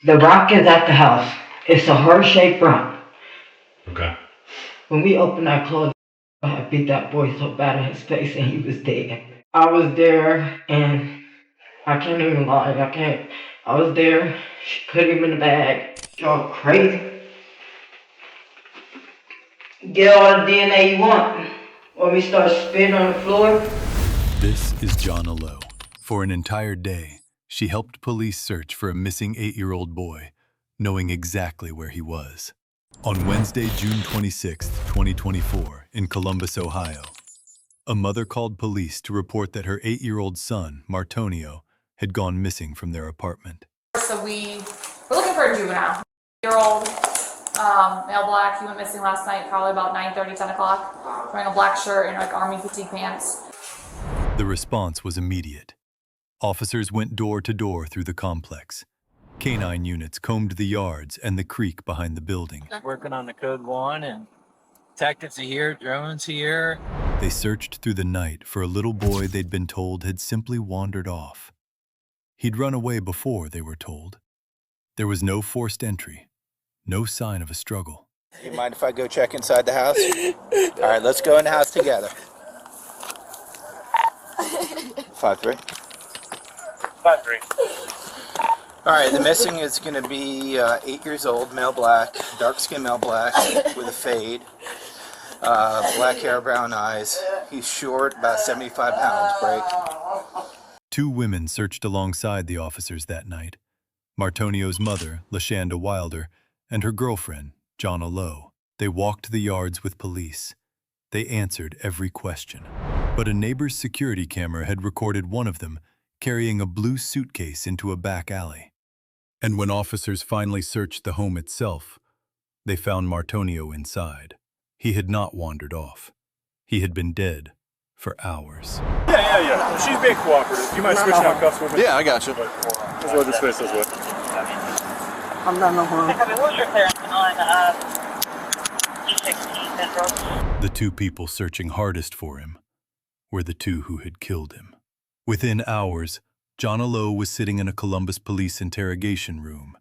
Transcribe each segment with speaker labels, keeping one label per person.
Speaker 1: The rock is at the house. It's a heart-shaped rock.
Speaker 2: Okay.
Speaker 1: When we opened that closet, I beat that boy so bad in his face and he was dead. I was there and I can't even lie. I was there. She put him in the bag. Y'all crazy. Get all the DNA you want. When we start spitting on the floor.
Speaker 3: This is John Allo. For an entire day, she helped police search for a missing 8-year-old boy, knowing exactly where he was. On Wednesday, June 26, 2024, in Columbus, Ohio, a mother called police to report that her 8-year-old son, Martonio, had gone missing from their apartment.
Speaker 4: So we're looking for a juvenile. 8-year-old, male black. He went missing last night, probably about 9:30, 10 o'clock, wearing a black shirt and like army fatigue pants.
Speaker 3: The response was immediate. Officers went door to door through the complex. Canine units combed the yards and the creek behind the building.
Speaker 5: Working on the code 1 and detectives are here, drones here.
Speaker 3: They searched through the night for a little boy they'd been told had simply wandered off. He'd run away before, they were told. There was no forced entry, no sign of a struggle.
Speaker 6: You mind if I go check inside the house? All right, let's go in the house together. 5'3".
Speaker 5: 5'3".
Speaker 6: All right, the missing is going to be 8 years old, male black, dark-skinned male black with a fade, black hair, brown eyes. He's short, about 75 pounds, break.
Speaker 3: 2 women searched alongside the officers that night. Martonio's mother, LaShanda Wilder, and her girlfriend, John Allo. They walked the yards with police. They answered every question. But a neighbor's security camera had recorded one of them carrying a blue suitcase into a back alley. And when officers finally searched the home itself, they found Martonio inside. He had not wandered off. He had been dead for hours.
Speaker 2: Yeah. She's being cooperative. You mind switching out cuffs with me?
Speaker 7: Yeah, I got you.
Speaker 2: That's what this face is with.
Speaker 1: I'm not no harm.
Speaker 8: What was your clearance on E16 Central?
Speaker 3: The 2 people searching hardest for him were the 2 who had killed him. Within hours, John Allo was sitting in a Columbus police interrogation room,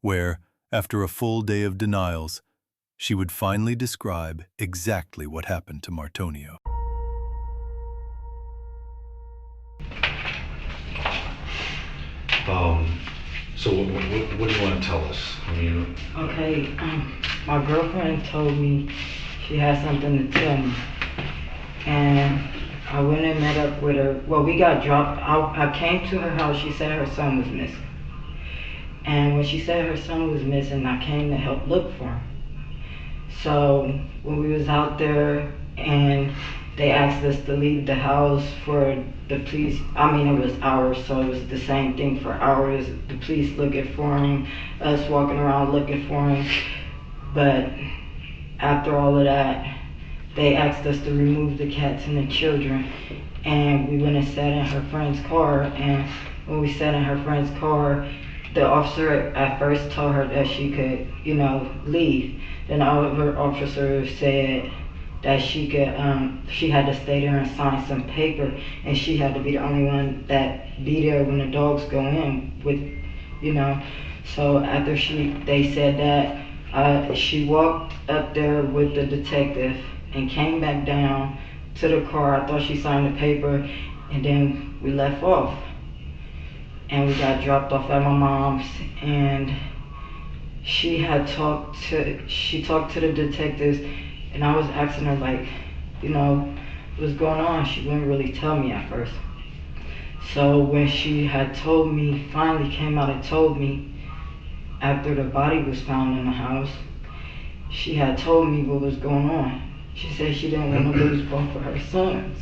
Speaker 3: where, after a full day of denials, she would finally describe exactly what happened to Martonio.
Speaker 2: So what do you want to tell us? I mean,
Speaker 1: Okay, my girlfriend told me she had something to tell me. And I went and met up with her. Well, we got dropped. I came to her house. She said her son was missing. And when she said her son was missing, I came to help look for him. So when we was out there and they asked us to leave the house for the police, it was hours, so it was the same thing for hours. The police looking for him, us walking around looking for him. But after all of that, they asked us to remove the cats and the children, and we went and sat in her friend's car. And when we sat in her friend's car, the officer at first told her that she could, leave. Then the other officer said that she had to stay there and sign some paper, and she had to be the only one that be there when the dogs go in with, So after they said that, she walked up there with the detective and came back down to the car. I thought she signed the paper, and then we left off. And we got dropped off at my mom's, and she talked to the detectives, and I was asking her, what's going on? She wouldn't really tell me at first. So when she had finally came out and told me, after the body was found in the house, she had told me what was going on. She said she didn't want to lose both of her sons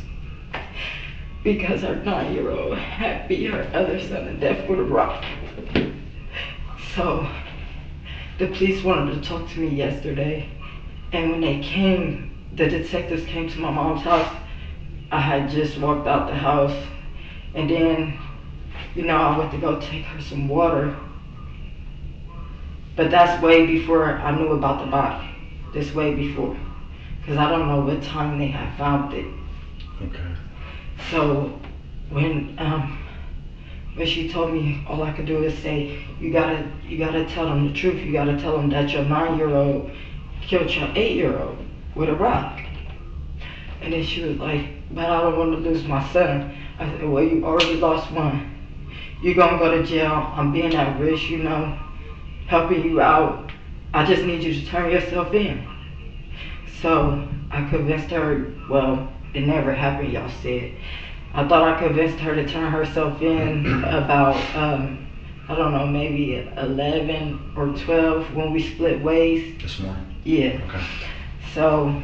Speaker 1: because her 9-year-old had beat her other son to death with a rock. So the police wanted to talk to me yesterday, and when the detectives came to my mom's house, I had just walked out the house, and then, I went to go take her some water. But that's way before I knew about the body. This way before. Because I don't know what time they had found it.
Speaker 2: okay.
Speaker 1: So when But she told me all I could do is say, you gotta tell them the truth. You gotta tell them that your 9-year-old killed your 8-year-old with a rock. And then she was like, but I don't want to lose my son. I said, well, you already lost one. You're gonna go to jail. I'm being at risk, you know, helping you out. I just need you to turn yourself in. So I convinced her, well, it never happened, y'all said. I thought I convinced her to turn herself in about, I don't know, maybe 11 or 12 when we split ways.
Speaker 2: This morning?
Speaker 1: Yeah.
Speaker 2: Okay.
Speaker 1: So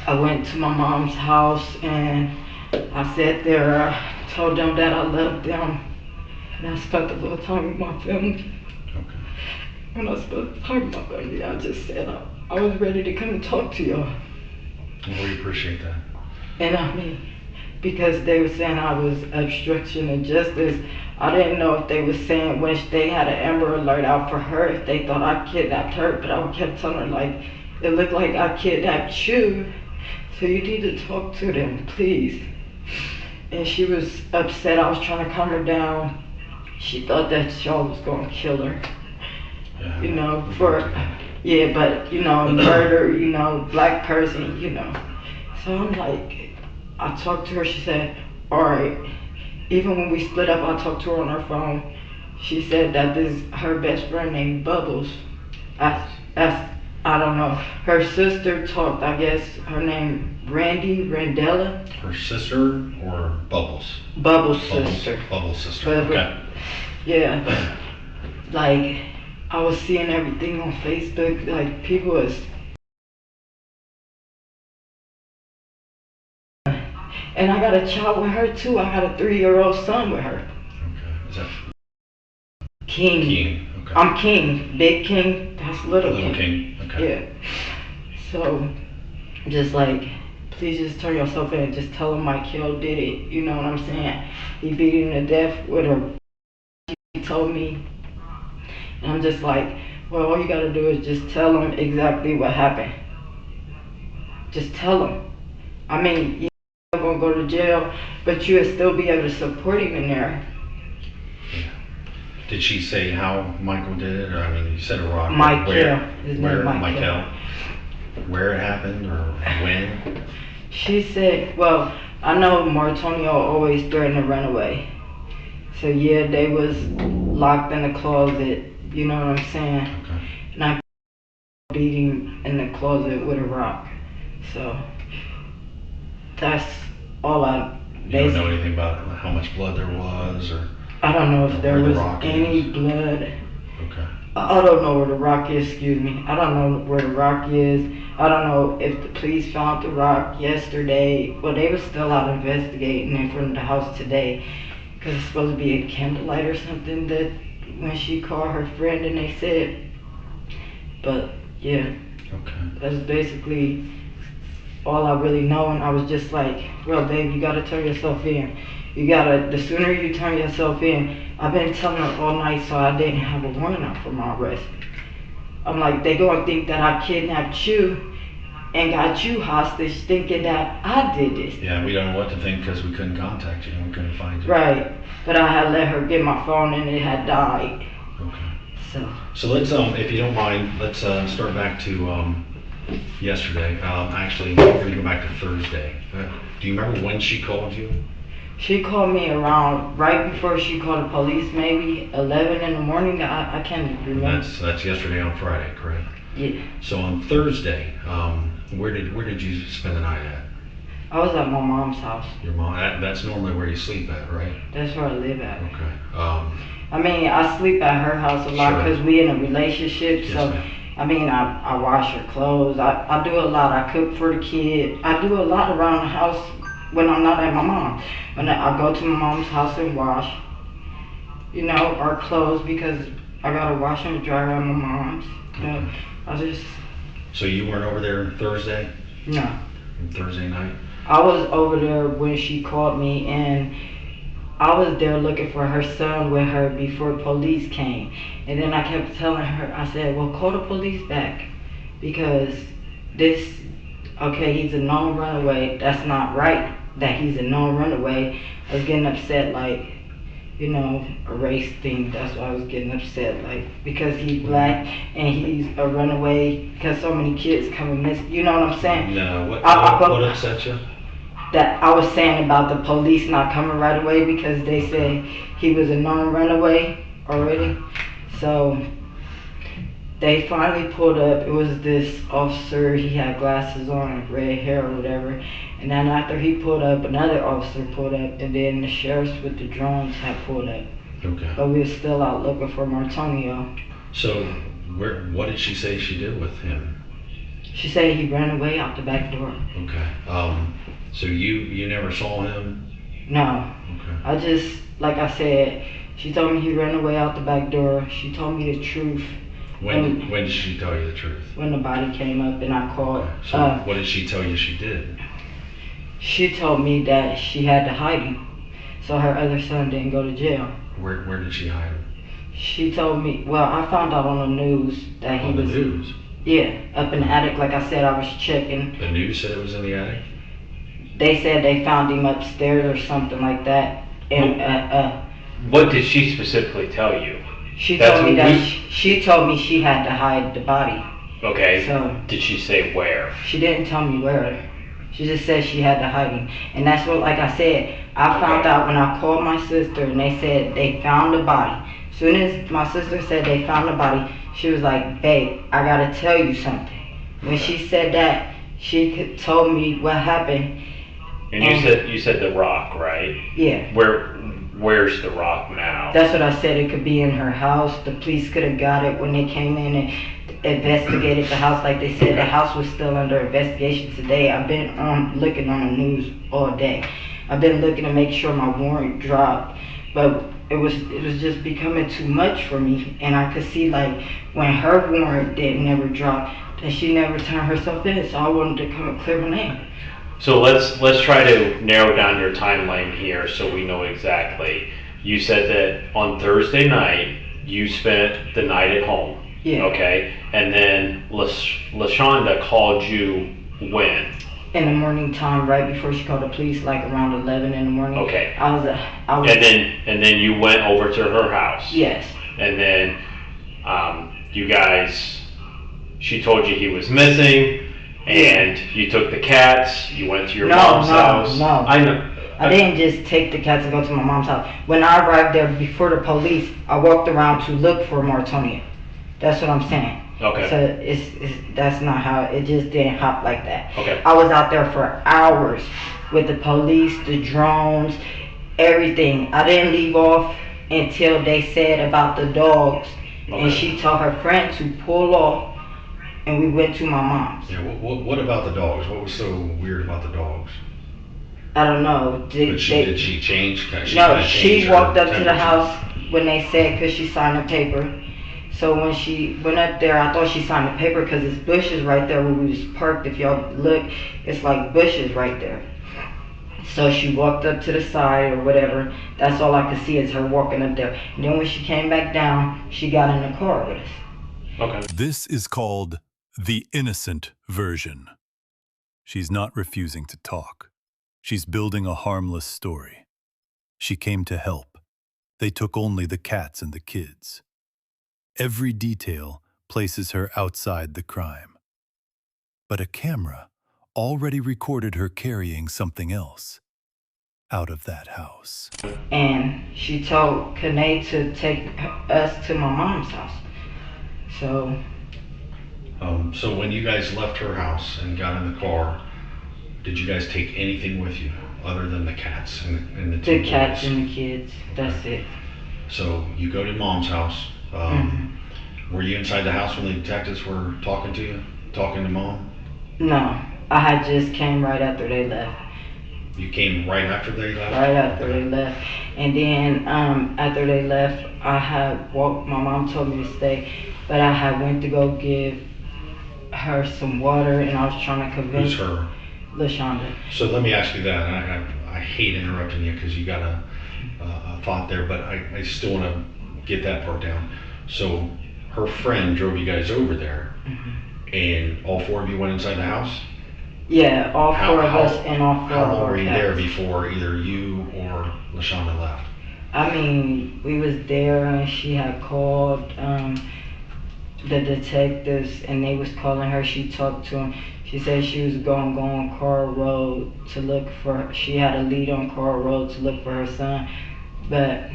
Speaker 1: I went to my mom's house and I sat there. I told them that I loved them. And I spent a little time with my family.
Speaker 2: Okay.
Speaker 1: When I spent time with my family, I just said I was ready to come and talk to y'all.
Speaker 2: Well, we appreciate that.
Speaker 1: And I mean, because they were saying I was obstruction of justice, I didn't know if they were saying when they had an Amber Alert out for her, if they thought I kidnapped her, but I kept telling her, like, it looked like I kidnapped you, so you need to talk to them, please. And she was upset. I was trying to calm her down. She thought that y'all was gonna kill her,
Speaker 2: Yeah.
Speaker 1: you know, yeah, but, you know, murder, you know, black person, you know. So I'm like, I talked to her, she said, all right. Even when we split up, I talked to her on her phone. She said that this her best friend named Bubbles. I don't know. Her sister talked, I guess, her name Randella.
Speaker 2: Her sister or Bubbles?
Speaker 1: Bubbles' sister.
Speaker 2: Bubbles' sister.
Speaker 1: But,
Speaker 2: Okay.
Speaker 1: yeah. Like, I was seeing everything on Facebook, like people was. And I got a child with her too. I got a 3-year-old son with her.
Speaker 2: Okay. Is that
Speaker 1: King.
Speaker 2: King? Okay.
Speaker 1: I'm King. Big King. That's Little King.
Speaker 2: Little King. Okay.
Speaker 1: Yeah. So, just like, please just turn yourself in. Just tell him Michael did it. You know what I'm saying? He beat him to death with a. He told me. And I'm just like, well, all you gotta do is just tell him exactly what happened. Just tell him. I mean, you're gonna go to jail, but you'll still be able to support him in there.
Speaker 2: Did she say how Michael did it? Or, I mean, you said a rock.
Speaker 1: Michael.
Speaker 2: Where?
Speaker 1: His
Speaker 2: Where?
Speaker 1: name Michael.
Speaker 2: Michael. Where it happened or when?
Speaker 1: She said, well, I know Martonio always threatened to run away. So yeah, they was locked in the closet, you know what I'm saying?
Speaker 2: Okay.
Speaker 1: And I beat him in the closet with a rock. So that's all I
Speaker 2: You don't know anything about how much blood there was, or?
Speaker 1: I don't know if there
Speaker 2: Where the
Speaker 1: was
Speaker 2: rock
Speaker 1: any
Speaker 2: is.
Speaker 1: blood.
Speaker 2: Okay.
Speaker 1: I don't know where the rock is, excuse me. I don't know where the rock is. I don't know if the police found the rock yesterday. Well, they were still out investigating in front of the house today. Because it's supposed to be a candlelight or something that when she called her friend and they said. But, yeah.
Speaker 2: Okay.
Speaker 1: That's basically all I really know. And I was just like, well, babe, you gotta turn yourself in. The sooner you turn yourself in, I've been telling her all night so I didn't have a warrant out for my arrest. I'm like, they gonna think that I kidnapped you and got you hostage thinking that I did this.
Speaker 2: Yeah, we don't know what to think because we couldn't contact you and we couldn't find you.
Speaker 1: Right, but I had let her get my phone and it had died.
Speaker 2: Okay.
Speaker 1: So
Speaker 2: let's, if you don't mind, let's start back to yesterday. Actually, we're gonna go back to Thursday. Do you remember when she called you?
Speaker 1: She called me around right before she called the police, maybe 11 in the morning. I can't remember.
Speaker 2: That's yesterday on Friday, correct?
Speaker 1: Yeah.
Speaker 2: So on Thursday, where did you spend the night at?
Speaker 1: I was at my mom's house.
Speaker 2: Your mom. That's normally where you sleep at, right?
Speaker 1: That's where I live at.
Speaker 2: Okay.
Speaker 1: I mean, I sleep at her house a lot
Speaker 2: Sure.
Speaker 1: because we in a relationship.
Speaker 2: Yes,
Speaker 1: So,
Speaker 2: ma'am.
Speaker 1: I mean, I wash her clothes. I do a lot. I cook for the kid. I do a lot around the house when I'm not at my mom's. When I go to my mom's house and wash, you know, our clothes because I gotta wash and dry at my mom's. You know, I just.
Speaker 2: So you weren't over there Thursday?
Speaker 1: No.
Speaker 2: Thursday night?
Speaker 1: I was over there when she called me and I was there looking for her son with her before police came. And then I kept telling her, I said, well, call the police back because okay, he's a known runaway. That's not right that he's a known runaway. I was getting upset like, you know, a race thing. That's why I was getting upset, like, because he's black and he's a runaway, because so many kids come and miss, you know what I'm saying?
Speaker 2: No, what upset you?
Speaker 1: That I was saying about the police not coming right away because they said he was a known runaway already. So they finally pulled up. It was this officer, he had glasses on and red hair or whatever. And then after he pulled up, another officer pulled up, and then the sheriffs with the drones had pulled up.
Speaker 2: Okay.
Speaker 1: But we were still out looking for Martonio.
Speaker 2: So, what did she say she did with him?
Speaker 1: She said he ran away out the back door.
Speaker 2: Okay. So you never saw him?
Speaker 1: No.
Speaker 2: Okay.
Speaker 1: I just, like I said, she told me he ran away out the back door. She told me the truth.
Speaker 2: When did she tell you the truth?
Speaker 1: When the body came up and I called.
Speaker 2: Okay. So what did she tell you she did?
Speaker 1: She told me that she had to hide him so her other son didn't go to jail.
Speaker 2: Where did she hide him?
Speaker 1: She told me, well, I found out on the news that he was...
Speaker 2: On the news?
Speaker 1: Yeah, up in the attic. Like I said, I was checking.
Speaker 2: The news said it was in the attic?
Speaker 1: They said they found him upstairs or something like that. And
Speaker 7: what did she specifically tell you?
Speaker 1: She told me that she told me she had to hide the body.
Speaker 7: Okay.
Speaker 1: So
Speaker 7: did she say where?
Speaker 1: She didn't tell me where. She just said she had to hide him. And that's what, like I said, I found out when I called my sister and they said they found the body. As soon as my sister said they found the body, she was like, babe, I gotta tell you something. When she said that, she told me what happened.
Speaker 7: And you said the rock, right?
Speaker 1: Yeah.
Speaker 7: Where's the rock now?
Speaker 1: That's what I said. It could be in her house. The police could have got it when they came in and investigated the house. Like they said, the house was still under investigation today. I've been looking on the news all day. I've been looking to make sure my warrant dropped, but it was just becoming too much for me. And I could see, like, when her warrant didn't never drop, that she never turned herself in. So I wanted to come and clear my name.
Speaker 7: So let's try to narrow down your timeline here so we know exactly. You said that on Thursday night you spent the night at home.
Speaker 1: Yeah.
Speaker 7: Okay. And then LaShonda called you when?
Speaker 1: In the morning time, right before she called the police, like around 11 in the morning.
Speaker 7: Okay.
Speaker 1: I was.
Speaker 7: And then you went over to her house.
Speaker 1: Yes.
Speaker 7: And then you guys, she told you he was missing. And you took the cats, you went to your mom's house.
Speaker 1: No.
Speaker 7: I know.
Speaker 1: I didn't just take the cats and go to my mom's house. When I arrived there before the police, I walked around to look for Martonia. That's what I'm saying.
Speaker 7: Okay.
Speaker 1: So that's not how, it just didn't hop like that.
Speaker 7: Okay.
Speaker 1: I was out there for hours with the police, the drones, everything. I didn't leave off until they said about the dogs. Okay. And she told her friend to pull off. And we went to my mom's.
Speaker 2: Yeah. What about the dogs? What was so weird about the dogs?
Speaker 1: I don't know.
Speaker 2: Did she change?
Speaker 1: She walked up to the house when they said, because she signed a paper. So when she went up there, I thought she signed the paper because it's bushes right there where we was parked. If y'all look, it's like bushes right there. So she walked up to the side or whatever. That's all I could see is her walking up there. And then when she came back down, she got in the car with us.
Speaker 7: Okay.
Speaker 3: This is called the innocent version. She's not refusing to talk. She's building a harmless story. She came to help. They took only the cats and the kids. Every detail places her outside the crime. But a camera already recorded her carrying something else out of that house.
Speaker 1: And she told Kane to take us to my mom's house.
Speaker 2: So when you guys left her house and got in the car, did you guys take anything with you other than the cats and the two
Speaker 1: The cats
Speaker 2: boys?
Speaker 1: and the kids. That's it.
Speaker 2: So you go to mom's house. Were you inside the house when the detectives were talking to you, talking to mom?
Speaker 1: No, I had just came right after they left.
Speaker 2: You came right after they left?
Speaker 1: Right after they left. And then after they left, I had walked, my mom told me to stay, but I had went to go give her some water and I was trying to convince
Speaker 2: Who's her?
Speaker 1: LaShonda.
Speaker 2: So let me ask you that. I hate interrupting you because you got a thought there, but I still want to get that part down. So her friend drove you guys over there, and all four of you went inside the house?
Speaker 1: Yeah, all four of us and all four of
Speaker 2: How long
Speaker 1: our
Speaker 2: were you
Speaker 1: cats.
Speaker 2: there before either you or LaShonda left?
Speaker 1: I mean, we was there and she had called the detectives and they was calling her. She talked to him. She said she was going to go on Coral Road to look for, she had a lead on Coral Road to look for her son. But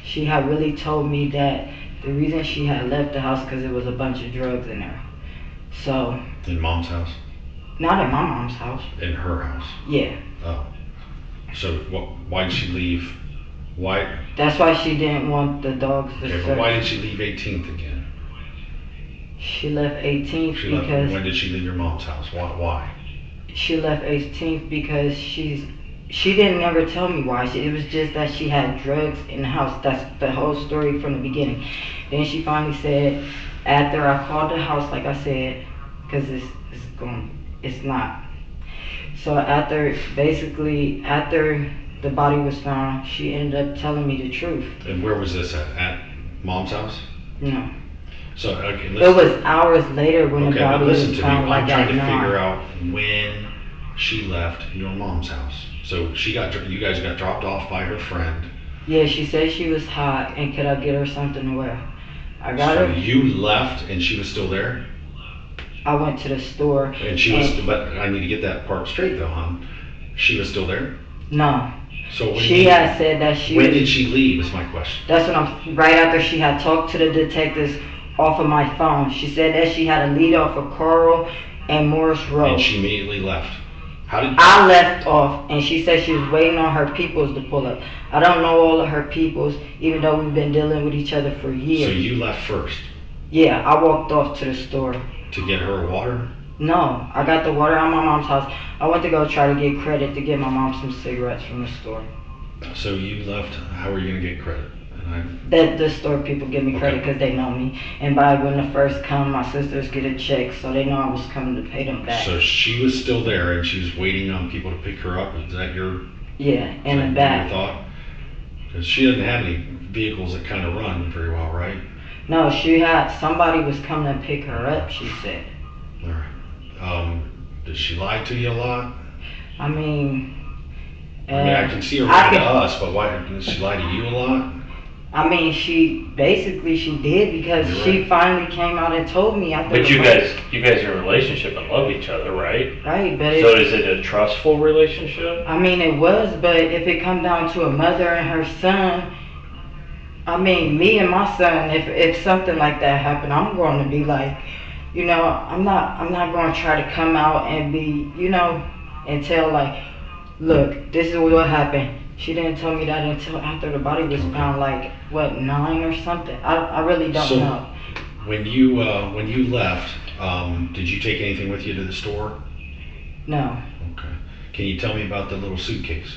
Speaker 1: she had really told me that the reason she had left the house because there was a bunch of drugs in there. So.
Speaker 2: In mom's house?
Speaker 1: Not in my mom's house.
Speaker 2: In her house?
Speaker 1: Yeah.
Speaker 2: Oh. So why'd she leave? Why?
Speaker 1: That's why she didn't want the dogs to search.
Speaker 2: But why did she leave 18th again?
Speaker 1: She left 18th because.
Speaker 2: When did she leave your mom's house? Why?
Speaker 1: She left 18th because she didn't ever tell me why. It was just that she had drugs in the house. That's the whole story from the beginning. Then she finally said, after I called the house, like I said, because it's not. So after the body was found, she ended up telling me the truth.
Speaker 2: And where was this at? At mom's house?
Speaker 1: No.
Speaker 2: So okay,
Speaker 1: it was hours later when the body was found.
Speaker 2: I'm trying to figure out when she left your mom's house. So you guys got dropped off by her friend.
Speaker 1: Yeah, she said she was hot and could I get her something to wear. I got her.
Speaker 2: So you left and she was still there?
Speaker 1: I went to the store.
Speaker 2: And she was, but I need to get that part straight though, hon. She was still there?
Speaker 1: No.
Speaker 2: So
Speaker 1: she had said that she.
Speaker 2: When did she leave? Is my question.
Speaker 1: That's when right after she had talked to the detectives off of my phone. She said that she had a lead off of Coral and Morris Road.
Speaker 2: And she immediately left.
Speaker 1: I left off, and she said she was waiting on her peoples to pull up. I don't know all of her peoples, even though we've been dealing with each other for years.
Speaker 2: So you left first?
Speaker 1: Yeah, I walked off to the store.
Speaker 2: To get her water?
Speaker 1: No, I got the water at my mom's house. I went to go try to get credit to get my mom some cigarettes from the store.
Speaker 2: So you left, how are you going to get credit?
Speaker 1: The store people give me credit because they know me. And by when the first come, my sisters get a check, so they know I was coming to pay them back.
Speaker 2: So she was still there and she was waiting on people to pick her up. Is that your?
Speaker 1: Yeah, in the back.
Speaker 2: Your thought? Because she doesn't have any vehicles that kind of run very well, right?
Speaker 1: No, somebody was coming to pick her up, she said.
Speaker 2: All right. Does she lie to you a lot?
Speaker 1: I mean,
Speaker 2: I can see her lie to us, but why does she lie to you a lot?
Speaker 1: I mean, she did because she finally came out and told me.
Speaker 7: But you guys are in a relationship and love each other, right?
Speaker 1: Right, but
Speaker 7: so is it a trustful relationship?
Speaker 1: I mean, it was, but if it come down to a mother and her son, I mean, me and my son, if something like that happened, I'm going to be like, I'm not going to try to come out and be, and tell like, look, this is what happened. She didn't tell me that until after the body was found, like, 9 or something? I really don't know.
Speaker 2: When you left, did you take anything with you to the store?
Speaker 1: No.
Speaker 2: Okay. Can you tell me about the little suitcase?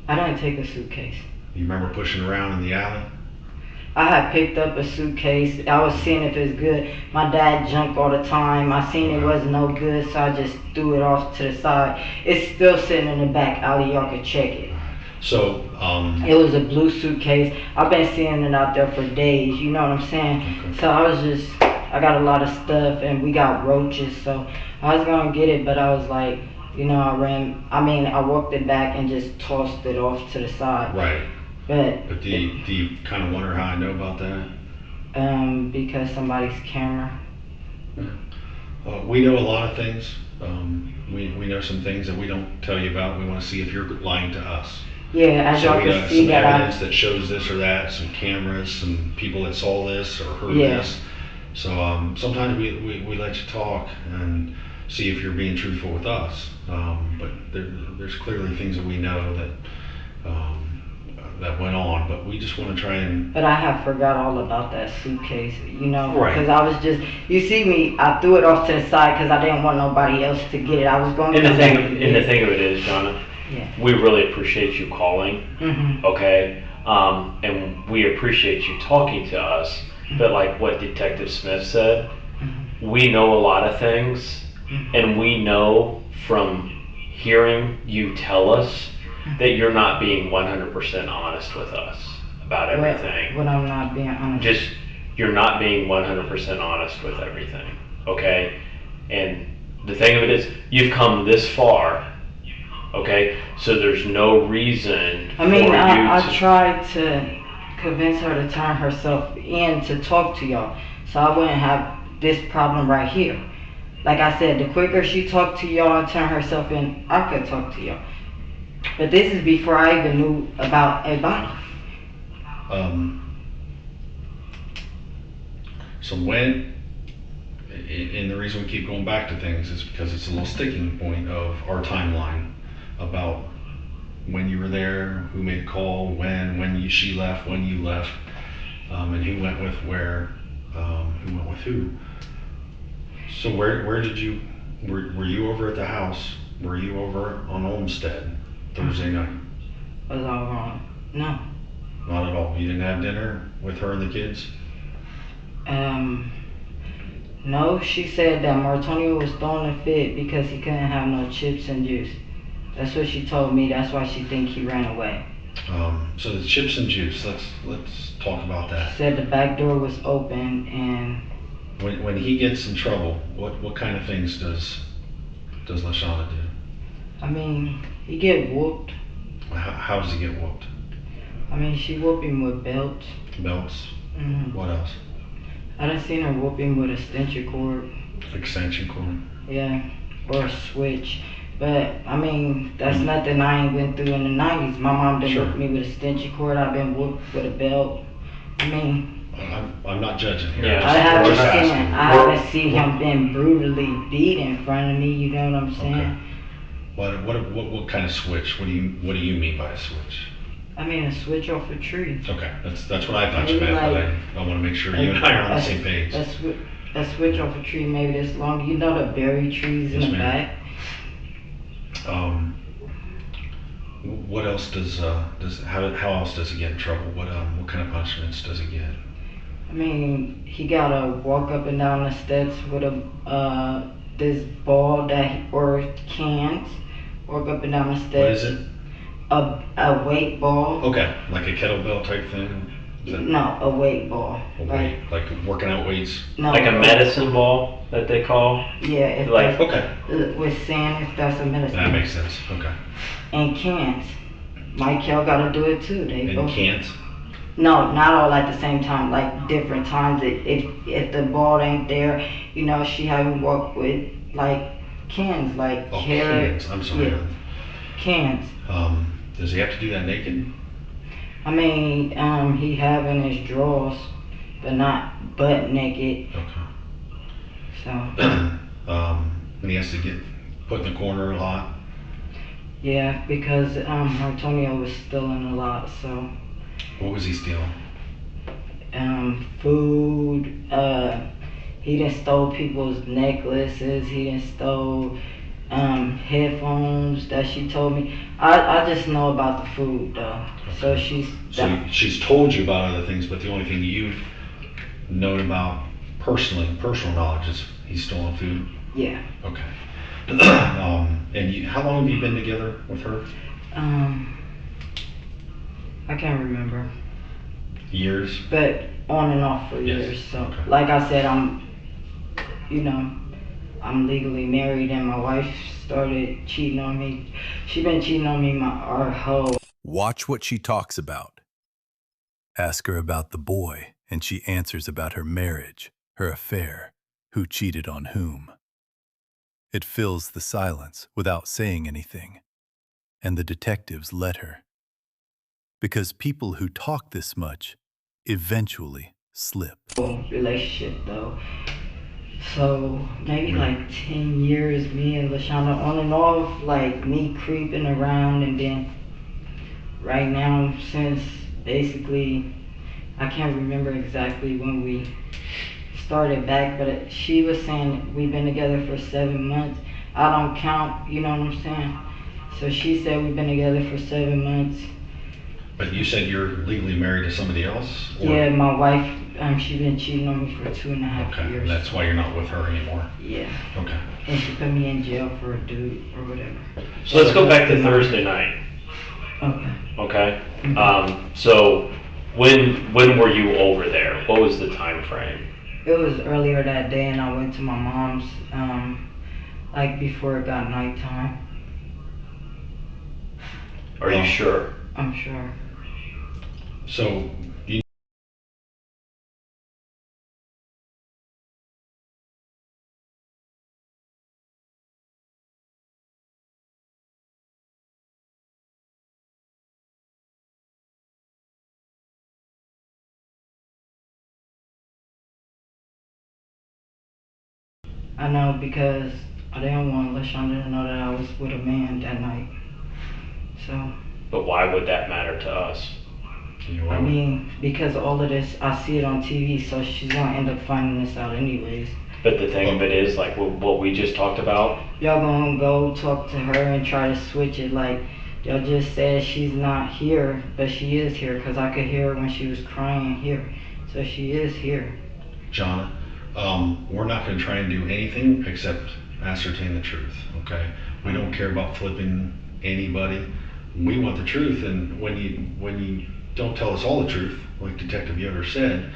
Speaker 1: I didn't take a suitcase.
Speaker 2: You remember pushing around in the alley?
Speaker 1: I had picked up a suitcase. I was seeing if it's good. My dad junked all the time. I seen it wasn't no good, so I just threw it off to the side. It's still sitting in the back alley. Y'all could check it.
Speaker 2: So,
Speaker 1: it was a blue suitcase. I've been seeing it out there for days, you know what I'm saying? Okay. So I got a lot of stuff and we got roaches, so I was gonna get it, but I was like, I walked it back and just tossed it off to the side.
Speaker 2: Right.
Speaker 1: But
Speaker 2: do you kind of wonder how I know about that?
Speaker 1: Because somebody's camera.
Speaker 2: Yeah. We know a lot of things. We know some things that we don't tell you about. We want to see if you're lying to us.
Speaker 1: Yeah, as y'all can see
Speaker 2: some evidence that shows this or that, some cameras, some people that saw this or heard this. So sometimes we let you talk and see if you're being truthful with us. But there's clearly things that we know that went on, but we just want to try and.
Speaker 1: But I have forgot all about that suitcase,
Speaker 2: right?
Speaker 1: Because I was just, you see me, I threw it off to the side because I didn't want nobody else to get it. I was going.
Speaker 7: And the thing of it is, Jonna, we really appreciate you calling, okay, and we appreciate you talking to us. But like what Detective Smith said, we know a lot of things, and we know from hearing you tell us that you're not being 100% honest with us about everything.
Speaker 1: When I'm not being honest?
Speaker 7: You're not being 100% honest with everything, okay? And the thing of it is, you've come this far, Okay, so there's no reason
Speaker 1: I mean,
Speaker 7: for you
Speaker 1: I
Speaker 7: to.
Speaker 1: tried to convince her to turn herself in to talk to y'all, so I wouldn't have this problem right here. Like I said, the quicker she talked to y'all and turned herself in, I could talk to y'all. But this is before I even knew about a body.
Speaker 2: So when, and the reason we keep going back to things is because it's a little sticking point of our timeline about when you were there, who made the call, she left, when you left, and who went with where, who went with who. So where did you, were you over at the house? Were you over on Olmsted Thursday night?
Speaker 1: Was all wrong? No.
Speaker 2: Not at all. You didn't have dinner with her and the kids?
Speaker 1: No, she said that Martonio was throwing a fit because he couldn't have no chips and juice. That's what she told me. That's why she think he ran away.
Speaker 2: So the chips and juice. Let's talk about that.
Speaker 1: She said the back door was open and.
Speaker 2: When he gets in trouble, what kind of things does Lashana do?
Speaker 1: I mean, he get whooped.
Speaker 2: How does he get whooped?
Speaker 1: I mean, she whooped him with belts.
Speaker 2: Belts.
Speaker 1: Mm-hmm.
Speaker 2: What else?
Speaker 1: I done seen her whoop him with a extension cord.
Speaker 2: Extension cord.
Speaker 1: Yeah, or a switch. But I mean, that's nothing I ain't went through in the 90s. My mom done whooped me with a extension cord. I've been whooped with a belt. I mean,
Speaker 2: I'm not judging here.
Speaker 7: Yeah,
Speaker 1: I haven't seen him been brutally beat in front of me. You know what I'm saying?
Speaker 2: Okay. What kind of switch? What do you mean by a switch?
Speaker 1: I mean a switch off a tree.
Speaker 2: Okay, that's what I thought you meant. But I want to make sure you and I are on the same page.
Speaker 1: A switch off a tree maybe this long. You know the berry trees in the back.
Speaker 2: What else how else does he get in trouble? What kind of punishments does he get?
Speaker 1: I mean, he gotta walk up and down the steps with this ball or cans. Walk up and down the steps.
Speaker 2: What is it?
Speaker 1: A weight ball.
Speaker 2: Okay, like a kettlebell type thing?
Speaker 1: No, a weight ball.
Speaker 2: Like working out weights?
Speaker 1: No.
Speaker 7: Like a medicine ball that they call?
Speaker 1: Yeah.
Speaker 2: Okay.
Speaker 1: With sand, if that's a medicine.
Speaker 2: That makes sense, okay.
Speaker 1: And cans. Michael gotta do it too.
Speaker 2: And cans?
Speaker 1: No, not all at the same time, like different times. If the ball ain't there, you know, she have him walk with like cans, like carrots.
Speaker 2: Cans, I'm sorry.
Speaker 1: Yeah, cans.
Speaker 2: Does he have to do that naked?
Speaker 1: I mean, he have in his drawers, but not butt naked.
Speaker 2: Okay.
Speaker 1: So.
Speaker 2: And he has to get put in the corner a lot?
Speaker 1: Yeah, because Antonio was stealing a lot, so.
Speaker 2: What was he stealing?
Speaker 1: Food. He done stole people's necklaces. He done stole headphones that she told me. I just know about the food though. Okay. So
Speaker 2: she's told you about other things, but the only thing you've known about personal knowledge is he's stolen food?
Speaker 1: Yeah.
Speaker 2: Okay. And how long have you been together with her?
Speaker 1: I can't remember.
Speaker 2: Years?
Speaker 1: But on and off for years. So, okay. Like I said, I'm legally married, and my wife started cheating on me. She been cheating on me our whole.
Speaker 3: Watch what she talks about. Ask her about the boy, and she answers about her marriage, her affair, who cheated on whom. It fills the silence without saying anything, and the detectives let her. Because people who talk this much eventually slip.
Speaker 1: Relationship though. So maybe like 10 years, me and Lashana on and off, like me creeping around, and then right now since basically, I can't remember exactly when we started back, but she was saying we've been together for 7 months. I don't count, you know what I'm saying? So she said we've been together for 7 months.
Speaker 2: But you said you're legally married to somebody else?
Speaker 1: Or? Yeah, my wife, she's been cheating on me for 2.5 years.
Speaker 2: Okay, that's why you're not with her anymore?
Speaker 1: Yeah.
Speaker 2: Okay.
Speaker 1: And she put me in jail for a dude or whatever.
Speaker 7: So let's go back to Thursday night.
Speaker 1: Okay.
Speaker 7: Okay. So when were you over there? What was the time frame?
Speaker 1: It was earlier that day, and I went to my mom's, like before it got nighttime.
Speaker 7: Are you sure?
Speaker 1: I'm sure.
Speaker 2: So you
Speaker 1: I know because I didn't want LaShonda to know that I was with a man that night. So.
Speaker 7: But why would that matter to us?
Speaker 1: I mean, because all of this, I see it on TV, so she's gonna end up finding this out anyways.
Speaker 7: But the thing of it is, like what we just talked about.
Speaker 1: Y'all gonna go talk to her and try to switch it like, y'all just said she's not here, but she is here, because I could hear her when she was crying here. So she is here.
Speaker 2: John, we're not going to try and do anything except ascertain the truth, okay? We don't care about flipping anybody. We want the truth, and when you don't tell us all the truth, like Detective Yoder said,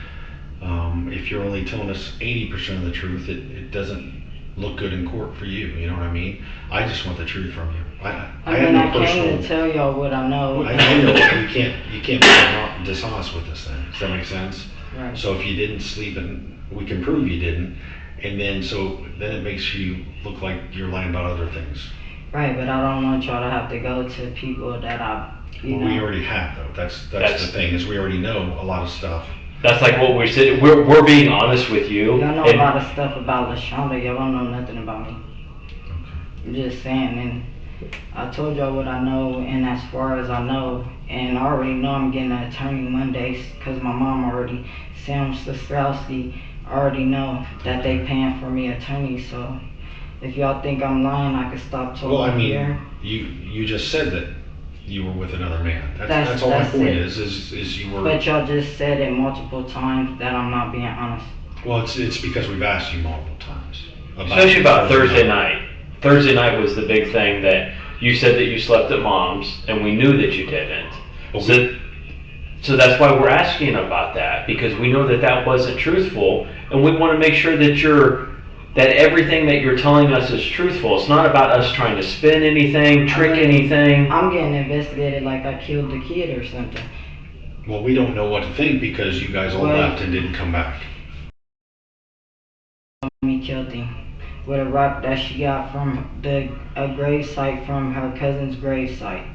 Speaker 2: if you're only telling us 80% of the truth, it doesn't look good in court for you, you know what I mean? I just want the truth from you. I have no personal...
Speaker 1: came to tell y'all what I know.
Speaker 2: I know, you can't be dishonest with this thing. Does that make sense?
Speaker 1: Right.
Speaker 2: So if you didn't sleep, and we can prove you didn't, and then it makes you look like you're lying about other things.
Speaker 1: Right, but I don't want y'all to have to go to people that
Speaker 2: we already have though. That's the thing, is we already know a lot of stuff.
Speaker 7: That's like what we said. We're being honest with you.
Speaker 1: Y'all know a lot of stuff about LaShonda. Y'all don't know nothing about me. Okay. I'm just saying, and I told y'all what I know, and as far as I know, and I already know I'm getting an attorney Mondays, because my mom already, Sam Strauski, already know that they paying for me attorney, so if y'all think I'm lying, I can stop talking.
Speaker 2: Well, I mean,
Speaker 1: here.
Speaker 2: You just said that you were with another man. That's all my point is you were...
Speaker 1: But y'all just said it multiple times that I'm not being honest.
Speaker 2: Well, it's because we've asked you multiple times.
Speaker 7: Especially about Thursday night. Thursday night was the big thing that you said that you slept at mom's, and we knew that you didn't. So that's why we're asking about that, because we know that that wasn't truthful, and we want to make sure that everything that you're telling us is truthful. It's not about us trying to spin anything, trick anything.
Speaker 1: I'm getting investigated like I killed the kid or something.
Speaker 2: Well, we don't know what to think because you guys all left and didn't come back.
Speaker 1: Me killed him with a rock that she got from a grave site from her cousin's grave site.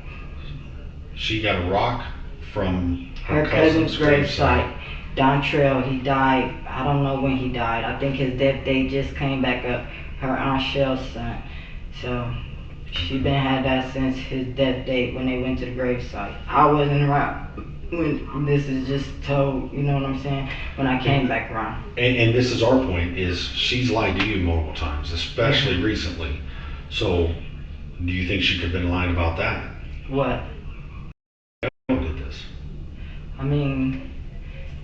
Speaker 2: She got a rock from
Speaker 1: her cousin's grave site. Dontrell, he died, I don't know when he died. I think his death date just came back up, her Aunt Shell's son. So she been had that since his death date when they went to the grave site. I wasn't around when this is just told, you know what I'm saying, when I came back around.
Speaker 2: And this is our point, is she's lied to you multiple times, especially recently. So do you think she could have been lying about that?
Speaker 1: What?
Speaker 2: Who did this?
Speaker 1: I mean,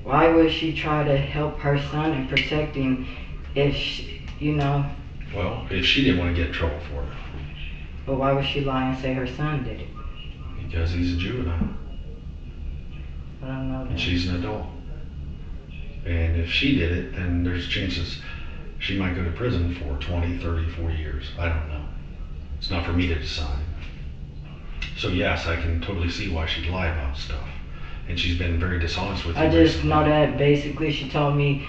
Speaker 1: why would she try to help her son and protect him if she, you know?
Speaker 2: Well, if she didn't want to get in trouble for it.
Speaker 1: But why would she lie and say her son did it?
Speaker 2: Because he's a juvenile.
Speaker 1: I don't know that.
Speaker 2: And she's an adult. And if she did it, then there's chances she might go to prison for 20, 30, 40 years. I don't know. It's not for me to decide. So yes, I can totally see why she'd lie about stuff. And she's been very dishonest with you.
Speaker 1: I just know that basically she told me,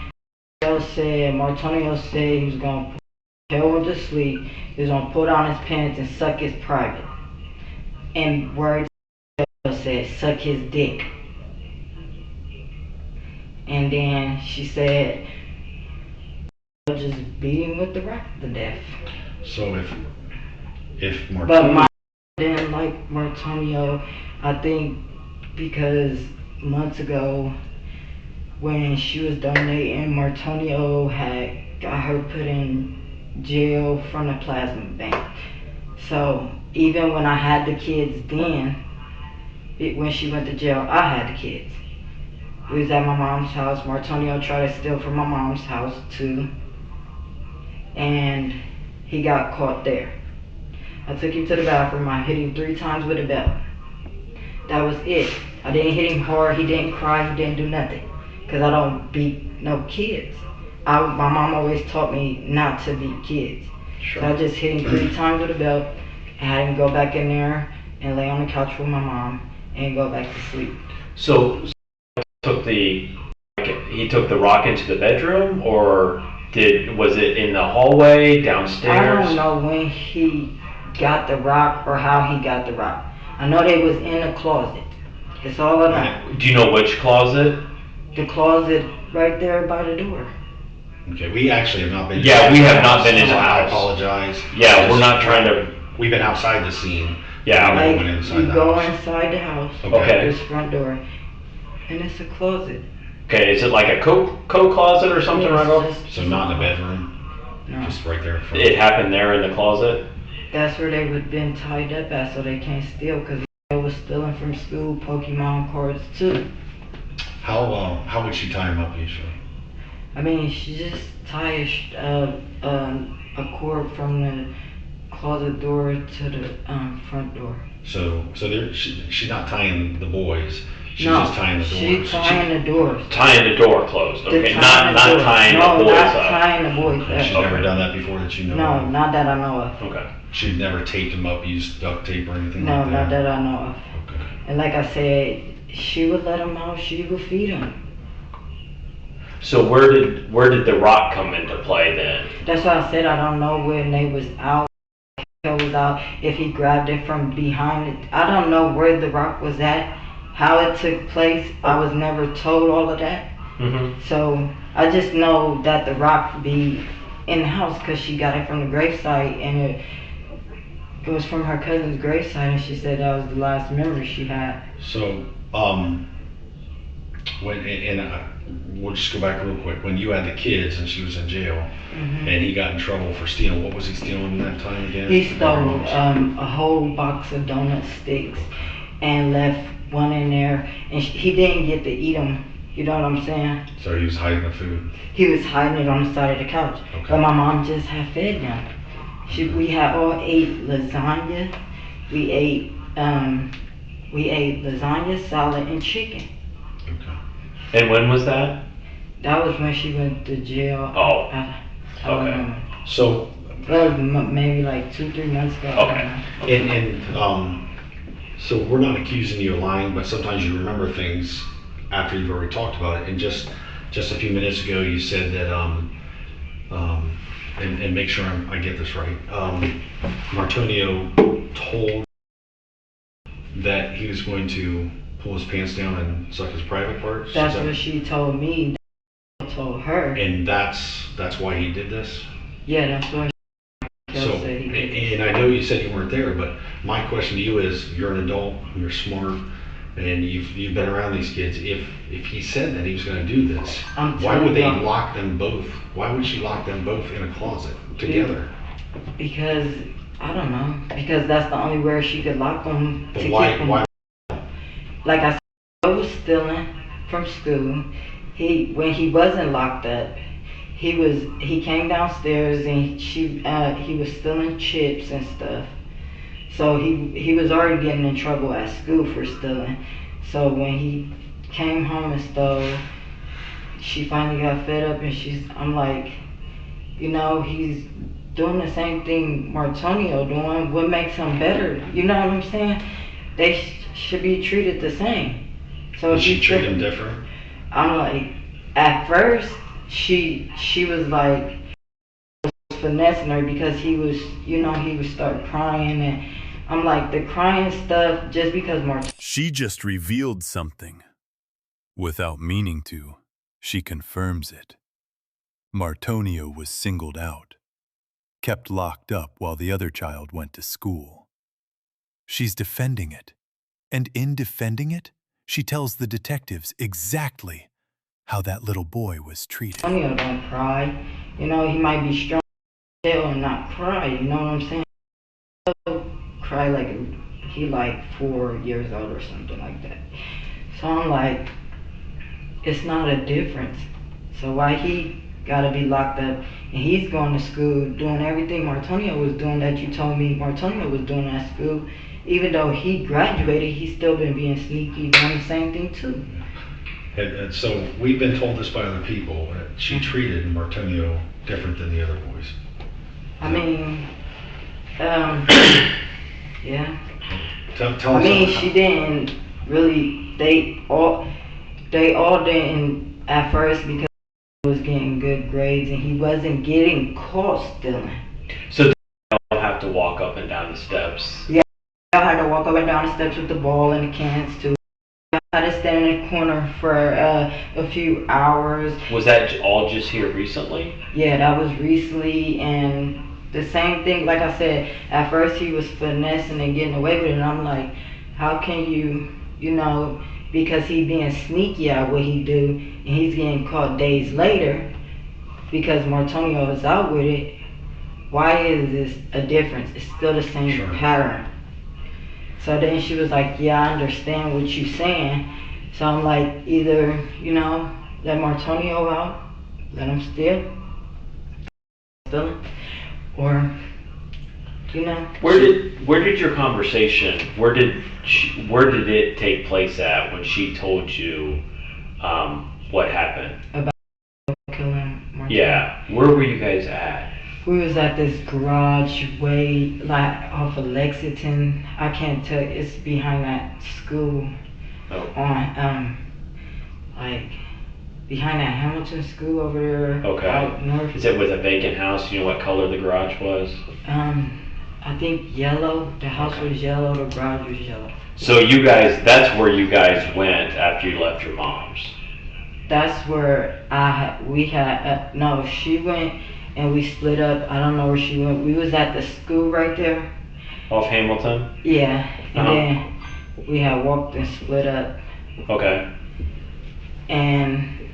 Speaker 1: Martonio said he was going to tell him to sleep, he was going to put on his pants and suck his private. And words said, suck his dick. And then she said, I'll just beat him with the rock to death.
Speaker 2: So if Martonio...
Speaker 1: But my didn't like Martonio, I think because months ago when she was donating, Martonio had got her put in jail from the plasma bank. So even when I had the kids then, when she went to jail, I had the kids. We was at my mom's house. Martonio tried to steal from my mom's house too. And he got caught there. I took him to the bathroom. I hit him 3 times with a belt. That was it. I didn't hit him hard. He didn't cry. He didn't do nothing. Because I don't beat no kids. My mom always taught me not to beat kids. Sure. So I just hit him 3 times with a belt. I had him go back in there and lay on the couch with my mom and go back to sleep.
Speaker 7: So he took the rock into the bedroom, or was it in the hallway, downstairs?
Speaker 1: I don't know when he got the rock or how he got the rock. I know they was in the closet. That's all I know.
Speaker 7: Do you know which closet?
Speaker 1: The closet right there by the door.
Speaker 2: Okay, we actually have not been.
Speaker 7: Yeah, we have not been in the
Speaker 2: so I
Speaker 7: house.
Speaker 2: apologize.
Speaker 7: Yeah, we're not trying to.
Speaker 2: We've been outside the scene.
Speaker 7: Yeah,
Speaker 2: we
Speaker 1: Like,
Speaker 2: went inside
Speaker 1: you
Speaker 2: the
Speaker 1: go
Speaker 2: house.
Speaker 1: inside the house,
Speaker 7: Okay.
Speaker 1: this front door, and it's a closet.
Speaker 7: Okay, is it like a coat closet or something right off?
Speaker 2: So not in the bedroom,
Speaker 1: No.
Speaker 2: just right there in front.
Speaker 7: It happened there in the closet?
Speaker 1: That's where they would been tied up at, so they can't steal, because they was stealing from school Pokemon cards too.
Speaker 2: How would she tie him up usually?
Speaker 1: I mean, she just tied a cord from the closet door to the front door.
Speaker 2: So she's not tying the boys. She's
Speaker 1: No,
Speaker 2: just tying the doors.
Speaker 1: she's tying the doors.
Speaker 7: Tying the door closed, okay?
Speaker 1: Tying
Speaker 7: Not
Speaker 1: the doors.
Speaker 7: tying
Speaker 1: No,
Speaker 7: the boys
Speaker 1: not
Speaker 7: up.
Speaker 1: tying the boys
Speaker 2: She's
Speaker 1: up.
Speaker 2: never done that before that you know
Speaker 1: No,
Speaker 2: of?
Speaker 1: not that I know of.
Speaker 7: Okay.
Speaker 2: She'd never taped him up, used duct tape or anything
Speaker 1: No,
Speaker 2: like that?
Speaker 1: not that I know of.
Speaker 2: Okay.
Speaker 1: And like I said, she would let him out, she would feed him.
Speaker 7: So where did the rock come into play then?
Speaker 1: That's why I said I don't know when they was out, if he grabbed it from behind it. I don't know where the rock was at, how it took place. I was never told all of that.
Speaker 7: Mm-hmm.
Speaker 1: So I just know that the rock be in the house because she got it from the gravesite, and it was from her cousin's gravesite, and she said that was the last memory she had.
Speaker 2: So, we'll just go back real quick. When you had the kids and she was in jail,
Speaker 1: Mhm.
Speaker 2: and he got in trouble for stealing, what was he stealing that time again?
Speaker 1: He stole a whole box of donut sticks and left one in there, and he didn't get to eat them. You know what I'm saying?
Speaker 2: So he was hiding the food.
Speaker 1: He was hiding it on the side of the couch.
Speaker 2: Okay.
Speaker 1: But my mom just had fed them. We had all ate lasagna. We ate lasagna, salad, and chicken.
Speaker 2: Okay.
Speaker 7: And when was that?
Speaker 1: That was when she went to jail.
Speaker 7: Oh,
Speaker 1: I don't
Speaker 7: okay.
Speaker 1: know.
Speaker 2: So,
Speaker 1: That was maybe like 2-3 months ago.
Speaker 7: Okay.
Speaker 2: so we're not accusing you of lying, but sometimes you remember things after you've already talked about it. And just a few minutes ago, you said that, and make sure I get this right. Martonio told that he was going to pull his pants down and suck his private parts.
Speaker 1: That's what she told me. I told her.
Speaker 2: And that's why he did this.
Speaker 1: Yeah, that's what she
Speaker 2: So,
Speaker 1: said he did.
Speaker 2: and I know you said you weren't there, but my question to you is: you're an adult, you're smart, and you've been around these kids. If he said that he was going to do this, why would they lock them both? Why would she lock them both in a closet together?
Speaker 1: Because I don't know. Because that's the only way she could lock them to
Speaker 2: But
Speaker 1: keep
Speaker 2: why?
Speaker 1: them.
Speaker 2: Why?
Speaker 1: Like I said, I was stealing from school. When he wasn't locked up, he came downstairs and he was stealing chips and stuff. So he was already getting in trouble at school for stealing. So when he came home and stole, she finally got fed up, and I'm like, he's doing the same thing Martonio doing. What makes him better? You know what I'm saying? They should be treated the same. So
Speaker 2: Did
Speaker 1: if
Speaker 2: she
Speaker 1: you
Speaker 2: treat him different?
Speaker 1: I'm like, at first she was like finessing her because he was, he would start crying, and I'm like, the crying stuff just because
Speaker 3: She just revealed something. Without meaning to, she confirms it. Martonio was singled out, kept locked up while the other child went to school. She's defending it, and in defending it, she tells the detectives exactly how that little boy was treated.
Speaker 1: Martonio don't cry. He might be strong and not cry. You know what I'm saying? He'll cry like he 4 years old or something like that. So I'm like, it's not a difference. So why he gotta be locked up and he's going to school doing everything Martonio was doing that you told me Martonio was doing at school? Even though he graduated, he's still been being sneaky, doing the same thing too.
Speaker 2: And so we've been told this by other people that she treated Martonio different than the other boys.
Speaker 1: I mean, yeah.
Speaker 2: Tell
Speaker 1: I
Speaker 2: us.
Speaker 1: mean, she didn't really. They all didn't at first because he was getting good grades and he wasn't getting caught stealing.
Speaker 7: So they have to walk up and down the steps.
Speaker 1: Yeah, I had to walk up and down the steps with the ball and the cans too. I had to stand in the corner for a few hours.
Speaker 7: Was that all just here recently?
Speaker 1: Yeah, that was recently, and the same thing. Like I said, at first he was finessing and getting away with it, and I'm like, how can you know, because he being sneaky at what he do, and he's getting caught days later because Martonio is out with it. Why is this a difference? It's still the same pattern. So then she was like, yeah, I understand what you're saying. So I'm like, either, let Martonio out, let him steal, or,
Speaker 7: Where did your conversation, where did it take place at when she told you what happened?
Speaker 1: About killing Martonio.
Speaker 7: Yeah, where were you guys at?
Speaker 1: We was at this garage way, like off of Lexington. I can't tell. It's behind that school.
Speaker 7: Oh.
Speaker 1: On like behind that Hamilton school over there.
Speaker 7: Okay.
Speaker 1: Out north.
Speaker 7: Is it with a vacant house? You know what color the garage was?
Speaker 1: I think yellow. The house was yellow. The garage was yellow.
Speaker 7: So that's where you guys went after you left your mom's.
Speaker 1: That's where no, she went. And we split up. I don't know where she went. We was at the school right there.
Speaker 7: Off Hamilton?
Speaker 1: Yeah. And then we had walked and split up.
Speaker 7: Okay.
Speaker 1: And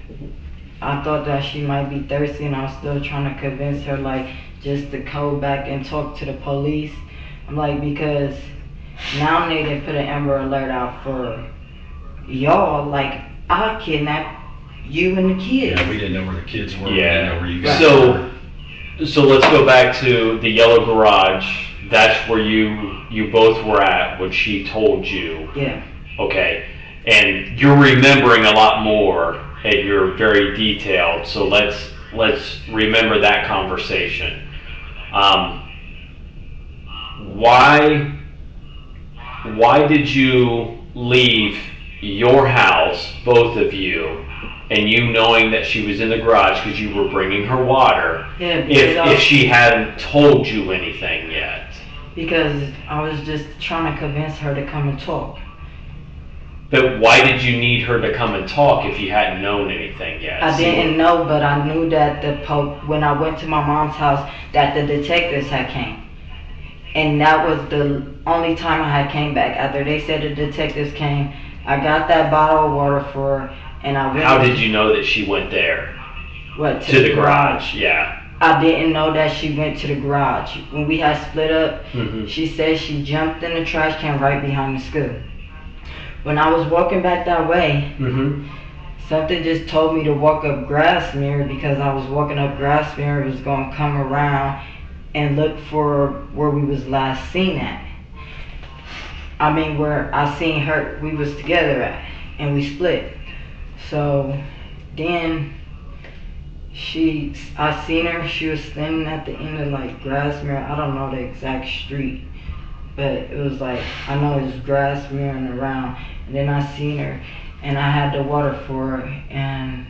Speaker 1: I thought that she might be thirsty, and I was still trying to convince her, like, just to go back and talk to the police. I'm like, because now they didn't put an Amber Alert out for y'all. Like, I kidnapped you and the kids.
Speaker 2: Yeah, we didn't know where the kids were.
Speaker 7: Yeah.
Speaker 2: We didn't know where you guys were.
Speaker 7: So let's go back to the yellow garage. That's where you both were at when she told you.
Speaker 1: Yeah.
Speaker 7: Okay. And you're remembering a lot more and you're very detailed. So let's remember that conversation. Why did you leave your house, both of you, and you knowing that she was in the garage because you were bringing her water, if she hadn't told you anything yet?
Speaker 1: Because I was just trying to convince her to come and talk.
Speaker 7: But why did you need her to come and talk if you hadn't known anything yet?
Speaker 1: I didn't know, but I knew that when I went to my mom's house, that the detectives had came. And that was the only time I had came back. After they said the detectives came, I got that bottle of water for her. And I went.
Speaker 7: How did you know that she went there?
Speaker 1: What,
Speaker 7: to the garage? Yeah.
Speaker 1: I didn't know that she went to the garage. When we had split up, she said she jumped in the trash can right behind the school. When I was walking back that way, something just told me to walk up Grassmere, because I was walking up Grassmere. It was going to come around and look for where we was last seen at. I mean, where I seen her, we was together at, and we split. So then I seen her, she was standing at the end of like Grassmere. I don't know the exact street, but it was like, I know it's Grassmere and around. And then I seen her and I had the water for her, and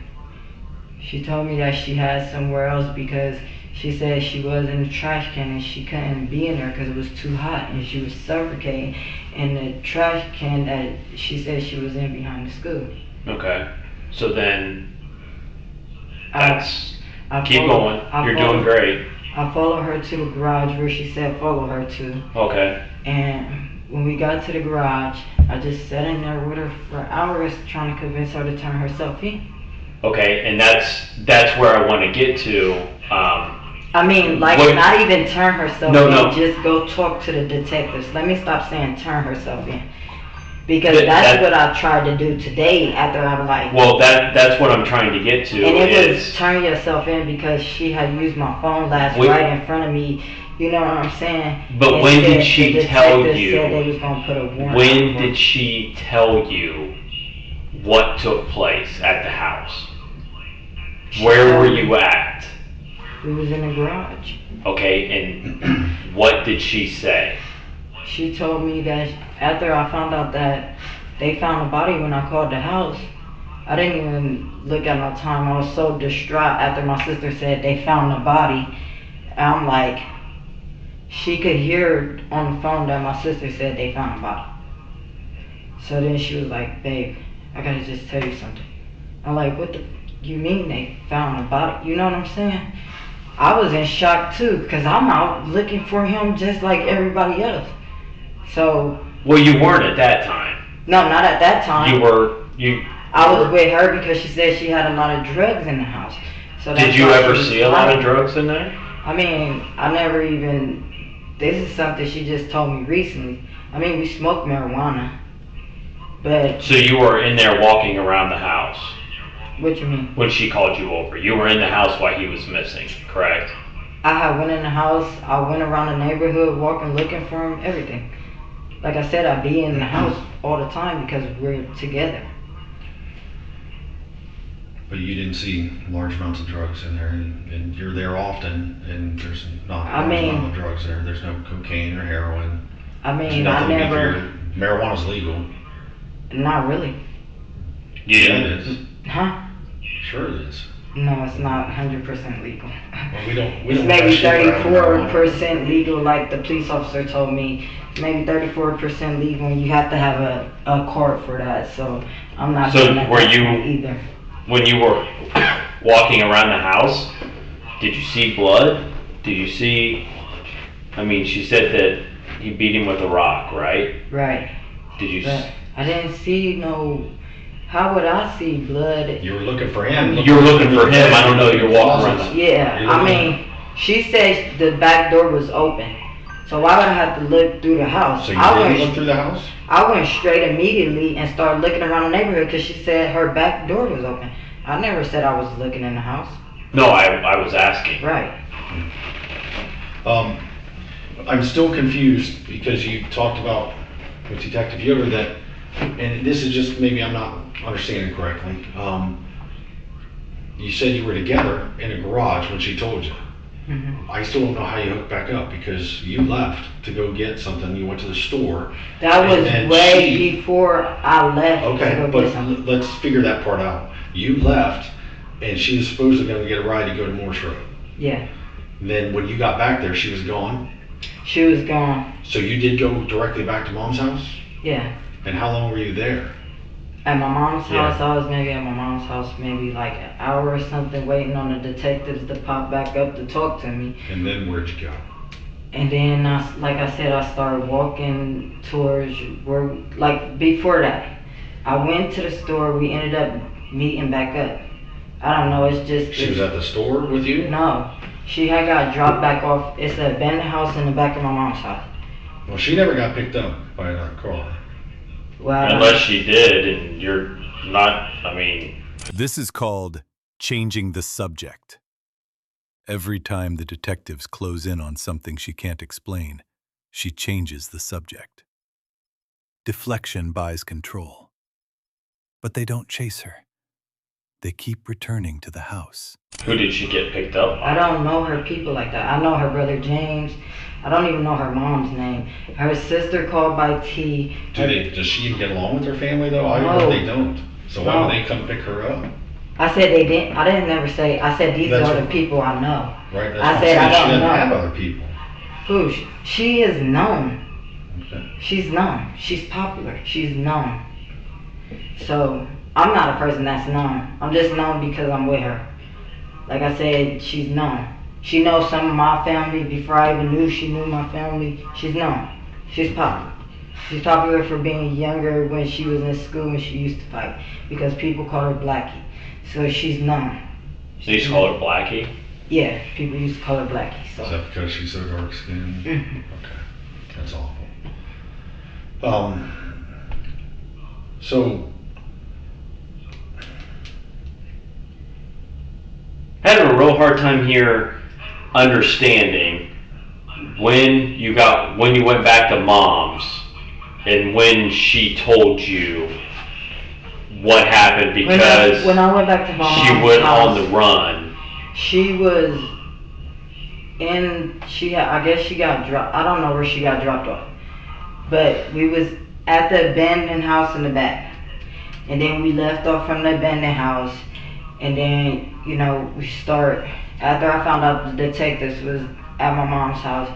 Speaker 1: she told me that she had somewhere else because she said she was in the trash can and she couldn't be in there because it was too hot and she was suffocating in the trash can that she said she was in behind the school.
Speaker 7: Okay. So then,
Speaker 2: keep going. You're doing great.
Speaker 1: I followed her to the garage where she said follow her to.
Speaker 7: Okay.
Speaker 1: And when we got to the garage, I just sat in there with her for hours trying to convince her to turn herself in.
Speaker 7: Okay, and that's where I want to get to.
Speaker 1: I mean, like, not even turn herself in, just go talk to the detectives. Let me stop saying turn herself in. Because that's what I tried to do today after I'm like...
Speaker 7: Well, that's what I'm trying to get to.
Speaker 1: And it was turn yourself in because she had used my phone right in front of me. You know what I'm saying?
Speaker 7: But when did she tell you?
Speaker 1: Said they was gonna put a warrant
Speaker 7: when did she tell you what took place at the house? Where were you at?
Speaker 1: We was in the garage.
Speaker 7: Okay, and what did she say?
Speaker 1: She told me that after I found out that they found a body when I called the house, I didn't even look at my time. I was so distraught after my sister said they found the body. I'm like, she could hear on the phone that my sister said they found a body. So then she was like, babe, I gotta just tell you something. I'm like, what the you mean they found a body? You know what I'm saying? I was in shock too, because I'm out looking for him just like everybody else. So.
Speaker 7: Well, you weren't at that time.
Speaker 1: No, not at that time. I was with her because she said she had a lot of drugs in the house. So
Speaker 7: did you ever see a lot of drugs in there?
Speaker 1: I mean, I never even, this is something she just told me recently. I mean, we smoked marijuana, but.
Speaker 7: So you were in there walking around the house?
Speaker 1: What you mean?
Speaker 7: When she called you over. You were in the house while he was missing, correct?
Speaker 1: I had went in the house, I went around the neighborhood walking, looking for him, everything. Like I said, I'd be in the house all the time because we're together.
Speaker 2: But you didn't see large amounts of drugs in there, and you're there often, and there's not a large amount of drugs there. There's no cocaine or heroin.
Speaker 1: I mean, I never.
Speaker 2: Marijuana's legal.
Speaker 1: Not really.
Speaker 2: Yeah, it is.
Speaker 1: Huh?
Speaker 2: Sure it is.
Speaker 1: No, it's not 100% legal.
Speaker 2: Well, we don't.
Speaker 1: It's maybe 34% legal, like the police officer told me. It's maybe 34% legal, and you have to have a card for that. So I'm not.
Speaker 7: So were you
Speaker 1: either?
Speaker 7: When you were walking around the house? Did you see blood? Did you see? I mean, she said that he beat him with a rock, right?
Speaker 1: Right.
Speaker 7: Did you?
Speaker 1: I didn't see no. How would I see blood?
Speaker 2: You were looking for him.
Speaker 7: You were looking for him. I don't know. You're walking around.
Speaker 1: Yeah, I mean, she said the back door was open. So why would I have to look through the house?
Speaker 2: So you didn't look through the house?
Speaker 1: I went straight immediately and started looking around the neighborhood because she said her back door was open. I never said I was looking in the house.
Speaker 7: No, I was asking.
Speaker 1: Right.
Speaker 2: I'm still confused because you talked about with Detective Yoder that, and this is just maybe I'm not understanding correctly. You said you were together in a garage when she told you.
Speaker 1: Mm-hmm.
Speaker 2: I still don't know how you hooked back up because you left to go get something. You went to the store.
Speaker 1: That was way before I left.
Speaker 2: Okay, but let's figure that part out. You left, and she was supposedly going to get a ride to go to Morse Road.
Speaker 1: Yeah.
Speaker 2: Then when you got back there, she was gone?
Speaker 1: She was gone.
Speaker 2: So you did go directly back to Mom's house?
Speaker 1: Yeah.
Speaker 2: And how long were you there?
Speaker 1: At my mom's house, I was maybe at my mom's house maybe like an hour or something waiting on the detectives to pop back up to talk to me.
Speaker 2: And then where'd you go?
Speaker 1: And then, like I said, I started walking towards where, like before that, I went to the store, we ended up meeting back up. I don't know, it's just...
Speaker 2: She was at the store with you?
Speaker 1: No, she had got dropped back off. It's an abandoned house in the back of my mom's house.
Speaker 2: Well, she never got picked up by that car.
Speaker 1: Well,
Speaker 7: unless she did, and you're not, I mean...
Speaker 3: This is called changing the subject. Every time the detectives close in on something she can't explain, she changes the subject. Deflection buys control. But they don't chase her. They keep returning to the house.
Speaker 7: Who did she get picked up by?
Speaker 1: I don't know her people like that. I know her brother James. I don't even know her mom's name. Her sister called by T.
Speaker 2: Does she even get along with her family though? I heard they don't. So why would they come pick her up?
Speaker 1: I said they didn't. I didn't never say. I said these are the people I know.
Speaker 2: Right.
Speaker 1: I said I don't know.
Speaker 2: She doesn't have other people.
Speaker 1: Who? She is known.
Speaker 2: Okay.
Speaker 1: She's known. She's popular. She's known. So I'm not a person that's known. I'm just known because I'm with her. Like I said, she's known. She knows some of my family before I even knew she knew my family. She's known. She's popular. She's popular for being younger when she was in school and she used to fight because people call her Blackie. So she's known.
Speaker 7: They used to call her Blackie?
Speaker 1: Yeah, people used to call her Blackie. So.
Speaker 2: Is that because she's so dark skinned?
Speaker 1: Mm-hmm.
Speaker 2: Okay, that's awful. So
Speaker 7: having a real hard time here understanding when you went back to Mom's and when she told you what happened, because
Speaker 1: when I went back to Mom's
Speaker 7: she went
Speaker 1: house,
Speaker 7: on the run.
Speaker 1: She was in. I guess she got dropped. I don't know where she got dropped off. but we was at the abandoned house in the back. And then we left off from the abandoned house. And then, you know, after I found out the detectives was at my mom's house,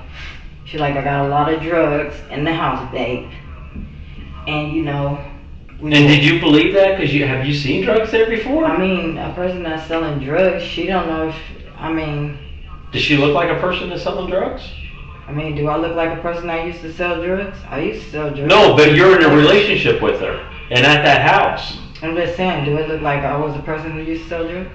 Speaker 1: she's like, I got a lot of drugs in the house, babe. And, you know.
Speaker 7: And did you believe that? Because have you seen drugs there before?
Speaker 1: I mean, a person that's selling drugs, she don't know if, I mean.
Speaker 7: Does she look like a person that's selling drugs?
Speaker 1: I mean, do I look like a person that used to sell drugs? I used to sell drugs.
Speaker 7: No, but you're in a relationship with her and at that house.
Speaker 1: I'm just saying, do it look like I was a person who used to sell drugs?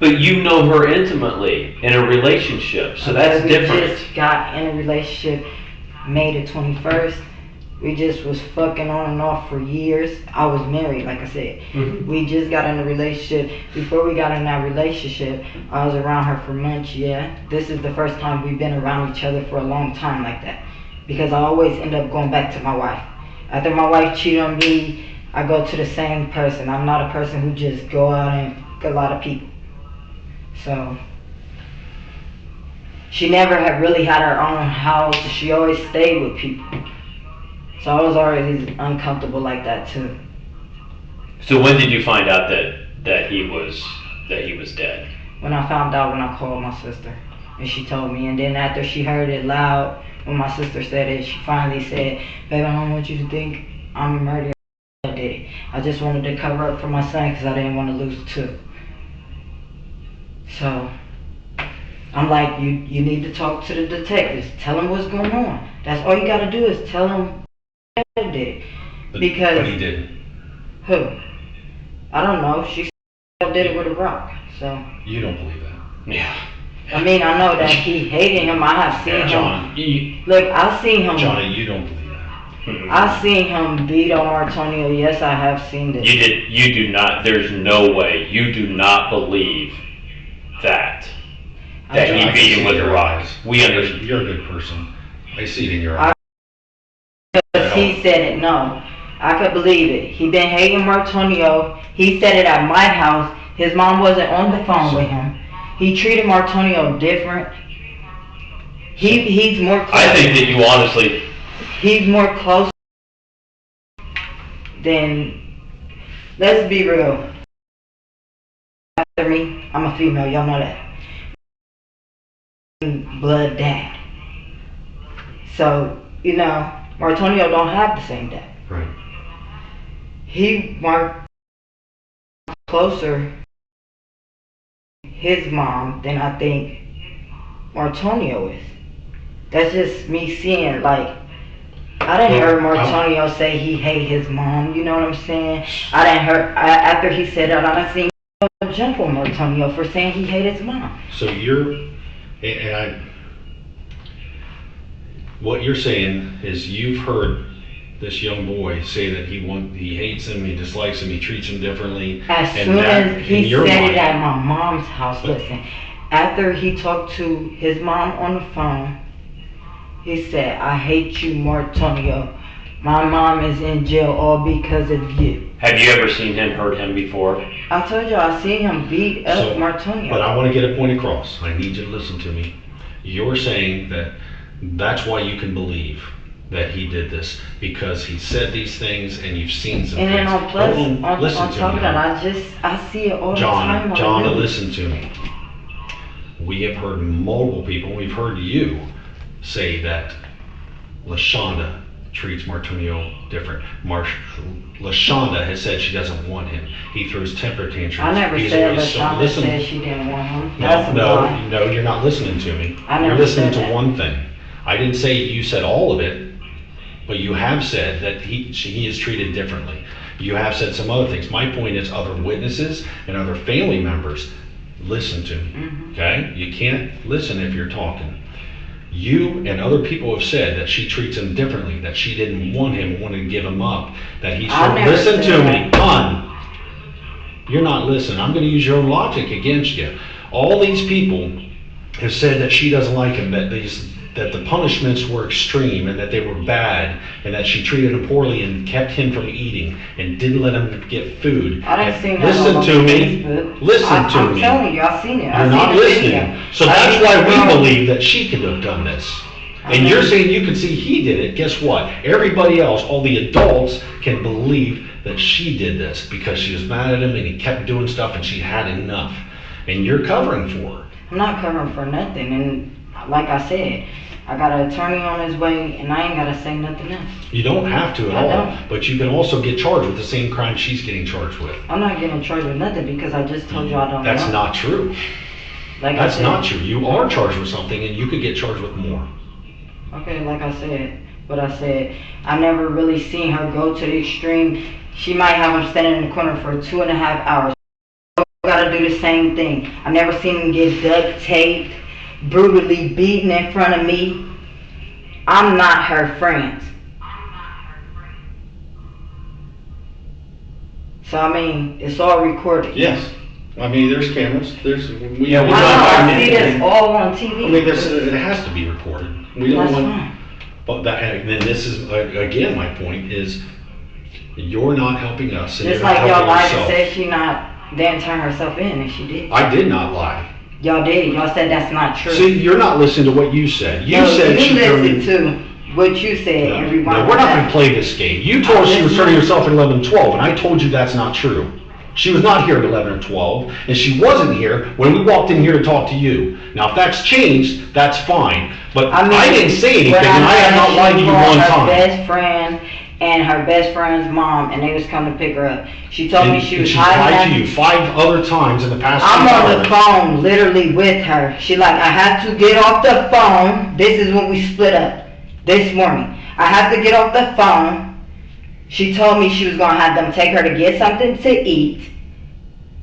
Speaker 7: But you know her intimately in a relationship, so that's different.
Speaker 1: We just got in a relationship May the 21st. We just was fucking on and off for years. I was married, like I said.
Speaker 7: Mm-hmm.
Speaker 1: We just got in a relationship. Before we got in that relationship, I was around her for months, yeah. This is the first time we've been around each other for a long time like that. Because I always end up going back to my wife. After my wife cheated on me, I go to the same person. I'm not a person who just go out and fuck a lot of people. So, she never had really had her own house. She always stayed with people. So I was already uncomfortable like that too.
Speaker 7: So when did you find out that he was dead?
Speaker 1: When I found out, when I called my sister, and she told me. And then after she heard it loud, when my sister said it, she finally said, "Babe, I don't want you to think I'm a murderer. I did it. I just wanted to cover up for my son because I didn't want to lose two." So I'm like, you need to talk to the detectives. Tell them what's going on. That's all you got to do is tell them. Did it. Because
Speaker 2: but he didn't.
Speaker 1: Who? I don't know. She did it with a rock. So
Speaker 2: You don't believe that?
Speaker 7: Yeah.
Speaker 1: I mean, I know that he hated him. I have seen
Speaker 2: John,
Speaker 1: him. Look, I've seen him.
Speaker 2: Johnny, you don't believe that.
Speaker 1: I've seen him beat on Antonio. Yes, I have seen this.
Speaker 7: You do not. There's no way. You do not believe that he beat him with a rock. We understand.
Speaker 2: You're a good person. I see it in your eyes.
Speaker 1: Because he said it, no. I could believe it. He been hating Martonio. He said it at my house. His mom wasn't on the phone with him. He treated Martonio different. He's more close.
Speaker 7: I think that you honestly.
Speaker 1: He's more close than, let's be real. After me, I'm a female, y'all know that. Blood dad. So, you know, Martonio don't have the same dad.
Speaker 2: Right.
Speaker 1: He more closer his mom than I think Martonio is. That's just me seeing, like, I didn't hear Martonio say he hate his mom, you know what I'm saying? I didn't hear, after he said that, I didn't see jump on Martonio for saying he hated his mom.
Speaker 2: So what you're saying is you've heard this young boy say that he hates him, he dislikes him, he treats him differently.
Speaker 1: As soon as he said it at my mom's house, listen, after he talked to his mom on the phone, he said, "I hate you, Martonio. My mom is in jail all because of you."
Speaker 7: Have you ever seen him hurt him before?
Speaker 1: I told you I seen him beat up Martonio.
Speaker 2: But I want to get a point across. I need you to listen to me. You're saying that's why you can believe that he did this, because he said these things and you've seen some
Speaker 1: and
Speaker 2: things.
Speaker 1: then on top of that, I see it all the time.
Speaker 2: John, listen to me. We have heard multiple people, we've heard you say that LaShonda treats Martonio different. LaShonda has said she doesn't want him. He throws temper tantrums.
Speaker 1: I never said LaShonda said she didn't want him.
Speaker 2: No, you're not listening to me. You're listening to one thing. I didn't say you said all of it, but you have said that he is treated differently. You have said some other things. My point is other witnesses and other family members listen to me, okay? You can't listen if you're talking. You and other people have said that she treats him differently, that she didn't want him, wanted to give him up, that he should listen to me. Hon, you're not listening. I'm going to use your own logic against you. All these people have said that she doesn't like him, that the punishments were extreme and that they were bad and that she treated him poorly and kept him from eating and didn't let him get food.
Speaker 1: I didn't see that.
Speaker 2: Listen to me. Listen to me.
Speaker 1: I'm telling you, I've seen it.
Speaker 2: You're not listening. So that's why we believe that she could have done this. And you're saying you can see he did it. Guess what? Everybody else, all the adults, can believe that she did this because she was mad at him and he kept doing stuff and she had enough. And you're covering for her.
Speaker 1: I'm not covering for nothing. And like I said, I got an attorney on his way and I ain't got to say nothing else.
Speaker 2: You don't have to at
Speaker 1: I
Speaker 2: all.
Speaker 1: don't. But
Speaker 2: you can also get charged with the same crime she's getting charged with.
Speaker 1: I'm not getting charged with nothing because I just told you I don't know.
Speaker 2: That's not true.
Speaker 1: Like
Speaker 2: That's
Speaker 1: I said,
Speaker 2: not true. You are charged with something and you could get charged with more.
Speaker 1: Okay, like I said, but I said, I never really seen her go to the extreme. She might have him standing in the corner for 2.5 hours. Gotta do the same thing. I never seen him get duct taped, brutally beaten in front of me. I'm not her friend. So I mean, it's all recorded.
Speaker 2: Yes. I mean, there's cameras.
Speaker 1: I know, I see this all on TV.
Speaker 2: I mean, it has to be recorded. We don't
Speaker 1: That's
Speaker 2: want.
Speaker 1: fine.
Speaker 2: But and then this is again my point is, you're not helping us. And
Speaker 1: Just
Speaker 2: you're not
Speaker 1: like y'all
Speaker 2: helping
Speaker 1: lied and
Speaker 2: yourself.
Speaker 1: said she didn't turn herself in, and she did.
Speaker 2: I did not lie.
Speaker 1: Y'all did. Y'all said that's not true.
Speaker 2: See, you're not listening to what you said. You
Speaker 1: No,
Speaker 2: said
Speaker 1: you
Speaker 2: she turned in.
Speaker 1: listened to what you said and rewind.
Speaker 2: No, we're not
Speaker 1: back.
Speaker 2: going to play this game. You told us she was turning herself at 11:12, and I told you that's not true. She was not here at 11 or 12, and she wasn't here when we walked in here to talk to you. Now, if that's changed, that's fine. But I didn't say anything, and I have not lied to you one
Speaker 1: Her
Speaker 2: time.
Speaker 1: best friend and her best friend's mom, and they was coming to pick her up. She told me she was
Speaker 2: She
Speaker 1: hiding.
Speaker 2: lied to you 5 other times in the past 2
Speaker 1: I'm
Speaker 2: hours.
Speaker 1: on the phone, literally with her. She like, I have to get off the phone. This is when we split up this morning. I have to get off the phone. She told me she was gonna have them take her to get something to eat,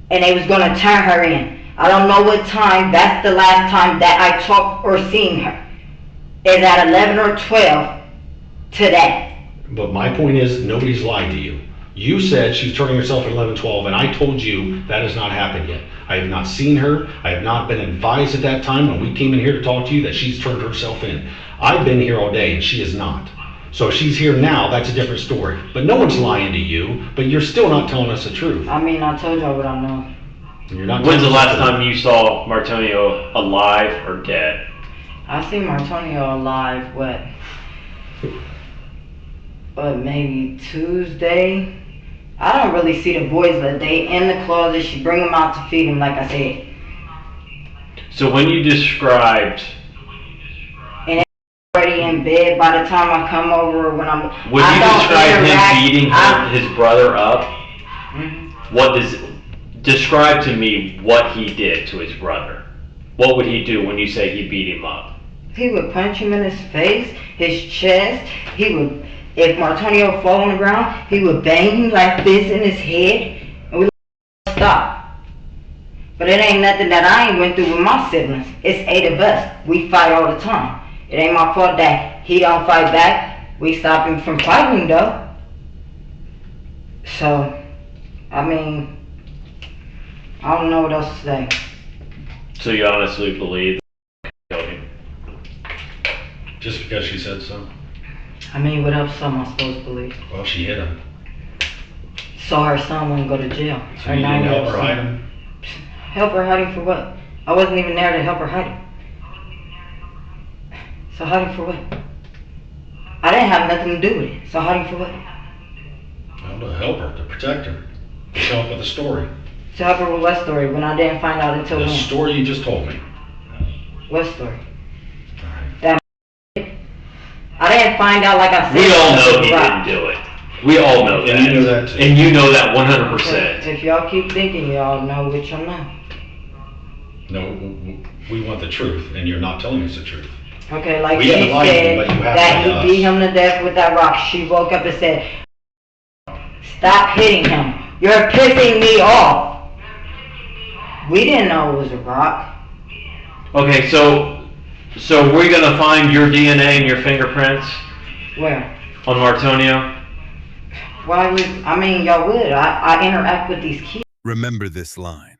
Speaker 1: and they was gonna turn her in. I don't know what time. That's the last time that I talked or seen her. Is at 11 or 12 today.
Speaker 2: But my point is, nobody's lied to you. You said she's turning herself at 11:12, and I told you that has not happened yet. I have not seen her. I have not been advised at that time when we came in here to talk to you that she's turned herself in. I've been here all day, and she is not. So if she's here now, that's a different story. But no one's lying to you, but you're still not telling us the truth.
Speaker 1: I mean, I told y'all what I know.
Speaker 2: You're not.
Speaker 7: When's the
Speaker 2: telling us
Speaker 7: last
Speaker 2: truth.
Speaker 7: time you saw Martonio alive or dead?
Speaker 1: I seen Martonio alive, maybe Tuesday. I don't really see the boys, but they in the closet. She bring them out to feed them, like I said.
Speaker 7: So when you described,
Speaker 1: Already in bed by the time I come over. When I'm.
Speaker 7: when
Speaker 1: I
Speaker 7: you
Speaker 1: don't
Speaker 7: described
Speaker 1: interact.
Speaker 7: him beating his brother up,
Speaker 1: Mhm.
Speaker 7: what does, describe to me what he did to his brother. What would he do when you say he beat him up?
Speaker 1: He would punch him in his face, his chest. He would, if Martonio fall on the ground, he would bang him like this in his head, and we would stop. But it ain't nothing that I ain't went through with my siblings. It's 8 of us. We fight all the time. It ain't my fault that he don't fight back. We stop him from fighting though. So, I mean, I don't know what else to say.
Speaker 7: So you honestly believe that he killed him?
Speaker 2: Just because she said so?
Speaker 1: I mean, what else am I supposed to believe?
Speaker 2: Well, she hit him.
Speaker 1: So her son wouldn't go to jail.
Speaker 2: So you didn't help her hide him?
Speaker 1: Help her hide him for what? I wasn't even there to help her hide him. So hide him for what? I didn't have nothing to do with it. So hide him for what?
Speaker 2: Well, to help her, to protect her. To help with the story.
Speaker 1: To help her with what story when I didn't find out until
Speaker 2: The
Speaker 1: when?
Speaker 2: story you just told me.
Speaker 1: What story?
Speaker 2: All right.
Speaker 1: I didn't find out like I said.
Speaker 7: We all know he
Speaker 1: Right.
Speaker 7: didn't do it. We all know that.
Speaker 2: And you know that too.
Speaker 7: And you know that 100%.
Speaker 1: If y'all keep thinking y'all know what y'all know.
Speaker 2: No, we want the truth, and you're not telling us the truth.
Speaker 1: Okay, like
Speaker 2: We
Speaker 1: she
Speaker 2: haven't lied to you,
Speaker 1: said
Speaker 2: but you have
Speaker 1: that
Speaker 2: lied to
Speaker 1: he beat
Speaker 2: us.
Speaker 1: him to death with that rock. She woke up and said, "Stop hitting him. You're pissing me off." We didn't know it was a rock.
Speaker 7: Okay, so we're gonna find your DNA and your fingerprints
Speaker 1: Where?
Speaker 7: on Martonio?
Speaker 1: Why would, I mean, y'all would. I interact with these kids.
Speaker 3: Remember this line.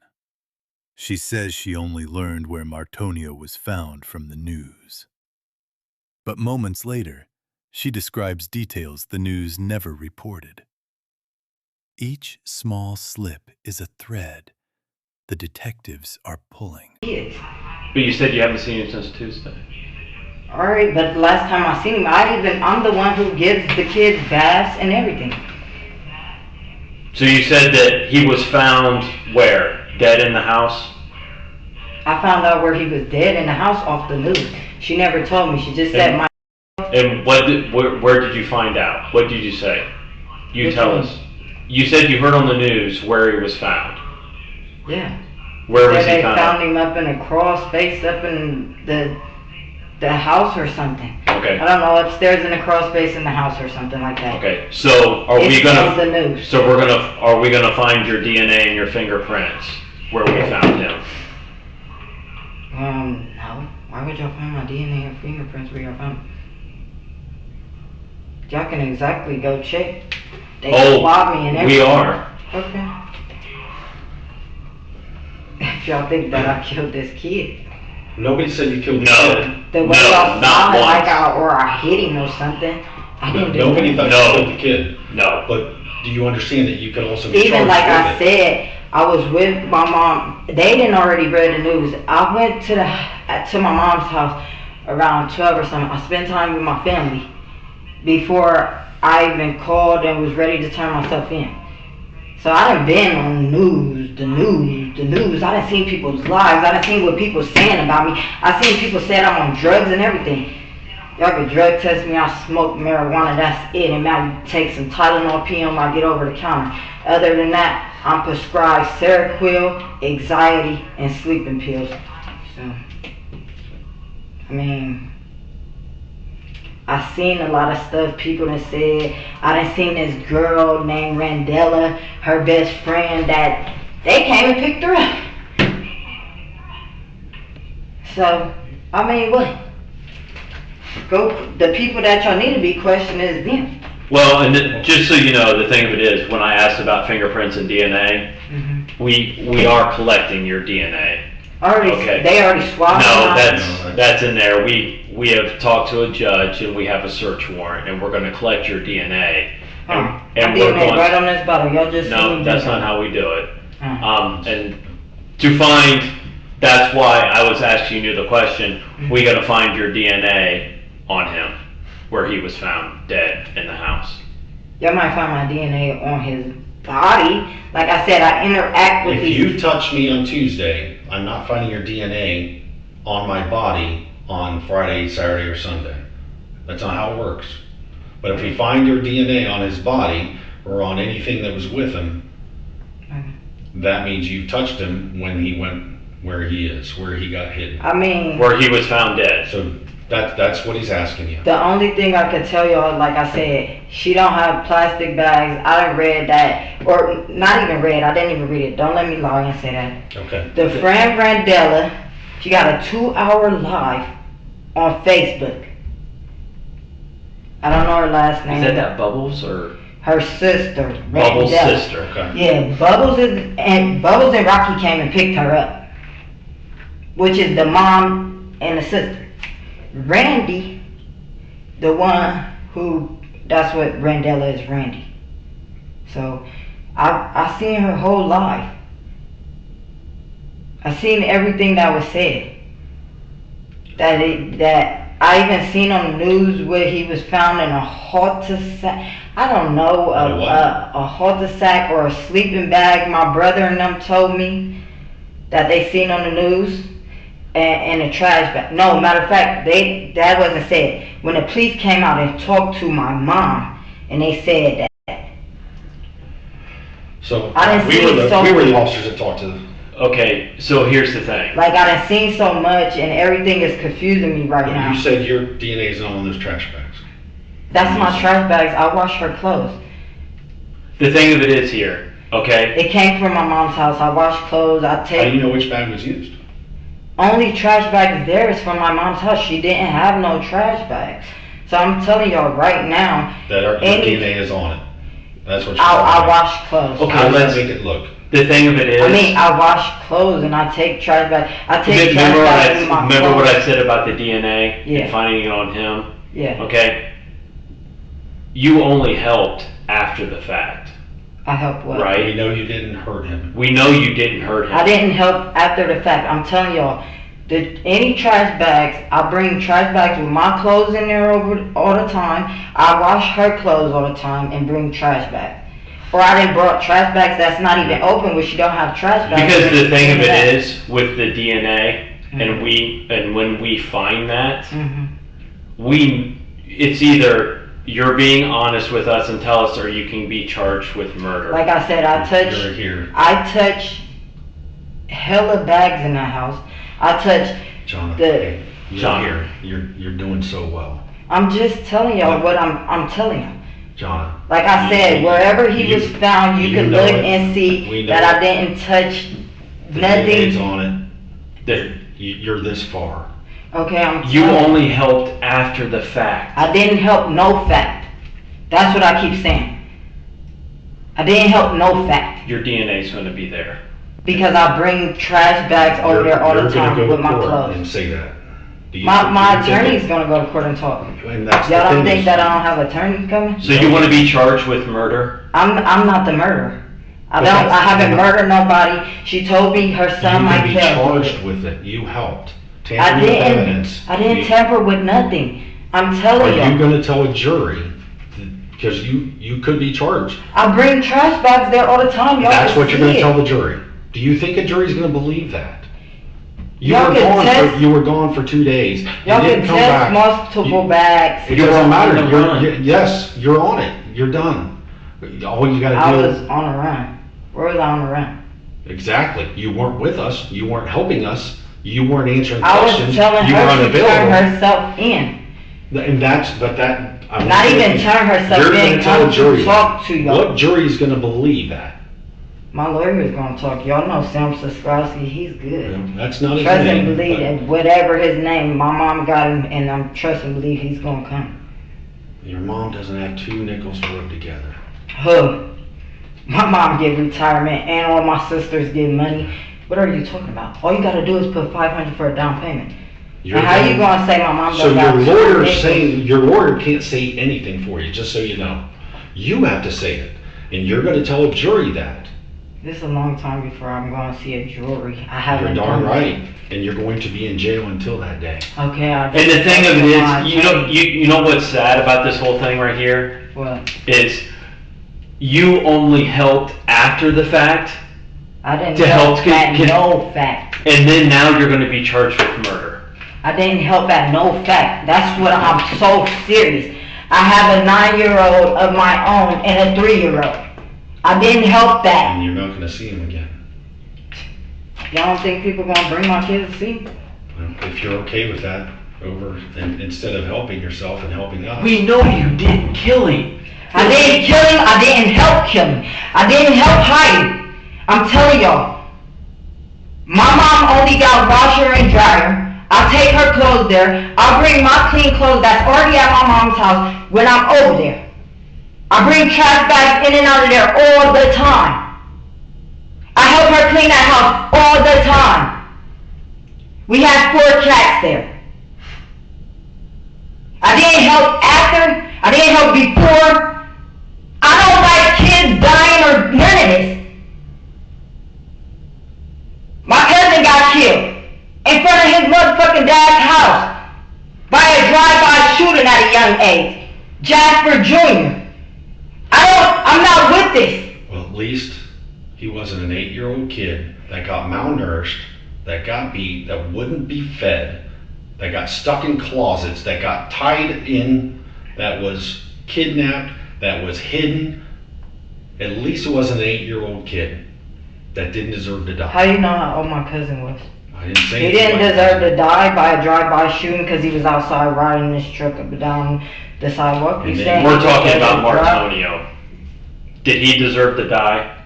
Speaker 3: She says she only learned where Martonio was found from the news. But moments later, she describes details the news never reported. Each small slip is a thread the detectives are pulling.
Speaker 1: Kids.
Speaker 7: But you said you haven't seen him since Tuesday.
Speaker 1: Alright, but the last time I seen him, I'm the one who gives the kids baths and everything.
Speaker 7: So you said that he was found where? Dead in the house?
Speaker 1: I found out where he was dead in the house off the news. She never told me. She just said my.
Speaker 7: And where did you find out? What did you say? You
Speaker 1: Which
Speaker 7: tell
Speaker 1: one?
Speaker 7: us. You said you heard on the news where he was found.
Speaker 1: Yeah.
Speaker 7: Where was he
Speaker 1: They
Speaker 7: found?
Speaker 1: found him up in a crawl space up in the house or something.
Speaker 7: Okay.
Speaker 1: I don't know, upstairs in a crawl space in the house or something like that.
Speaker 7: Okay. So are
Speaker 1: It's
Speaker 7: we
Speaker 1: on the
Speaker 7: gonna?
Speaker 1: news.
Speaker 7: So are we gonna find your DNA and your fingerprints where we found him?
Speaker 1: No. Why would y'all find my DNA and fingerprints where y'all found them? Y'all can exactly go check. They swab me and everything.
Speaker 7: We are.
Speaker 1: Okay. If y'all think that I killed this kid.
Speaker 2: Nobody said you killed the
Speaker 7: No.
Speaker 2: kid.
Speaker 1: The way
Speaker 7: No,
Speaker 1: y'all
Speaker 7: not
Speaker 1: saw it, like
Speaker 7: once.
Speaker 1: I hit him or something. I didn't do
Speaker 2: Nobody
Speaker 1: nothing.
Speaker 2: thought you killed the kid.
Speaker 7: No.
Speaker 2: But do you understand that you could also be
Speaker 1: Even
Speaker 2: charged
Speaker 1: like I
Speaker 2: with it?
Speaker 1: said, I was with my mom. They didn't already read the news. I went to my mom's house around 12 or something. I spent time with my family before I even called and was ready to turn myself in. So I done been on the news. I done seen people's lives. I done seen what people saying about me. I seen people saying I'm on drugs and everything. Y'all can drug test me. I smoke marijuana. That's it. And now take some Tylenol PM. I get over the counter. Other than that, I'm prescribed Seroquel, anxiety, and sleeping pills. So, I mean, I seen a lot of stuff people done said. I done seen this girl named Randella, her best friend, that they came and picked her up. So, I mean, what? The people that y'all need to be questioning is them.
Speaker 7: Well, and just so you know, the thing of it is, when I asked about fingerprints and DNA, we are collecting your DNA. Okay.
Speaker 1: They already swabbed
Speaker 7: No,
Speaker 1: them.
Speaker 7: that's in there. We have talked to a judge and we have a search warrant and we're going to collect your DNA.
Speaker 1: My
Speaker 7: And we're
Speaker 1: DNA
Speaker 7: going.
Speaker 1: right on this bottle. Y'all just
Speaker 7: No,
Speaker 1: seen
Speaker 7: that's
Speaker 1: me.
Speaker 7: not how we do it. And to find, that's why I was asking you the question. We got to find your DNA on him, where he was found dead in the house.
Speaker 1: Y'all might find my DNA on his body. Like I said, I interact with
Speaker 2: If
Speaker 1: these.
Speaker 2: you touch me on Tuesday, I'm not finding your DNA on my body on Friday, Saturday, or Sunday. That's not how it works. But if we find your DNA on his body or on anything that was with him, that means you touched him when he went where he is, where he got hidden.
Speaker 1: I mean,
Speaker 7: where he was found dead.
Speaker 2: So that's what he's asking you.
Speaker 1: the only thing I could tell y'all, like I said, she don't have plastic bags. I done read that, or not even read. I didn't even read it. Don't let me lie and say that.
Speaker 2: Okay.
Speaker 1: The friend Randella, she got a 2-hour live on Facebook. I don't know her last name.
Speaker 7: Is that Bubbles or?
Speaker 1: Her sister,
Speaker 7: Bubbles'
Speaker 1: Randella.
Speaker 7: sister.
Speaker 2: Okay.
Speaker 1: Yeah, Bubbles and Rocky came and picked her up, which is the mom and the sister. Randy, the one who, that's what Randella is, Randy. So, I seen her whole life. I seen everything that was said. That I even seen on the news where he was found in a halter sack. I don't know, a halter sack or a sleeping bag. My brother and them told me that they seen on the news. And a trash bag. No, matter of fact, that wasn't said. When the police came out and talked to my mom, and they said that.
Speaker 2: So
Speaker 1: I didn't
Speaker 2: we
Speaker 1: see
Speaker 2: were
Speaker 1: it
Speaker 2: the
Speaker 1: so
Speaker 2: we were the
Speaker 1: much.
Speaker 2: officers that talked to them.
Speaker 7: Okay, so here's the thing.
Speaker 1: Like, I done seen so much, and everything is confusing me right now.
Speaker 2: You said your DNA is not on those trash bags.
Speaker 1: That's my trash bags. I wash her clothes.
Speaker 7: The thing of it is here, okay?
Speaker 1: It came from my mom's house. I wash clothes. I
Speaker 2: How do
Speaker 1: take.
Speaker 2: you know which bag was used?
Speaker 1: Only trash bags there is from my mom's house. She didn't have no trash bags. So I'm telling y'all right now,
Speaker 2: That your
Speaker 1: Any-
Speaker 2: DNA is on it. That's what you're
Speaker 1: I
Speaker 2: telling me.
Speaker 1: wash clothes.
Speaker 7: Okay,
Speaker 2: How does
Speaker 7: let's-
Speaker 2: that make it look?
Speaker 7: The thing of it is.
Speaker 1: I mean, I wash clothes and I take trash bags. I take trash
Speaker 7: Remember
Speaker 1: bags in my
Speaker 7: remember what
Speaker 1: clothes.
Speaker 7: I said about the DNA
Speaker 1: Yeah.
Speaker 7: and finding it on him?
Speaker 1: Yeah,
Speaker 7: Okay? You only helped after the fact,
Speaker 1: I help what?
Speaker 2: We
Speaker 7: right?
Speaker 2: know you didn't hurt him.
Speaker 7: We know you didn't hurt him.
Speaker 1: I didn't help after the fact. I'm telling y'all, Any trash bags, I bring trash bags with my clothes in there all the time. I wash her clothes all the time and bring trash bags. Or I done brought trash bags that's not even open where she don't have trash bags.
Speaker 7: Because the thing of it is, with the DNA, and when we find that, it's either you're being honest with us and tell us, or you can be charged with murder.
Speaker 1: Like I said, I touch hella bags in that house. I touch
Speaker 2: you're doing so well.
Speaker 1: I'm just telling y'all what I'm telling you.
Speaker 2: John.
Speaker 1: Like I said, wherever he was found, you can look and see that I didn't touch nothing.
Speaker 2: DNA's on it. That you're this far.
Speaker 1: Okay,
Speaker 7: You only helped after the fact.
Speaker 1: I didn't help no fact. That's what I keep saying. I didn't help no fact.
Speaker 7: Your DNA's going to be there.
Speaker 1: Because I bring trash bags over there all the time with my clothes.
Speaker 2: And say that.
Speaker 1: My attorney's gonna go to court and talk.
Speaker 2: And that's
Speaker 1: y'all don't think that I don't have an attorney coming?
Speaker 7: So you want to be charged with murder?
Speaker 1: I'm not the murderer. I haven't murdered nobody. She told me her son might kill.
Speaker 2: You can be charged with it. You helped.
Speaker 1: I didn't tamper with nothing. I'm telling you.
Speaker 2: Are you gonna tell a jury? Because you could be charged.
Speaker 1: I bring trash bags there all the time. Y'all
Speaker 2: That's what you're gonna tell the
Speaker 1: jury.
Speaker 2: jury. Do you think a jury's gonna believe that? You were gone for 2 days.
Speaker 1: Y'all can test multiple bags.
Speaker 2: It doesn't matter. Yes, you're on it. You're done. All you gotta do.
Speaker 1: I was on a run. Where was I on a run?
Speaker 2: Exactly. You weren't with us. You weren't helping us. You weren't answering
Speaker 1: I
Speaker 2: questions.
Speaker 1: was telling
Speaker 2: you
Speaker 1: her
Speaker 2: were
Speaker 1: to turn herself in.
Speaker 2: And I'm
Speaker 1: not even turn herself
Speaker 2: you're
Speaker 1: in.
Speaker 2: Gonna tell a jury
Speaker 1: talk to y'all.
Speaker 2: What jury's gonna believe that?
Speaker 1: My lawyer is gonna talk. Y'all know Sam Soskrowski. He's good.
Speaker 2: Well, that's not his
Speaker 1: trust
Speaker 2: name.
Speaker 1: And believe, and whatever his name, my mom got him, and I'm trust and believe he's gonna come.
Speaker 2: Your mom doesn't have 2 nickels to rub together.
Speaker 1: Who? My mom get retirement, and all my sisters get money. What are you talking about? All you gotta do is put $500 for a down payment. And how you gonna say my mom
Speaker 2: So
Speaker 1: got
Speaker 2: your lawyer can't say anything for you, just so you know. You have to say it, and you're gonna tell a jury that.
Speaker 1: This is a long time before I'm going to see a jury. I haven't.
Speaker 2: You're darn right, and you're going to be in jail until that day.
Speaker 1: Okay.
Speaker 7: And the thing of it is, you know what's sad about this whole thing right here?
Speaker 1: What?
Speaker 7: Is you only helped after the fact.
Speaker 1: I didn't help at no fact.
Speaker 7: And then now you're going to be charged with murder.
Speaker 1: I didn't help at no fact. That's what I'm so serious. I have a 9-year-old of my own and a 3-year-old. I didn't help that.
Speaker 2: And you're not going to see him again.
Speaker 1: Y'all don't think people are going to bring my kids to see him?
Speaker 2: Well, if you're okay with that, instead of helping yourself and helping us.
Speaker 7: We know you didn't kill him.
Speaker 1: I didn't kill him. I didn't help kill him. I didn't help hide him. I'm telling y'all. My mom only got washer and dryer. I take her clothes there. I bring my clean clothes that's already at my mom's house when I'm over there. I bring trash bags in and out of there all the time. I help her clean that house all the time. We have 4 cats there. I didn't help after. I didn't help before. I don't like kids dying or none of this. My cousin got killed in front of his motherfucking dad's house by a drive-by shooting at a young age. Jasper Jr. I'm not with this.
Speaker 2: Well, at least he wasn't an 8-year-old kid that got malnourished, that got beat, that wouldn't be fed, that got stuck in closets, that got tied in, that was kidnapped, that was hidden. At least it wasn't an 8-year-old kid that didn't deserve to die.
Speaker 1: How do you know how old my cousin was?
Speaker 2: I didn't say
Speaker 1: he didn't deserve to die by a drive-by shooting because he was outside riding his truck up and down the sidewalk.
Speaker 7: We're talking about Martonio. Did he deserve to die?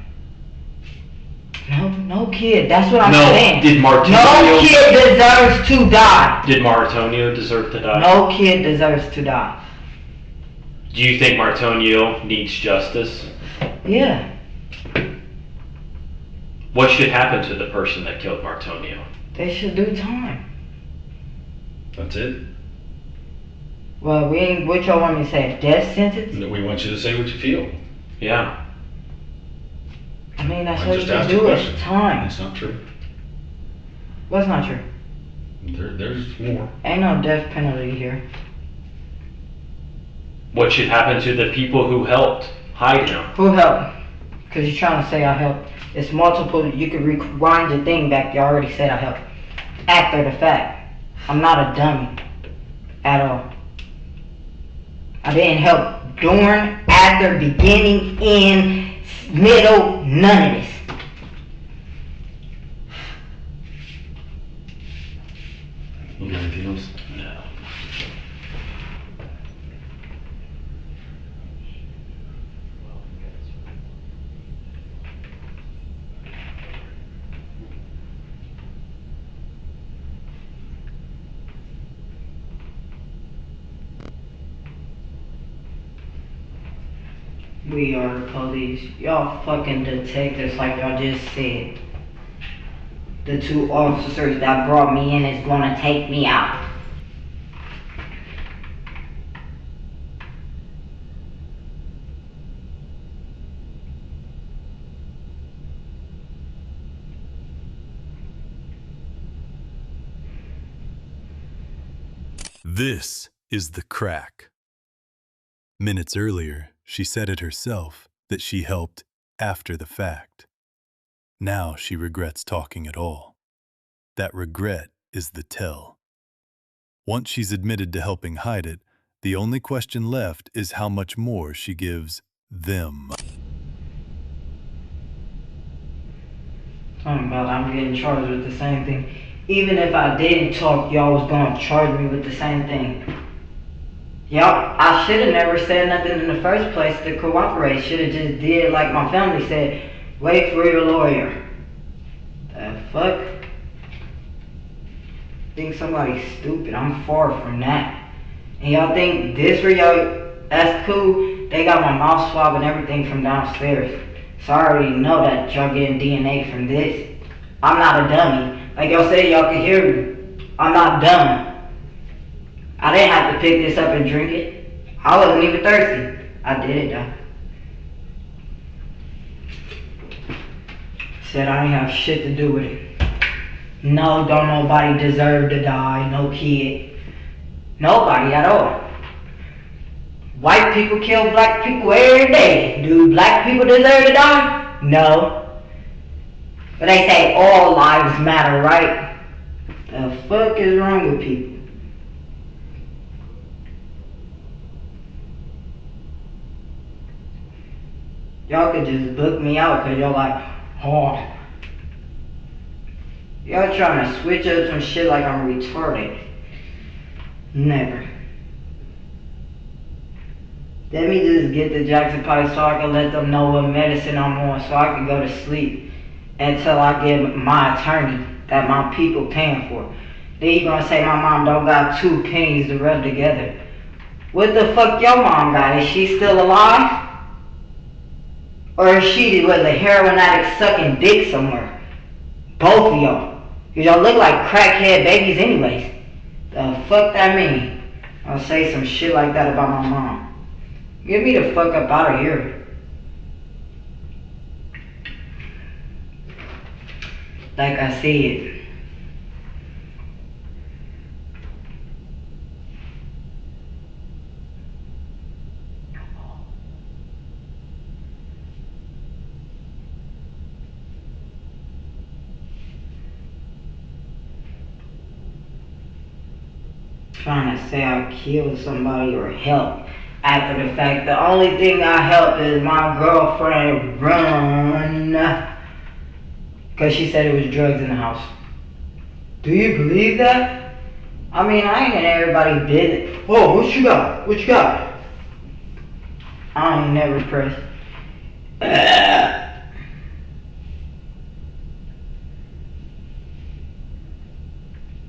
Speaker 1: No kid. That's what I'm saying.
Speaker 7: Did Martonio?
Speaker 1: No kid deserves to die.
Speaker 7: Did Martonio deserve to die?
Speaker 1: No kid deserves to die.
Speaker 7: Do you think Martonio needs justice?
Speaker 1: Yeah.
Speaker 7: What should happen to the person that killed Martonio?
Speaker 1: They should do time.
Speaker 2: That's it?
Speaker 1: Well, what y'all want me to say? Death sentence?
Speaker 2: We want you to say what you feel.
Speaker 7: Yeah.
Speaker 1: I mean, that's what you do. It's time.
Speaker 2: It's not true.
Speaker 1: What's not true?
Speaker 2: There's more.
Speaker 1: Ain't no death penalty here.
Speaker 7: What should happen to the people who helped hide him?
Speaker 1: Who helped? Because you're trying to say I helped. It's multiple. You can rewind your thing back. You already said I helped. After the fact. I'm not a dummy. At all. I didn't help during, after, beginning, in, middle, none of this.
Speaker 2: You got anything else?
Speaker 7: No.
Speaker 1: We are the police. Y'all fucking detectives like y'all just said. The two officers that brought me in is gonna take me out.
Speaker 3: This is the crack. Minutes earlier, she said it herself that she helped after the fact. Now she regrets talking at all. That regret is the tell. Once she's admitted to helping hide it, the only question left is how much more she gives them.
Speaker 1: Talking about I'm getting charged with the same thing. Even if I didn't talk, y'all was gonna charge me with the same thing. Y'all, I should have never said nothing in the first place to cooperate. Should have just did like my family said. Wait for your lawyer. The fuck? Think somebody's stupid. I'm far from that. And y'all think this for y'all, that's cool? They got my mouth swab and everything from downstairs. So I already know that y'all getting DNA from this. I'm not a dummy. Like y'all said, y'all can hear me. I'm not dumb. I didn't have to pick this up and drink it. I wasn't even thirsty. I did it though. Said I didn't have shit to do with it. No, don't nobody deserve to die. No kid. Nobody at all. White people kill black people every day. Do black people deserve to die? No. But they say all lives matter, right? The fuck is wrong with people? Y'all could just book me out because y'all like, oh. Y'all trying to switch up some shit like I'm retarded. Never. Let me just get the Jackson Pike so I can let them know what medicine I'm on so I can go to sleep until I get my attorney that my people paying for. Then you gonna say my mom don't got 2 pennies to rub together. What the fuck your mom got? Is she still alive? Or is she was a heroin addict sucking dick somewhere? Both of y'all. Cause y'all look like crackhead babies anyways. The fuck that mean? I'll say some shit like that about my mom. Get me the fuck up out of here. Like I said. Trying to say I killed somebody or helped after the fact. The only thing I helped is my girlfriend run. Because she said it was drugs in the house. Do you believe that? I mean, I ain't in everybody's business. Oh, what you got? What you got? I ain't never pressed.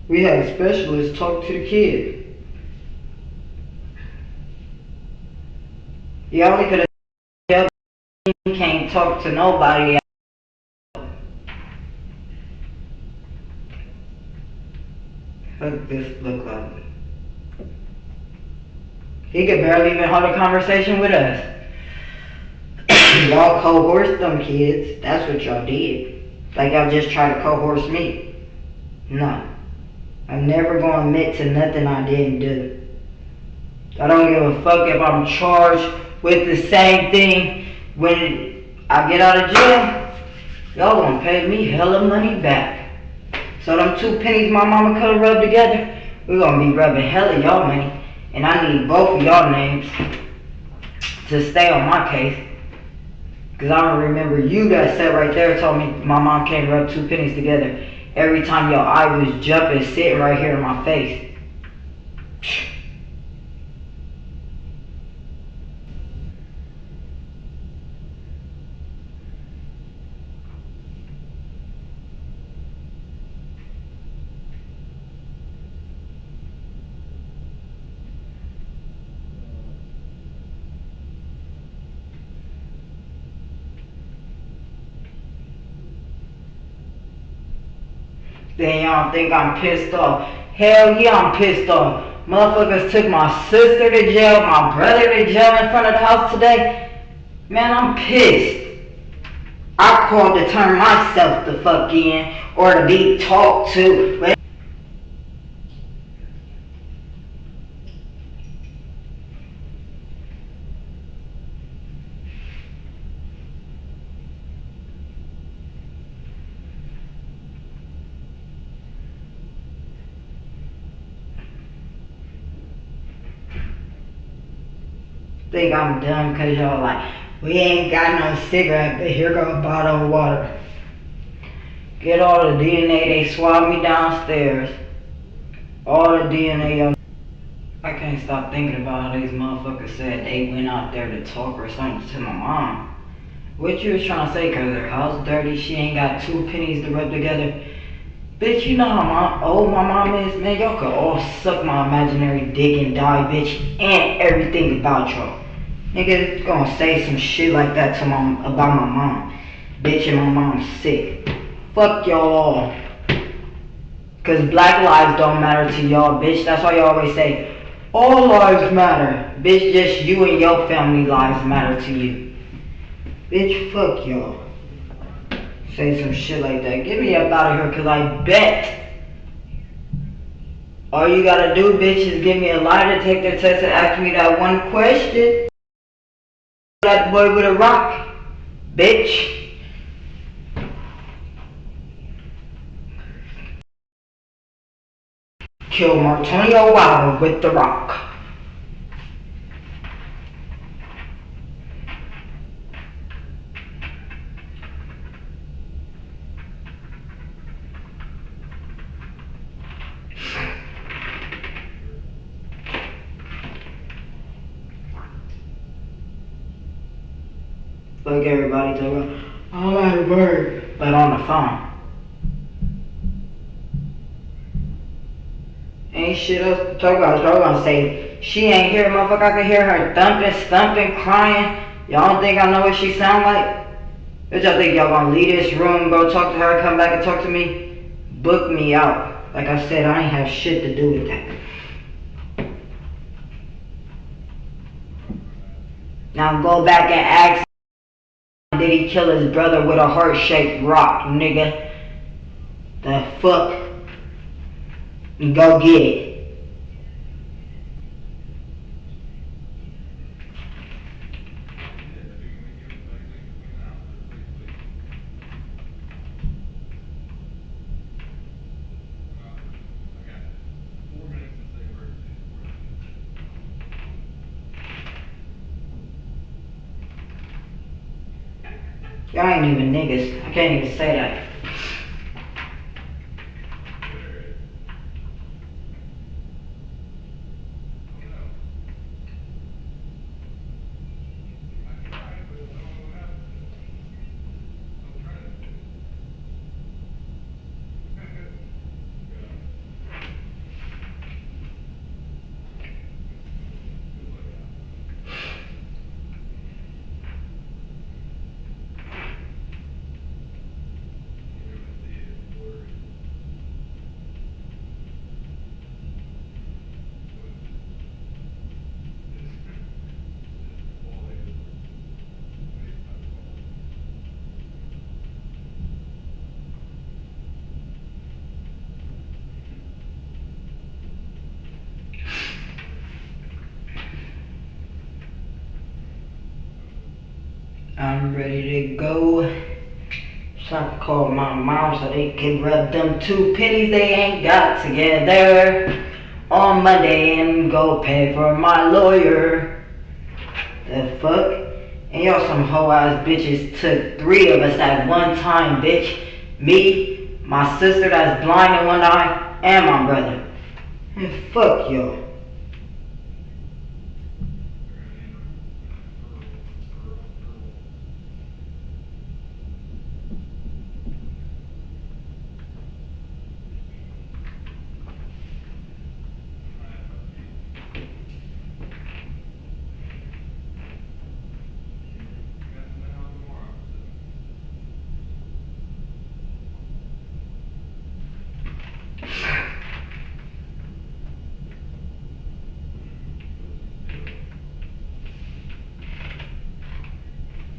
Speaker 1: We had specialists talk to the kid. He only could have helped. He can't talk to nobody. What this look like? He could barely even hold a conversation with us. Y'all coerced them kids. That's what y'all did. Like y'all just tried to coerce me. No. I'm never gonna admit to nothing I didn't do. I don't give a fuck if I'm charged with the same thing when I get out of jail. Y'all gonna pay me hella money back. So them 2 pennies my mama could've rubbed together, we gonna be rubbing hella y'all money. And I need both of y'all names to stay on my case. Cause I don't remember you that sat right there told me my mom can't rub 2 pennies together every time your eye was jumping sitting right here in my face. Then y'all think I'm pissed off. Hell yeah, I'm pissed off. Motherfuckers took my sister to jail, my brother to jail in front of the house today. Man, I'm pissed. I called to turn myself the fuck in or to be talked to. But think I'm dumb cause y'all like, we ain't got no cigarette, but here go a bottle of water. Get all the DNA, they swabbed me downstairs. All the DNA, I can't stop thinking about how these motherfuckers said they went out there to talk or something to my mom. What you was trying to say, cause her house dirty, she ain't got 2 pennies to rub together? Bitch, you know how old my mom is? Man, y'all could all suck my imaginary dick and die, bitch, and everything about y'all. Nigga gonna say some shit like that to about my mom. Bitch, and my mom's sick. Fuck y'all all. Cause black lives don't matter to y'all, bitch. That's why y'all always say, all lives matter. Bitch, just you and your family lives matter to you. Bitch, fuck y'all. Say some shit like that. Get me up out of here, cause I bet all you gotta do, bitch, is give me a lighter, take the test, and ask me that one question. That boy with a rock, bitch. Kill Martonio Wilder with the rock. Look, everybody talking about, I'm at work, but on the phone. Ain't shit else to talk about. So I'm gonna say, she ain't here, motherfucker. I can hear her thumping, stumping, crying. Y'all don't think I know what she sound like? Bitch, y'all think y'all gonna leave this room, go talk to her, come back and talk to me? Book me out. Like I said, I ain't have shit to do with that. Now go back and ask, did he kill his brother with a heart-shaped rock, nigga? The fuck? Go get it. Y'all ain't even niggas. I can't even say that. I'm ready to go. So I call my mom so they can rub them 2 pennies they ain't got together on Monday and go pay for my lawyer. The fuck? And y'all some hoe ass bitches took 3 of us at one time, bitch. Me, my sister that's blind in one eye, and my brother. And fuck y'all.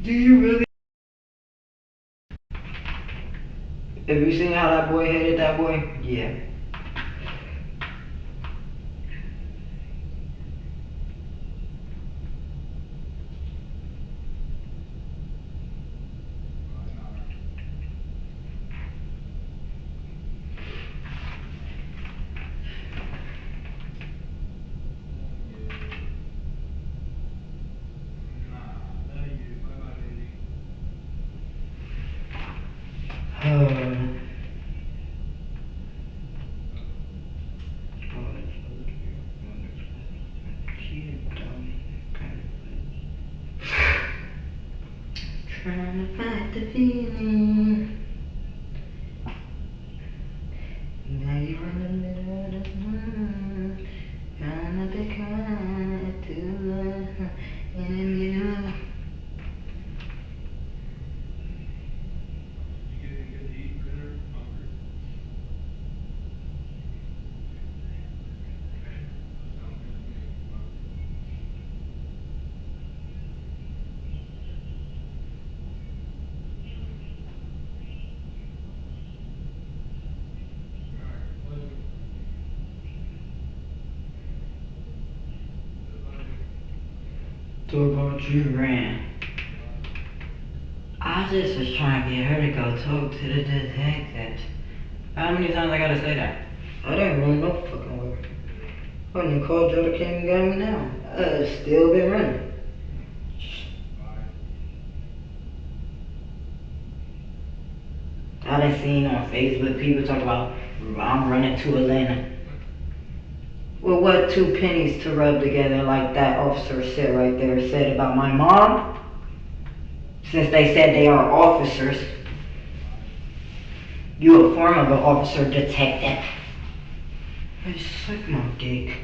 Speaker 1: Do you really? Have you seen how that boy hated that boy? Yeah. Trying to fight the feeling. Now you're in the middle of the moon. Trying to be kind to love. And you. Talk about you ran. I just was trying to get her to go talk to the detectives. How many times I gotta say that? I didn't run no fucking way. When you called Joe came and got me now, I still been running. I done seen on Facebook people talk about I'm running to Atlanta. Well, what 2 pennies to rub together like that officer said right there said about my mom? Since they said they are officers, you a form of an officer detective. Hey, suck my dick.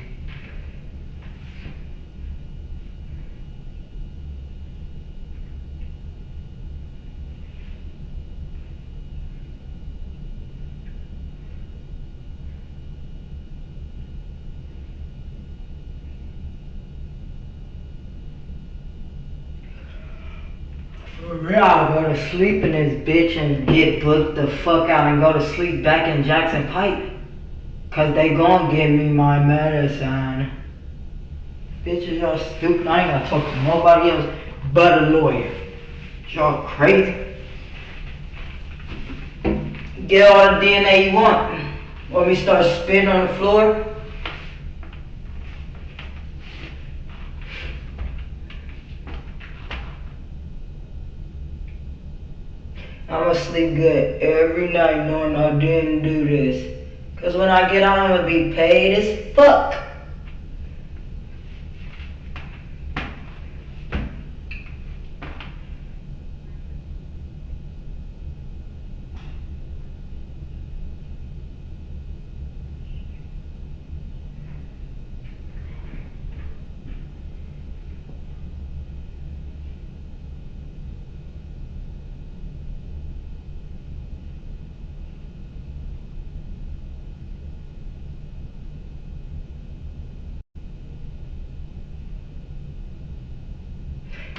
Speaker 1: For real, I'll go to sleep in this bitch and get booked the fuck out and go to sleep back in Jackson Pike. Cause they gon' give me my medicine. Bitches, y'all stupid. I ain't gonna talk to nobody else but a lawyer. Y'all crazy. Get all the DNA you want. Want me to start spitting on the floor? I'ma sleep good every night knowing I didn't do this. Cause when I get out, I'm gonna be paid as fuck.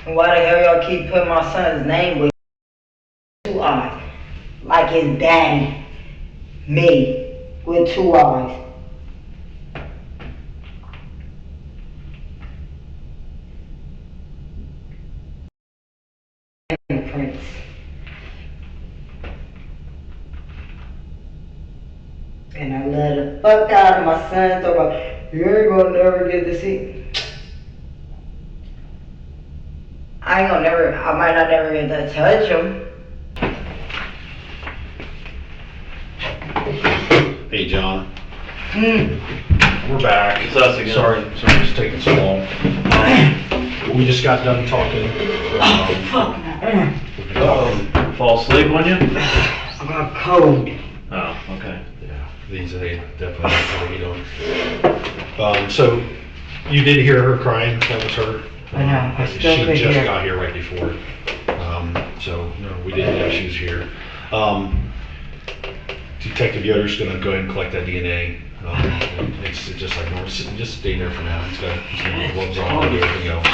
Speaker 1: And why the hell y'all keep putting my son's name with 2 eyes? Like his daddy. Me. With 2 eyes. fingerprints. And I let the fuck out of my son, talking about, you ain't gonna never get to see. I ain't gonna never, I might not never get to touch him.
Speaker 2: Hey, John.
Speaker 1: Mm.
Speaker 2: We're back.
Speaker 7: It's us again.
Speaker 2: Sorry it's taking so long. We just got done talking.
Speaker 7: Fall asleep on you?
Speaker 1: I got a cold.
Speaker 7: Oh, okay.
Speaker 2: Yeah, these they definitely don't eat on. So you did hear her crying? That was her.
Speaker 1: I know. I still
Speaker 2: She
Speaker 1: could
Speaker 2: just
Speaker 1: hear.
Speaker 2: got here right before. So no, we didn't know she was here. Detective Yoder's gonna go ahead and collect that DNA. It's just like normal. Just stay there for now. He's got his gloves on and everything else.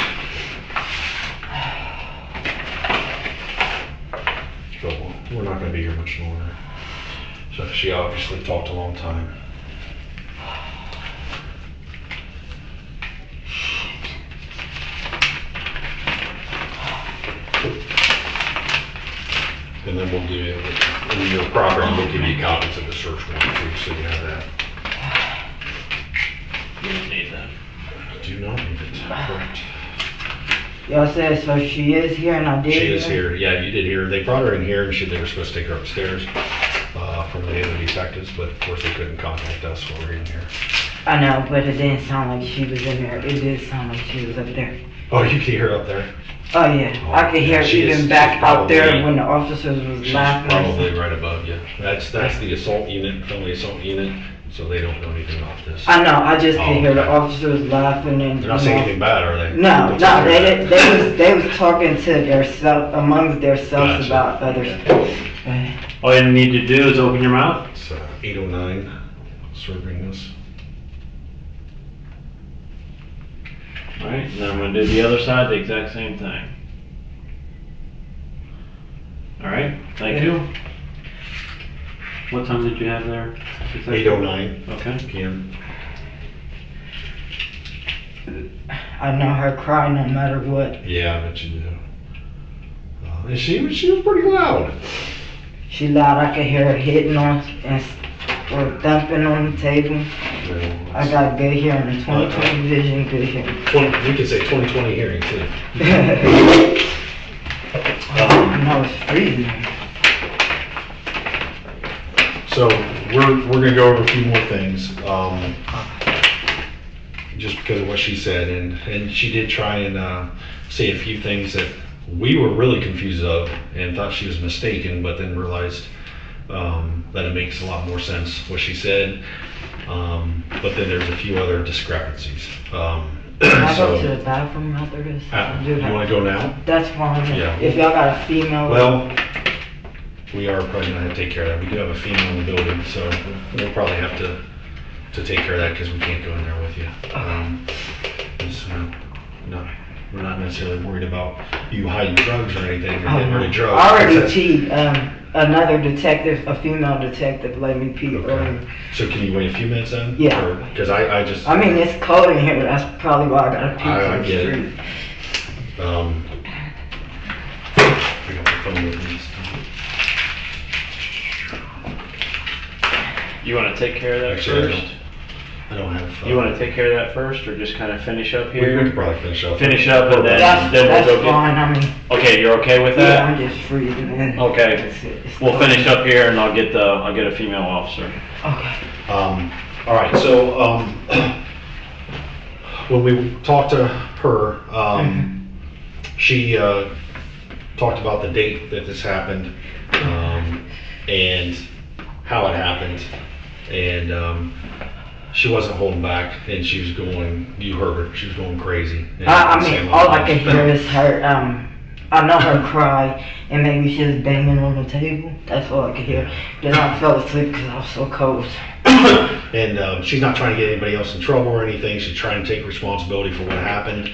Speaker 2: But we're not gonna be here much longer. So she obviously talked a long time. And then we'll give you, in your program, we'll give you copies of the search warrant too, so you have that.
Speaker 7: You don't need that.
Speaker 2: Do not need it, correct.
Speaker 1: Y'all said, so she is here and I did
Speaker 2: She is
Speaker 1: hear?
Speaker 2: here, yeah, you did hear. They brought her in here and they were supposed to take her upstairs from the other detectives, but of course they couldn't contact us while we were in here.
Speaker 1: I know, but it didn't sound like she was in there. It did sound like she was up there.
Speaker 2: Oh, you could hear her up there?
Speaker 1: Oh yeah, I could hear
Speaker 2: She
Speaker 1: even
Speaker 2: is-
Speaker 1: back
Speaker 2: she's
Speaker 1: out there
Speaker 2: probably-
Speaker 1: when the officers was
Speaker 2: She's
Speaker 1: laughing.
Speaker 2: probably right above you. That's the assault unit, felony assault unit, so they don't know anything about this.
Speaker 1: I know, I just could
Speaker 2: Oh,
Speaker 1: hear the
Speaker 2: okay.
Speaker 1: officers laughing and.
Speaker 2: They're not saying anything bad, are they?
Speaker 1: No,
Speaker 2: What's
Speaker 1: no,
Speaker 2: up there?
Speaker 1: they was talking to their self, amongst themselves
Speaker 2: Gotcha.
Speaker 1: about other stuff.
Speaker 7: All you need to do is open your mouth.
Speaker 2: It's 809 serving this.
Speaker 7: Alright, and then I'm gonna do the other side, the exact same thing. Alright, thank you. What time did you have there?
Speaker 2: 809
Speaker 7: Okay.
Speaker 2: p.m.
Speaker 1: I know her cry no matter what.
Speaker 2: Yeah, I bet you do. And she was pretty loud.
Speaker 1: She loud, I could hear her hitting on and or thumping on the table. I got good hearing, 20/20 vision, good hearing.
Speaker 2: We could say 20/20 hearing too.
Speaker 1: No, it's freezing.
Speaker 2: So we're gonna go over a few more things, just because of what she said, and she did try and say a few things that we were really confused of and thought she was mistaken, but then realized that it makes a lot more sense what she said. But then there's a few other discrepancies.
Speaker 1: Can I go to the bathroom after this?
Speaker 2: You want to go now?
Speaker 1: That's fine.
Speaker 2: Yeah.
Speaker 1: If y'all got a female.
Speaker 2: Well, we are probably gonna have to take care of that. We do have a female in the building, so we'll probably have to take care of that because we can't go in there with you. We're not necessarily worried about you hiding drugs or anything or getting rid of drugs.
Speaker 1: I already cheat. Another detective, a female detective, let me pee earlier.
Speaker 2: So can you wait a few minutes then?
Speaker 1: Yeah.
Speaker 2: Because I just.
Speaker 1: I mean, it's cold in here. That's probably why I gotta pee.
Speaker 2: I
Speaker 1: for
Speaker 2: get it.
Speaker 1: free.
Speaker 2: I got my phone with me.
Speaker 7: You wanna take care of that
Speaker 2: Actually,
Speaker 7: first?
Speaker 2: I don't have.
Speaker 7: You wanna take care of that first, or just kinda finish up
Speaker 2: We could
Speaker 7: here?
Speaker 2: probably finish up.
Speaker 7: Finish up and then
Speaker 1: That's
Speaker 7: we'll go get.
Speaker 1: fine. I mean,
Speaker 7: Okay, you're okay with
Speaker 1: yeah,
Speaker 7: that?
Speaker 1: I'm just freezing in.
Speaker 7: Okay,
Speaker 1: That's it. It's
Speaker 7: we'll
Speaker 1: fine.
Speaker 7: finish up here and I'll get a female officer.
Speaker 1: Okay.
Speaker 2: All right, so when we talked to her, she talked about the date that this happened and how it happened, and she wasn't holding back, and she was going. You heard her; she was going crazy. And
Speaker 1: I
Speaker 2: saying
Speaker 1: mean, all I
Speaker 2: things.
Speaker 1: can hear is her. I know her cry, and maybe she was banging on the table. That's all I could hear. Then I fell asleep because I was so cold.
Speaker 2: And she's not trying to get anybody else in trouble or anything. She's trying to take responsibility for what happened.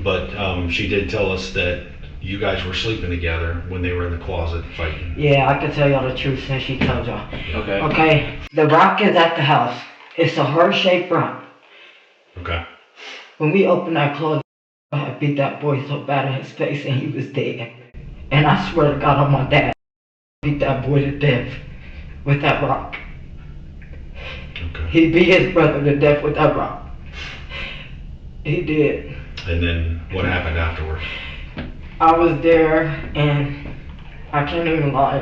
Speaker 2: But she did tell us that you guys were sleeping together when they were in the closet fighting.
Speaker 1: Yeah, I can tell y'all the truth since she told y'all.
Speaker 7: Okay.
Speaker 1: Okay, the rock is at the house. It's a heart-shaped rock.
Speaker 2: Okay.
Speaker 1: When we opened that closet, I beat that boy so bad in his face and he was dead. And I swear to God on my dad, I beat that boy to death with that rock.
Speaker 2: Okay.
Speaker 1: He beat his brother to death with that rock. He did.
Speaker 2: And then what happened afterwards?
Speaker 1: I was there and I can't even lie.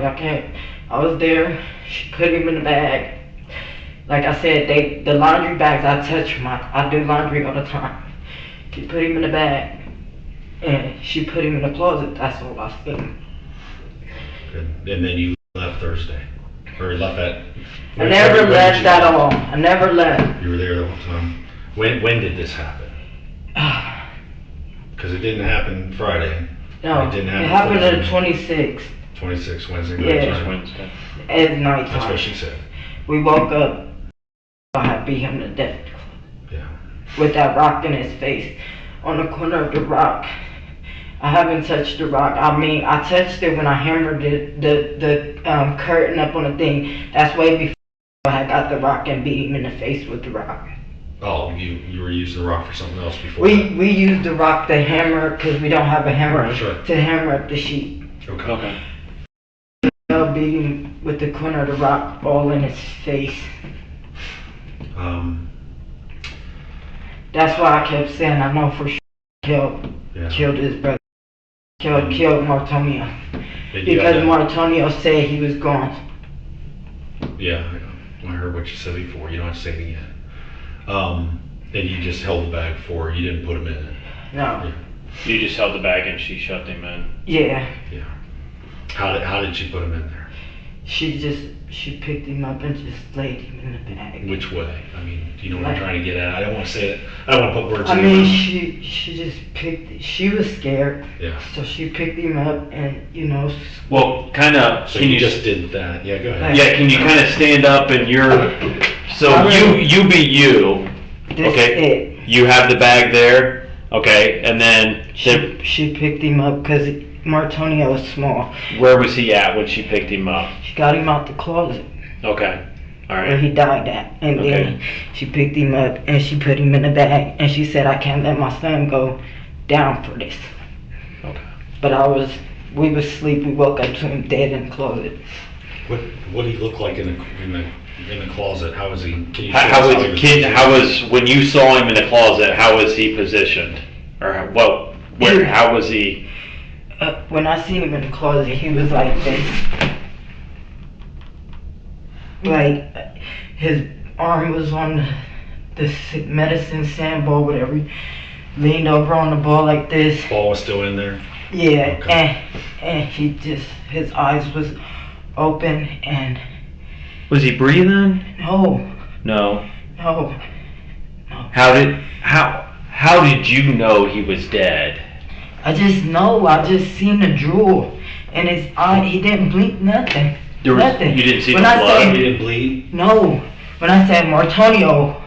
Speaker 1: I was there. She put him in the bag. Like I said, the laundry bags I touch I do laundry all the time. She put him in the bag and she put him in the closet. That's all I seen.
Speaker 2: Good. And then you left Thursday, or left that?
Speaker 1: I never left at all. I never left.
Speaker 2: You were there the whole time. When did this happen? Because it didn't happen Friday.
Speaker 1: No,
Speaker 2: it didn't happen.
Speaker 1: It happened on the 26th.
Speaker 2: 26th, Wednesday night.
Speaker 1: Yeah.
Speaker 7: Just Wednesday.
Speaker 1: At night
Speaker 2: That's
Speaker 1: time.
Speaker 2: what she said.
Speaker 1: We woke up. I had beat him to death.
Speaker 2: Yeah.
Speaker 1: With that rock in his face. On the corner of the rock. I haven't touched the rock. I mean, I touched it when I hammered the curtain up on the thing. That's way before I got the rock and beat him in the face with the rock.
Speaker 2: Oh, you were using the rock for something else before.
Speaker 1: We used the rock to hammer because we don't have a hammer
Speaker 2: Sure.
Speaker 1: to hammer up the sheet.
Speaker 2: Okay.
Speaker 1: I beat him with the corner of the rock all in his face. That's why I kept saying I know for sure killed his brother. Killed Martonio. Because Martonio said he was gone.
Speaker 2: Yeah, I heard what you said before. You don't have to say it again. And you just held the bag for her. You didn't put him in it.
Speaker 1: No.
Speaker 2: Yeah.
Speaker 7: You just held the bag and she shoved him in.
Speaker 1: Yeah.
Speaker 2: Yeah. How did she put him in there?
Speaker 1: She picked him up and just laid him in the bag.
Speaker 2: Which way? I mean, do you know what I'm trying to get at? I don't want to say it. I don't want to put words in
Speaker 1: your
Speaker 2: your mouth.
Speaker 1: She just picked. She was scared.
Speaker 2: Yeah.
Speaker 1: So she picked him up and
Speaker 7: Well, kind of.
Speaker 2: So you just did that? Yeah. Go ahead.
Speaker 7: Yeah. Can you kind of stand up and you be you? Okay. You have the bag there. Okay, and then
Speaker 1: she picked him up because Martonio was small.
Speaker 7: Where was he at when she picked him up?
Speaker 1: She got him out the closet.
Speaker 7: Okay. All right.
Speaker 1: Where he died at. And then she picked him up and she put him in the bag. And she said, I can't let my son go down for this.
Speaker 7: Okay.
Speaker 1: But we was asleep. We woke up to him dead in the closet.
Speaker 2: What did he look like in the closet? How was he? Can you
Speaker 7: how was when you saw him in the closet? How was he positioned? Or how was he?
Speaker 1: When I seen him in the closet, he was like this. Like his arm was on the medicine sand ball, whatever. He leaned over on the ball like this.
Speaker 2: Ball was still in there.
Speaker 1: Yeah, okay. and he just his eyes was open and.
Speaker 7: Was he breathing?
Speaker 1: No.
Speaker 7: No.
Speaker 1: No.
Speaker 7: How did you know he was dead?
Speaker 1: I just seen the drool in his eye. He didn't blink nothing. Nothing.
Speaker 7: You didn't see the blood?
Speaker 2: He didn't bleed?
Speaker 1: No. When I said Martonio,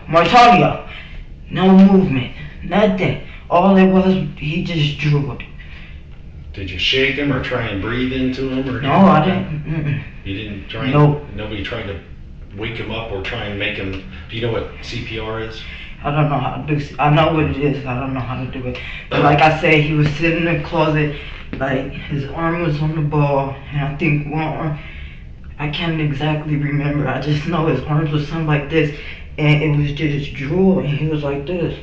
Speaker 1: no movement, nothing. All it was, he just drooled.
Speaker 2: Did you shake him or try and breathe into him? Or
Speaker 1: no, I didn't. Mm-mm.
Speaker 2: You didn't try?
Speaker 1: No.
Speaker 2: Nobody tried to wake him up or try and make him. Do you know what CPR is?
Speaker 1: I don't know how to do. I know what it is. I don't know how to do it. But like I said, he was sitting in the closet, like his arm was on the ball, and I think one arm. I can't exactly remember. I just know his arms was something like this, and it was just drool, and he was like this,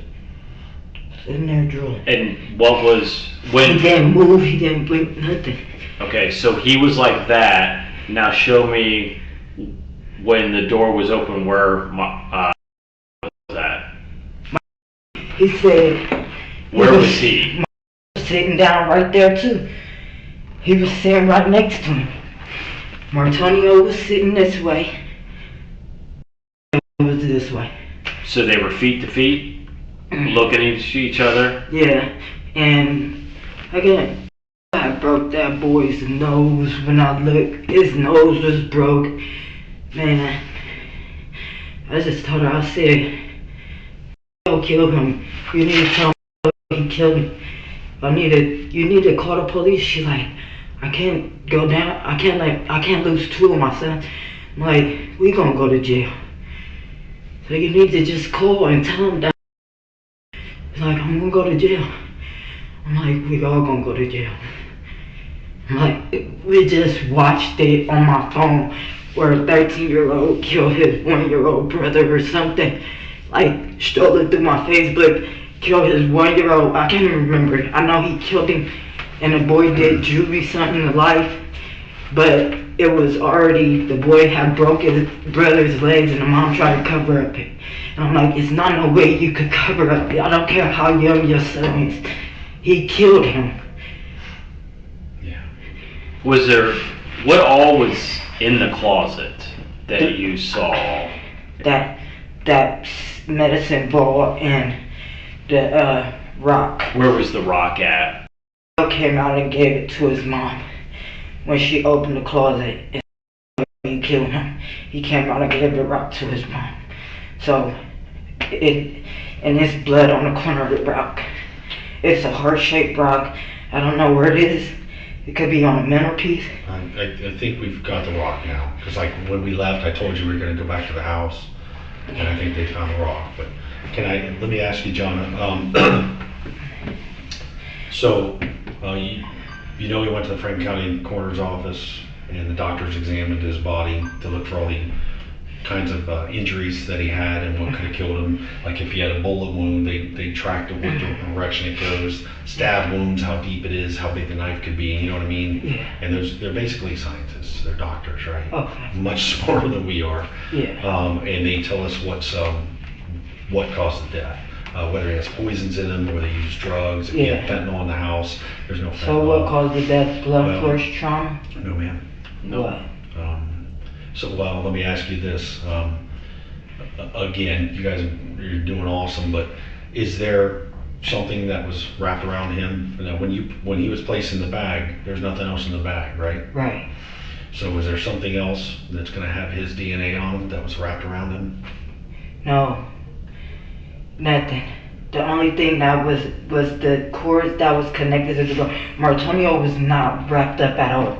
Speaker 1: sitting there drooling.
Speaker 7: And what was when?
Speaker 1: He didn't move. He didn't blink. Nothing.
Speaker 7: Okay, so he was like that. Now show me when the door was open. Where was that?
Speaker 1: He said.
Speaker 7: Where was he?
Speaker 1: Sitting down right there too. He was sitting right next to him. Martonio was sitting this way. It was this way.
Speaker 7: So they were feet to feet, looking at each other?
Speaker 1: Yeah, and again, I broke that boy's nose when I looked. His nose was broke. Man, I just told her, I said, "Go kill him. You need to tell me he killed him. You need to call the police." She's like, I can't go down. I can't lose two of my sons. I'm like, we gonna go to jail. So you need to just call and tell them that. He's like, I'm gonna go to jail. I'm like, we all gonna go to jail. I'm like, we just watched it on my phone where a 13-year-old killed his 1-year-old brother or something. Like, strolling through my Facebook, killed his 1-year-old, I can't even remember. I know he killed him, and the boy did juvie something to life, but it was already, the boy had broke his brother's legs and the mom tried to cover up it. And I'm like, it's not no way you could cover up it. I don't care how young your son is. He killed him.
Speaker 7: Was there, what all was in the closet that you saw?
Speaker 1: That medicine ball and the rock.
Speaker 7: Where was the rock at?
Speaker 1: He came out and gave it to his mom when she opened the closet and he killed him. He came out and gave the rock to his mom. So and it's blood on the corner of the rock. It's a heart-shaped rock. I don't know where it is. It could be on a mantelpiece.
Speaker 2: I think we've got the rock now. Because like when we left, I told you we were going to go back to the house. And I think they found the rock. But let me ask you, John. So, you know he went to the Franklin County Coroner's office and the doctors examined his body to look for all the kinds of injuries that he had and what could have killed him. Like if he had a bullet wound, they tracked it, what direction it goes. Stab wounds, how deep it is, how big the knife could be, you know what I mean?
Speaker 1: Yeah.
Speaker 2: And they're basically scientists, they're doctors, right?
Speaker 1: Okay.
Speaker 2: Much smarter than we are.
Speaker 1: Yeah.
Speaker 2: And they tell us what caused the death. Whether he has poisons in him, whether he used drugs, if he had fentanyl in the house, there's no fentanyl.
Speaker 1: So what caused the death? Blunt force trauma?
Speaker 2: No, ma'am.
Speaker 1: No. What?
Speaker 2: Well, let me ask you this. Again, you guys are doing awesome, but is there something that was wrapped around him? Now, when he was placed in the bag, there's nothing else in the bag, right?
Speaker 1: Right.
Speaker 2: So is there something else that's going to have his DNA on him that was wrapped around him?
Speaker 1: No. Nothing. The only thing that was the cord that was connected to the door. Martonio was not wrapped up at all.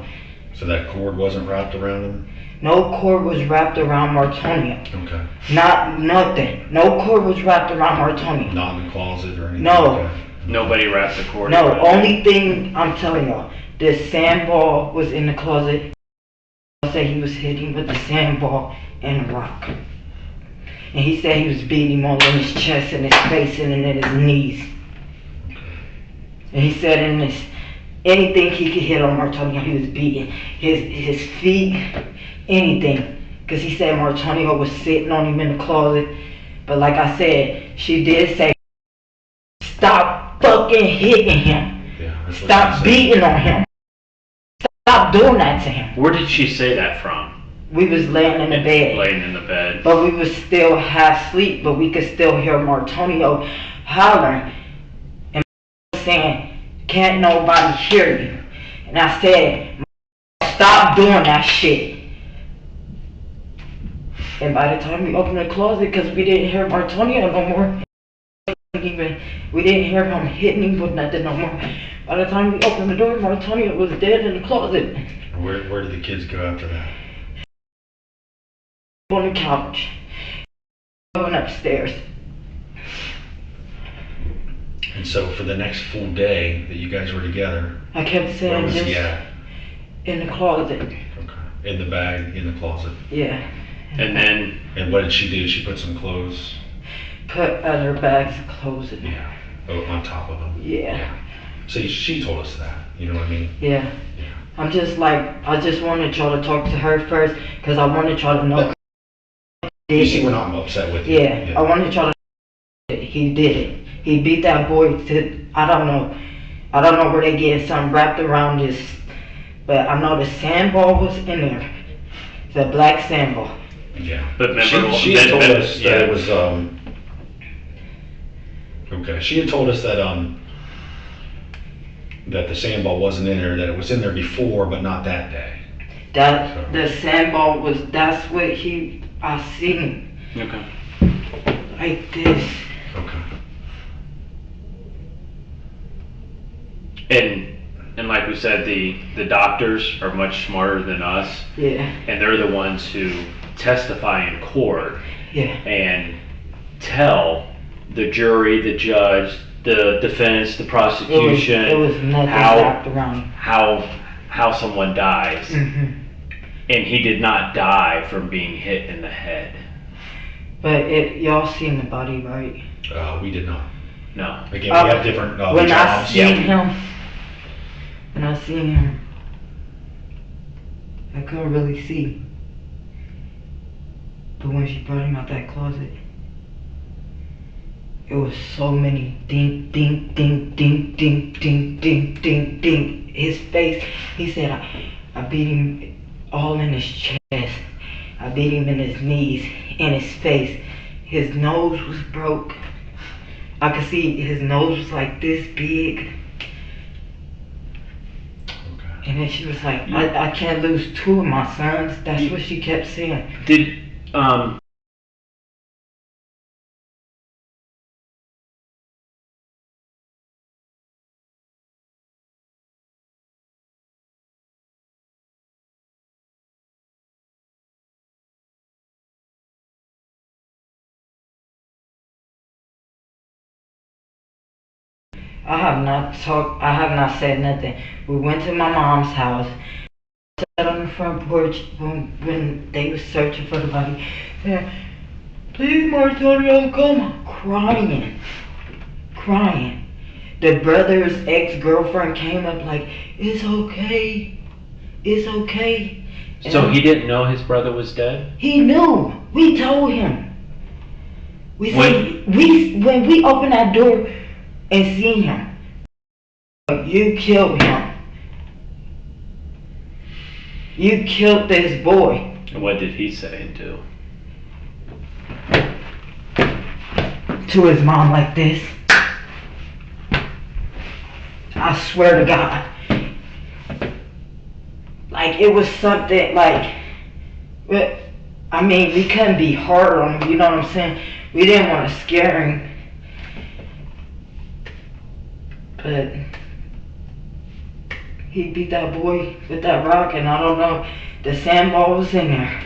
Speaker 2: So that cord wasn't wrapped around him?
Speaker 1: No cord was wrapped around Martonio.
Speaker 2: Okay.
Speaker 1: Nothing. No cord was wrapped around Martonio.
Speaker 2: Not in the closet or anything?
Speaker 1: No.
Speaker 2: Like that?
Speaker 7: Nobody wrapped the cord?
Speaker 1: No, only thing I'm telling y'all, the sandball was in the closet. I said he was hitting with the sandball and the rock. And he said he was beating him all in his chest and his face and in his knees. And he said in this, anything he could hit on Martonio, he was beating. His feet, anything. Because he said Martonio was sitting on him in the closet. But like I said, she did say, stop fucking hitting him.
Speaker 2: Yeah,
Speaker 1: Stop beating on him. Stop doing that to him.
Speaker 7: Where did she say that from?
Speaker 1: We was laying in the bed.
Speaker 7: Laying in the bed.
Speaker 1: But we was still half asleep, but we could still hear Martonio hollering. And saying, can't nobody hear you. And I said, stop doing that shit. And by the time we opened the closet, because we didn't hear Martonio no more, we didn't hear him hitting him with nothing no more. By the time we opened the door, Martonio was dead in the closet.
Speaker 2: Where did the kids go after that?
Speaker 1: On the couch. Going upstairs.
Speaker 2: And so for the next full day that you guys were together,
Speaker 1: I kept
Speaker 2: where
Speaker 1: saying
Speaker 2: was
Speaker 1: just
Speaker 2: he at?
Speaker 1: in the closet.
Speaker 2: Okay. In the bag, in the closet.
Speaker 1: Yeah.
Speaker 2: And what did she do? She put some clothes?
Speaker 1: Put other bags of clothes in there.
Speaker 2: Yeah. Oh, on top of them.
Speaker 1: Yeah.
Speaker 2: See, she told us that. You know what I mean?
Speaker 1: Yeah. I'm just like, I just wanted y'all to talk to her first, because I wanted y'all to know.
Speaker 2: You see, we're not upset with you.
Speaker 1: Yeah. I wanted y'all to know he did it. He beat that boy to, I don't know where they get something wrapped around this, but I know the sandball was in there. It's a black sandball.
Speaker 2: Yeah.
Speaker 7: But remember,
Speaker 2: she had told us that it was, okay, she had told us that, that the sandball wasn't in there, that it was in there before, but not that day.
Speaker 1: The sandball was, that's what I seen.
Speaker 7: Okay.
Speaker 1: Like this.
Speaker 2: Okay.
Speaker 7: And like we said, the doctors are much smarter than us.
Speaker 1: Yeah.
Speaker 7: And they're the ones who testify in court.
Speaker 1: Yeah.
Speaker 7: And tell the jury, the judge, the defense, the prosecution,
Speaker 1: it was nothing wrapped around.
Speaker 7: How someone dies,
Speaker 1: Mm-hmm.
Speaker 7: and he did not die from being hit in the head.
Speaker 1: But y'all seen the body, right?
Speaker 2: We did not.
Speaker 7: No.
Speaker 2: Again, we have different
Speaker 1: when
Speaker 2: jobs.
Speaker 1: When I seen him, I couldn't really see. But when she brought him out that closet, it was so many ding, ding, ding, ding, ding, ding, ding, ding, ding. His face, he said, I beat him all in his chest. I beat him in his knees, in his face. His nose was broke. I could see his nose was like this big.
Speaker 2: Okay.
Speaker 1: And then she was like, I can't lose 2 of my sons. That's what she kept saying.
Speaker 7: Did
Speaker 1: I have not said nothing. We went to my mom's house, sat on the front porch when they were searching for the body. Said, please, Martonio, come. Crying. The brother's ex-girlfriend came up like, it's okay.
Speaker 7: so he didn't know his brother was dead?
Speaker 1: He knew. We told him. When we opened that door and seen him, you killed him. You killed this boy.
Speaker 7: And what did he say and do?
Speaker 1: To his mom like this. I swear to God. Like it was something like, I mean, we couldn't be hard on him, you know what I'm saying? We didn't want to scare him. But he beat that boy with that rock, and I don't know, the sandball was in there.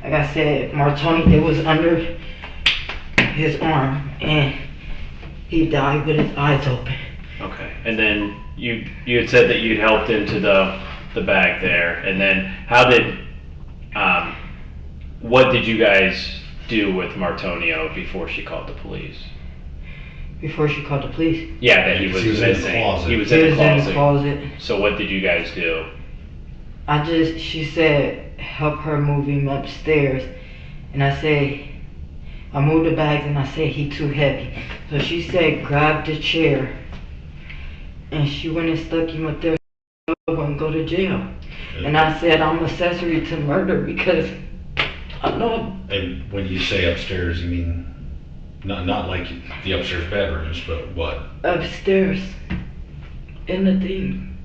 Speaker 1: Like I said, Martoni, it was under his arm, and he died with his eyes open.
Speaker 7: Okay. And then you had said that you'd helped into the bag there, and then how did what did you guys do with Martonio before she called the police?
Speaker 1: Before she called the police?
Speaker 7: Yeah, that he was missing. He was in the closet. So what did you guys do?
Speaker 1: She said, help her move him upstairs. And I said, I moved the bags and I said, he too heavy. So she said, grab the chair. And she went and stuck him up there so I wouldn't go to jail. And I said, I'm accessory to murder because I know.
Speaker 2: And when you say upstairs, you mean not like the upstairs bedrooms, but what?
Speaker 1: Upstairs. In the thing.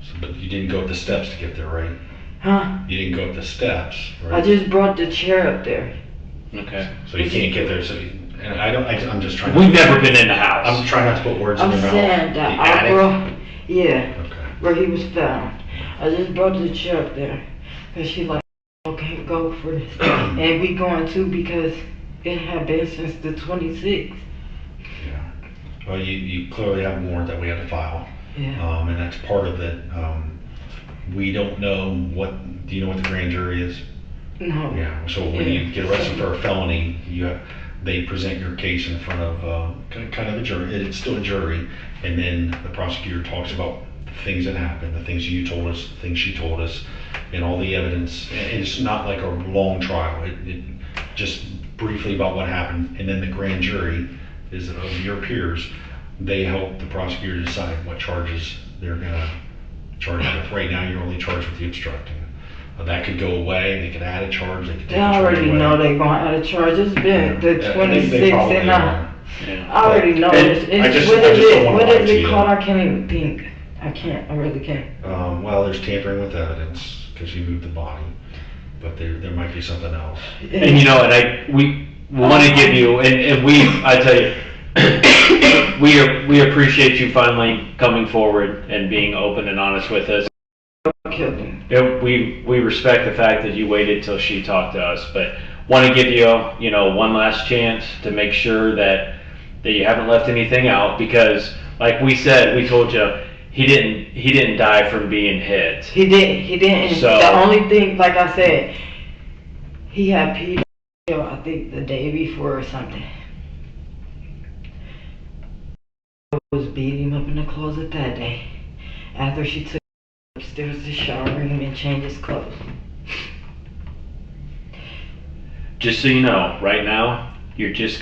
Speaker 2: So, but you didn't go up the steps to get there, right?
Speaker 1: Huh?
Speaker 2: You didn't go up the steps, right?
Speaker 1: I just brought the chair up there.
Speaker 7: Okay.
Speaker 2: So you can't get there, and I'm just trying
Speaker 7: We've never been in the house.
Speaker 2: I'm trying not to put words in your mouth.
Speaker 1: I'm saying that
Speaker 2: Okay.
Speaker 1: where he was found. I just brought the chair up there. Cause she like, okay, go for this. And we going to because it had been since the 26th.
Speaker 2: Yeah. Well, you clearly have a warrant that we had to file.
Speaker 1: Yeah.
Speaker 2: And that's part of it. We don't know do you know what the grand jury is?
Speaker 1: No.
Speaker 2: Yeah. So when you get arrested for a felony, they present your case in front of kind of a jury. It's still a jury, and then the prosecutor talks about the things that happened, the things you told us, the things she told us, and all the evidence. And it's not like a long trial. It just briefly about what happened, and then the grand jury is of your peers. They help the prosecutor decide what charges they're gonna charge you with. Right now, you're only charged with the obstructing. That could go away. They could add a charge. They could take
Speaker 1: They already know they're going to add a charge. It's been the 26th, and I already know. What is it called? I can't even think. I really can't.
Speaker 2: Well, there's tampering with evidence because you moved the body, but there might be something else.
Speaker 7: And we want to give you, and I tell you, we appreciate you finally coming forward and being open and honest with us. We respect the fact that you waited till she talked to us, but want to give you one last chance to make sure that that you haven't left anything out, because like we said, we told you he didn't die from being hit.
Speaker 1: He didn't.
Speaker 7: So
Speaker 1: the only thing, like I said, he had peed, I think the day before or something. I was beating him up in the closet that day after she took him upstairs to shower him and change his clothes.
Speaker 7: just so you know, right now you're just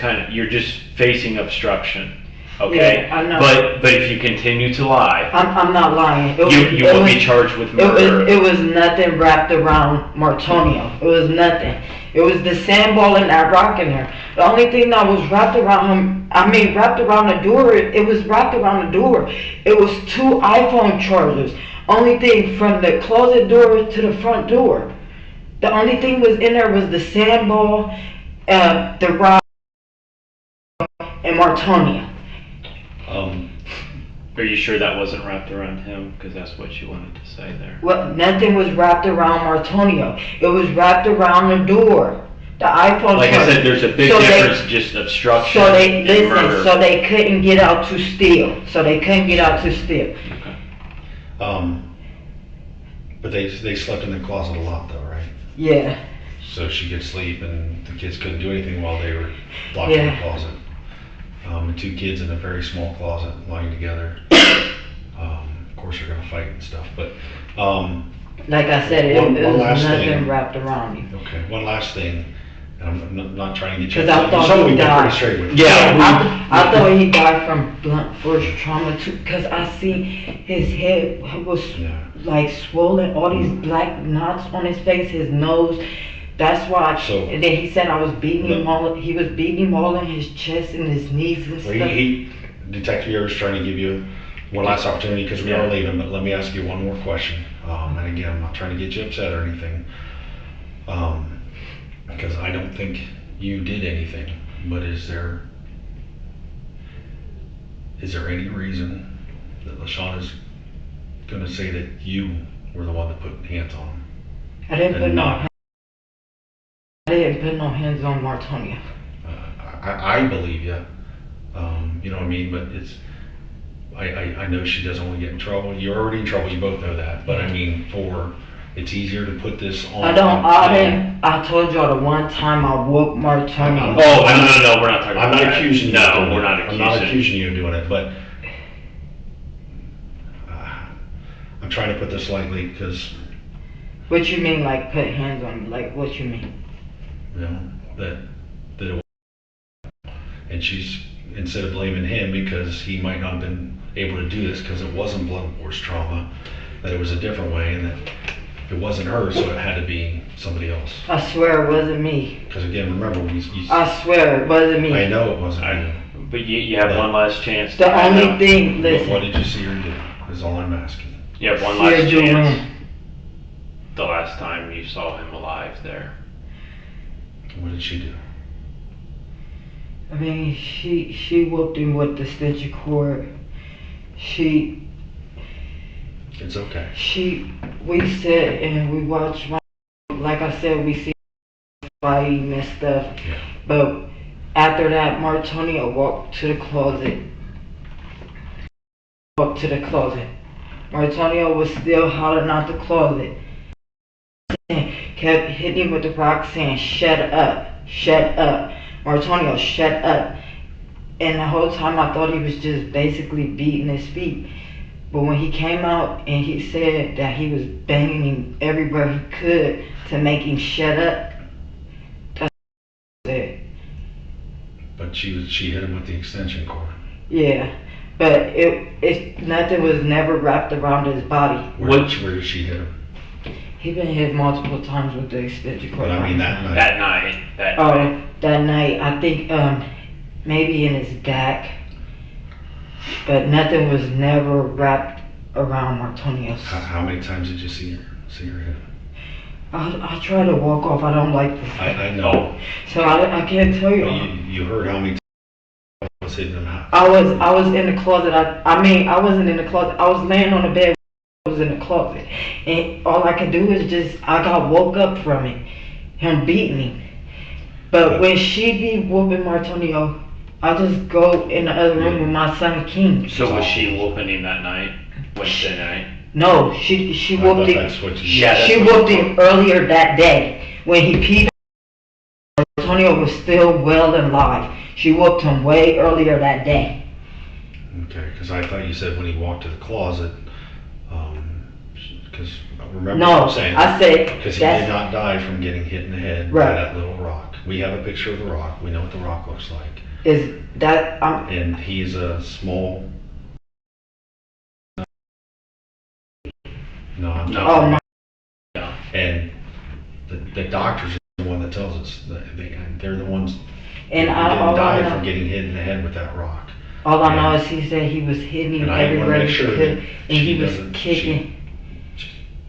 Speaker 7: facing obstruction. Okay,
Speaker 1: Yeah, I know.
Speaker 7: but if you continue to lie,
Speaker 1: I'm not lying.
Speaker 7: you will be charged with murder.
Speaker 1: It was nothing wrapped around Martonio. It was nothing. It was the sandball and that rock in there. The only thing that was wrapped around him, wrapped around the door, it was wrapped around the door. It was 2 iPhone chargers. Only thing from the closet door to the front door. The only thing was in there was the sandball, the rock, and Martonio.
Speaker 7: Are you sure that wasn't wrapped around him? Because that's what you wanted to say there.
Speaker 1: Well, nothing was wrapped around Martonio. It was wrapped around the door. The iPhone.
Speaker 7: Like I said, there's a big difference, just obstruction and murder.
Speaker 1: So they couldn't get out to steal. Okay.
Speaker 2: But they slept in the closet a lot though, right?
Speaker 1: Yeah.
Speaker 2: So she could sleep and the kids couldn't do anything while they were locked in the closet. And 2 kids in a very small closet lying together. Of course they're gonna fight and stuff, but
Speaker 1: like I said, it was nothing
Speaker 2: thing.
Speaker 1: wrapped around me.
Speaker 2: Okay, one last thing, and I'm not trying to get you.
Speaker 1: Because I thought he died. I thought he died from blunt force trauma too. Because I see his head was like swollen, all these black knots on his face, his nose. That's why. And then he said I was beating him all. He was beating him all in his chest and his knees and stuff.
Speaker 2: Detective Year was trying to give you one last opportunity because we are leaving. But let me ask you one more question. And again, I'm not trying to get you upset or anything. Because I don't think you did anything. But is there any reason that LaShawn is going to say that you were the one that put hands on him?
Speaker 1: I didn't put no hands on Martonio.
Speaker 2: I believe you. You know what I mean? But I know she doesn't want to get in trouble. You're already in trouble. You both know that. But I mean, it's easier to put this on.
Speaker 1: I told y'all the one time I woke Martonio.
Speaker 7: No, we're not talking about that.
Speaker 2: I'm not accusing you.
Speaker 7: No, we're not
Speaker 2: I'm not accusing you of doing it, but I'm trying to put this lightly because.
Speaker 1: What you mean, like put hands on me? Like what you mean?
Speaker 2: You know, that it was, and she's, instead of blaming him because he might not have been able to do this because it wasn't blunt force trauma, that it was a different way and that it wasn't her, so it had to be somebody else.
Speaker 1: I swear it wasn't me.
Speaker 2: Because again, remember
Speaker 1: I swear it wasn't me.
Speaker 2: I know it wasn't you.
Speaker 7: But you have one last chance.
Speaker 1: The only thing, listen.
Speaker 2: What did you see her do? Is all I'm asking.
Speaker 7: You have one last chance. The last time you saw him alive there.
Speaker 2: What did she do?
Speaker 1: I mean, she whooped him with the stitcher cord.
Speaker 2: It's okay.
Speaker 1: We sit and we watch, like I said, we see fighting and stuff.
Speaker 2: Yeah.
Speaker 1: But after that, Martonio walked to the closet. Martonio was still hollering out the closet. Kept hitting him with the rock saying, shut up. Martonio, shut up. And the whole time I thought he was just basically beating his feet. But when he came out and he said that he was banging him everywhere he could to make him shut up, that's it.
Speaker 2: But she hit him with the extension cord.
Speaker 1: Yeah. But nothing was never wrapped around his body.
Speaker 2: Where did she hit him?
Speaker 1: He been hit multiple times with the extension cord.
Speaker 2: But I mean that night.
Speaker 1: That night, I think maybe in his back, but nothing was never wrapped around Martonio's.
Speaker 2: How many times did you see her hit him?
Speaker 1: I try to walk off. I don't like this.
Speaker 2: I know.
Speaker 1: So I can't tell you.
Speaker 2: You heard how many times I was hitting him out?
Speaker 1: I was in the closet. I wasn't in the closet. I was laying on the bed. I was in the closet, and all I could do is I got woke up from it, him beating me. But when she be whooping Martonio, I just go in the other room with my son King.
Speaker 7: So was she whooping him that night, Wednesday night?
Speaker 1: No, she
Speaker 2: I
Speaker 1: whooped
Speaker 2: thought
Speaker 1: him.
Speaker 2: that's what you
Speaker 7: Yeah,
Speaker 1: She
Speaker 7: that's what
Speaker 1: whooped him earlier that day when he peed. Antonio was still well and alive. She whooped him way earlier that day.
Speaker 2: Okay, because I thought you said when he walked to the closet, because remember
Speaker 1: No,
Speaker 2: what I'm saying?
Speaker 1: I said
Speaker 2: Because he
Speaker 1: that's
Speaker 2: did not die from getting hit in the head
Speaker 1: Right.
Speaker 2: by that little rock. We have a picture of the rock. We know what the rock looks like.
Speaker 1: is that
Speaker 2: And he's a small. No, I'm
Speaker 7: No.
Speaker 1: oh my,
Speaker 2: And the doctors are the one that tells us that they're the ones.
Speaker 1: and
Speaker 2: he
Speaker 1: I,
Speaker 2: didn't
Speaker 1: all I
Speaker 2: die from
Speaker 1: know,
Speaker 2: getting hit in the head with that rock.
Speaker 1: all I know is he said he was hitting him
Speaker 2: And I wanna
Speaker 1: everywhere
Speaker 2: make
Speaker 1: he
Speaker 2: sure
Speaker 1: could,
Speaker 2: that
Speaker 1: and he
Speaker 2: she
Speaker 1: was
Speaker 2: doesn't-
Speaker 1: kicking.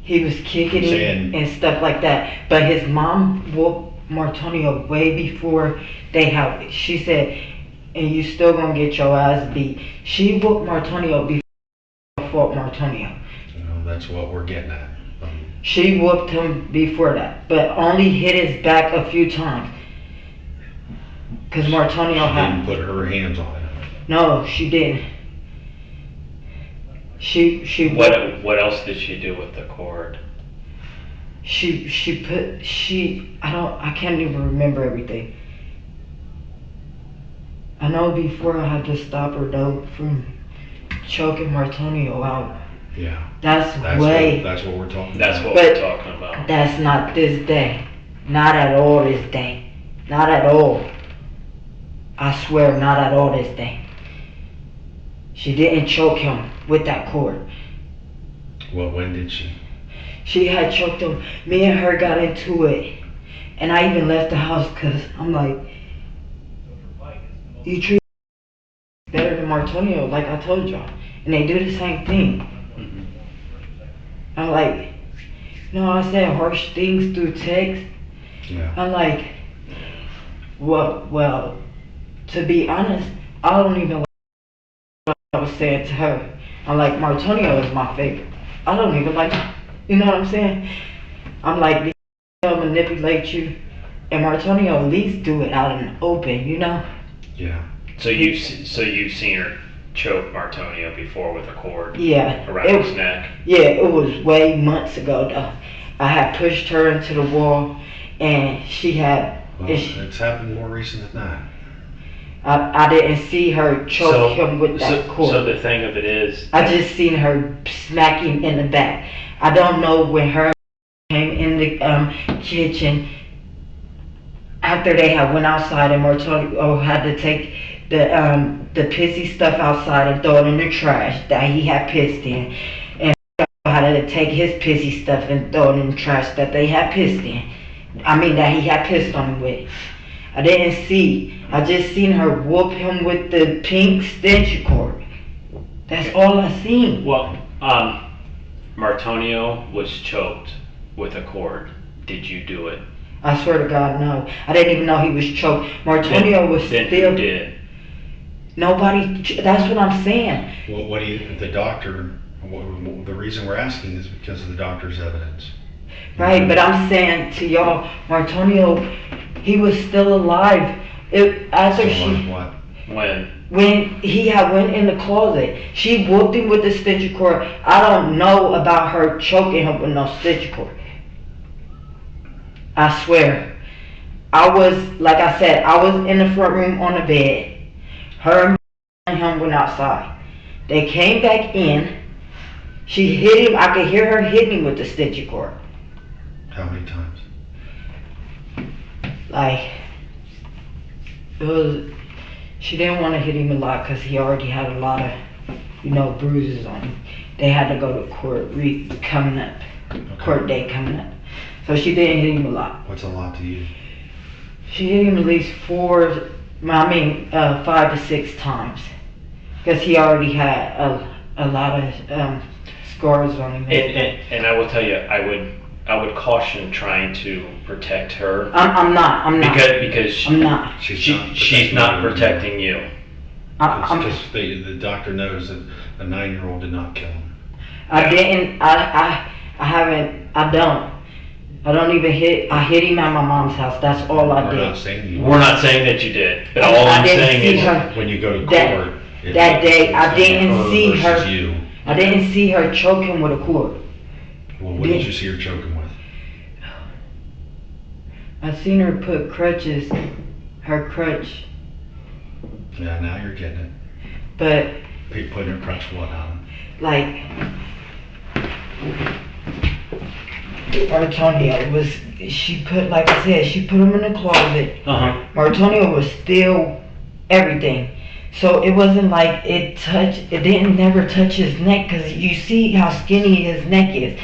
Speaker 1: He was kicking
Speaker 2: I'm
Speaker 1: him
Speaker 2: saying-
Speaker 1: and stuff like that. But his mom whooped Martonio way before they had. She said, "And you still gonna get your ass beat." She whooped Martonio before Martonio.
Speaker 2: That's what we're getting at.
Speaker 1: She whooped him before that, but only hit his back a few times. Cause Martonio
Speaker 2: She
Speaker 1: had.
Speaker 2: didn't put her hands on him.
Speaker 1: No, she didn't. She
Speaker 7: What else did she do with the cord?
Speaker 1: I can't even remember everything. I know before I had to stop her though from choking Martonio out.
Speaker 2: Yeah.
Speaker 1: That's
Speaker 2: That's what we're talking
Speaker 7: That's
Speaker 2: about.
Speaker 7: what
Speaker 1: But-
Speaker 7: we're talking about.
Speaker 1: That's not this day. Not at all this day. Not at all. I swear, not at all this day. She didn't choke him with that cord.
Speaker 2: Well, when did she?
Speaker 1: She had choked him. Me and her got into it. And I even left the house because I'm like, you treat better than Martonio, like I told y'all. And they do the same thing. I'm like, no, I said harsh things through text.
Speaker 2: Yeah.
Speaker 1: I'm like, well, to be honest, I don't even like what I was saying to her. I'm like, Martonio is my favorite. I don't even like, you know what I'm saying? I'm like, they'll manipulate you, and Martonio at least do it out in the open, you know?
Speaker 2: Yeah.
Speaker 7: So you've seen her choke Martonio before with a cord
Speaker 1: Yeah.
Speaker 7: around his neck.
Speaker 1: Yeah, it was way months ago though. I had pushed her into the wall, and she had.
Speaker 2: Well, it's happened more recent than that.
Speaker 1: I didn't see her choke him with that cord.
Speaker 7: So the thing of it is,
Speaker 1: I just seen her smack him in the back. I don't know when her came in the kitchen after they had went outside and Martonio had to take the pissy stuff outside and throw it in the trash that he had pissed in, and had to take his pissy stuff and throw it in the trash that they had pissed in. I mean that he had pissed on him with. I didn't see. I just seen her whoop him with the pink stitch cord. That's all I seen.
Speaker 7: well, Martonio was choked with a cord. Did you do it?
Speaker 1: I swear to God, no. I didn't even know he was choked. Martonio was
Speaker 7: Then
Speaker 1: still.
Speaker 7: who did?
Speaker 1: Nobody. That's what I'm saying.
Speaker 2: Well, what do you? The doctor. The reason we're asking is because of the doctor's evidence.
Speaker 1: Right, but I'm saying to y'all, Martonio, he was still alive. After
Speaker 2: So
Speaker 1: she,
Speaker 2: what?
Speaker 1: when he had went in the closet, she whooped him with the stitch cord. I don't know about her choking him with no stitch cord. I swear. I was, like I said, I was in the front room on the bed. Her and him went outside. They came back in. She hit him. I could hear her hitting him with the stitch cord.
Speaker 2: How many times?
Speaker 1: Like, it was, she didn't want to hit him a lot because he already had a lot of, bruises on him. They had to go to court coming up, court day coming up. So she didn't hit him a lot.
Speaker 2: What's a lot to you?
Speaker 1: She hit him at least 5 to 6 times. Because he already had a lot of scars on him.
Speaker 7: And I will tell you, I would caution trying to protect her.
Speaker 1: I'm not.
Speaker 7: Because
Speaker 1: I'm not.
Speaker 7: she's not protecting you.
Speaker 2: Because the doctor knows that a 9-year-old did not kill him.
Speaker 1: I didn't. I haven't. I don't. I don't even hit. I hit him at my mom's house. That's all I
Speaker 2: We're
Speaker 1: did.
Speaker 2: not saying you.
Speaker 7: We're not saying that you did, but all
Speaker 1: I
Speaker 7: I'm
Speaker 1: didn't
Speaker 7: saying
Speaker 1: see
Speaker 7: is
Speaker 1: her
Speaker 2: When you go to
Speaker 1: that-
Speaker 2: court. it's
Speaker 1: that day, I
Speaker 2: it's
Speaker 1: didn't see
Speaker 2: versus
Speaker 1: her.
Speaker 2: You.
Speaker 1: I didn't see her choking with a cord.
Speaker 2: Well, what did you see her choking with?
Speaker 1: I seen her put crutches, her crutch,
Speaker 2: Yeah, now you're getting it.
Speaker 1: but
Speaker 2: Putting her crutch what on?
Speaker 1: like Martonio was, she put, like I said, she put him in the closet. Martonio was still everything. So it wasn't like it didn't never touch his neck, because you see how skinny his neck is.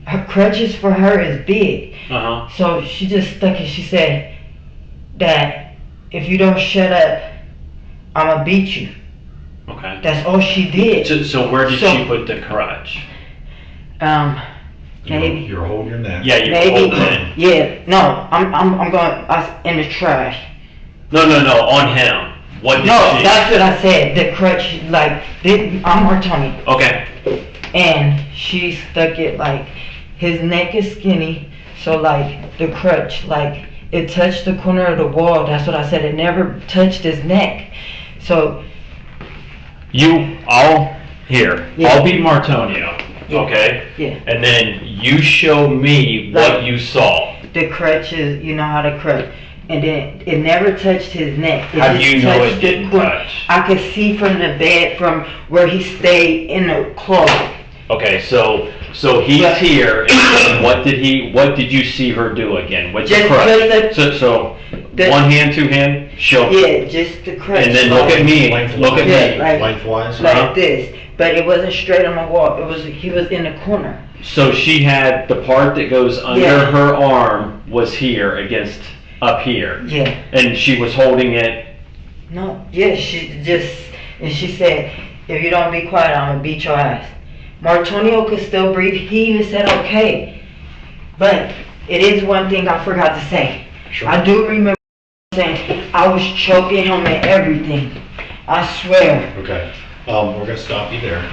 Speaker 1: Her crutches for her is big. So she just stuck it. She said that if you don't shut up, I'ma beat you.
Speaker 7: Okay.
Speaker 1: That's all she did.
Speaker 7: So where did she put the crutch?
Speaker 1: Maybe.
Speaker 2: You're holding your neck.
Speaker 7: Yeah, you're
Speaker 1: Maybe.
Speaker 7: holding it.
Speaker 1: Yeah. No, I'm going in the trash.
Speaker 7: No, on him. What did
Speaker 1: No,
Speaker 7: she?
Speaker 1: that's what I said. The crutch, like, I'm Martoni.
Speaker 7: Okay.
Speaker 1: And she stuck it, like, his neck is skinny, so, like, the crutch, like, it touched the corner of the wall. That's what I said. It never touched his neck. So.
Speaker 7: I'll be Martonio.
Speaker 1: Yeah.
Speaker 7: Okay?
Speaker 1: Yeah.
Speaker 7: And then you show me what
Speaker 1: Like,
Speaker 7: you saw.
Speaker 1: The crutch is, you know how to crutch. And then it never touched his neck. It
Speaker 7: How do
Speaker 1: just
Speaker 7: you know
Speaker 1: touched
Speaker 7: it
Speaker 1: the
Speaker 7: didn't
Speaker 1: corner.
Speaker 7: touch?
Speaker 1: I could see from the bed, from where he stayed in the closet.
Speaker 7: Okay, so he's here, and what did you see her do again? With the
Speaker 1: Just
Speaker 7: crutch?
Speaker 1: the-
Speaker 7: So one hand, two hand, show me.
Speaker 1: Yeah, just the crutch.
Speaker 7: And then look at me, look at
Speaker 1: Yeah,
Speaker 7: me.
Speaker 1: like,
Speaker 2: Lengthwise?
Speaker 1: like this. But it wasn't straight on the wall. He was in the corner.
Speaker 7: So she had the part that goes under
Speaker 1: Yeah.
Speaker 7: her arm was here against up here.
Speaker 1: Yeah.
Speaker 7: And she was holding it.
Speaker 1: No, yeah, and she said, if you don't be quiet, I'm gonna beat your ass. Martonio could still breathe. He even said okay. But it is one thing I forgot to say.
Speaker 2: Sure.
Speaker 1: I do remember saying I was choking him and everything. I swear.
Speaker 2: Okay. We're gonna stop you there.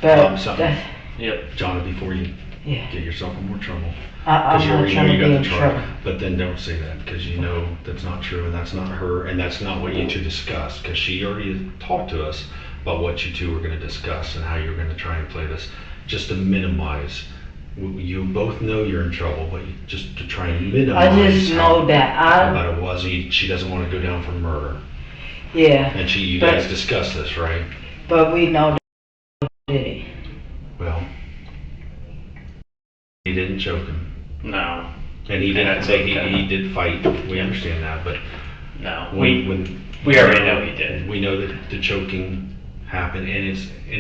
Speaker 1: But
Speaker 2: Something.
Speaker 1: that's,
Speaker 7: Yep.
Speaker 2: John, before you
Speaker 1: yeah.
Speaker 2: get yourself in more trouble.
Speaker 1: I'm
Speaker 2: Because you
Speaker 1: not
Speaker 2: already know
Speaker 1: trying to
Speaker 2: you
Speaker 1: be
Speaker 2: got
Speaker 1: in
Speaker 2: the
Speaker 1: trouble.
Speaker 2: truck. But then don't say that, because you know that's not true, and that's not her, and that's not what you two discussed, because she already talked to us about what you two were gonna discuss and how you were gonna try and play this, just to minimize. You both know you're in trouble, but just to try and minimize.
Speaker 1: I just know that
Speaker 2: how bad it was. She doesn't want to go down for murder.
Speaker 1: Yeah.
Speaker 2: And you
Speaker 1: But-
Speaker 2: guys discussed this, right?
Speaker 1: But we know that he did it.
Speaker 2: Well, he didn't choke him.
Speaker 7: No.
Speaker 2: And he didn't
Speaker 7: That's
Speaker 2: say
Speaker 7: okay.
Speaker 2: he did fight. We understand that, but
Speaker 7: No.
Speaker 2: when
Speaker 7: We already know he did.
Speaker 2: we know that the choking happened, and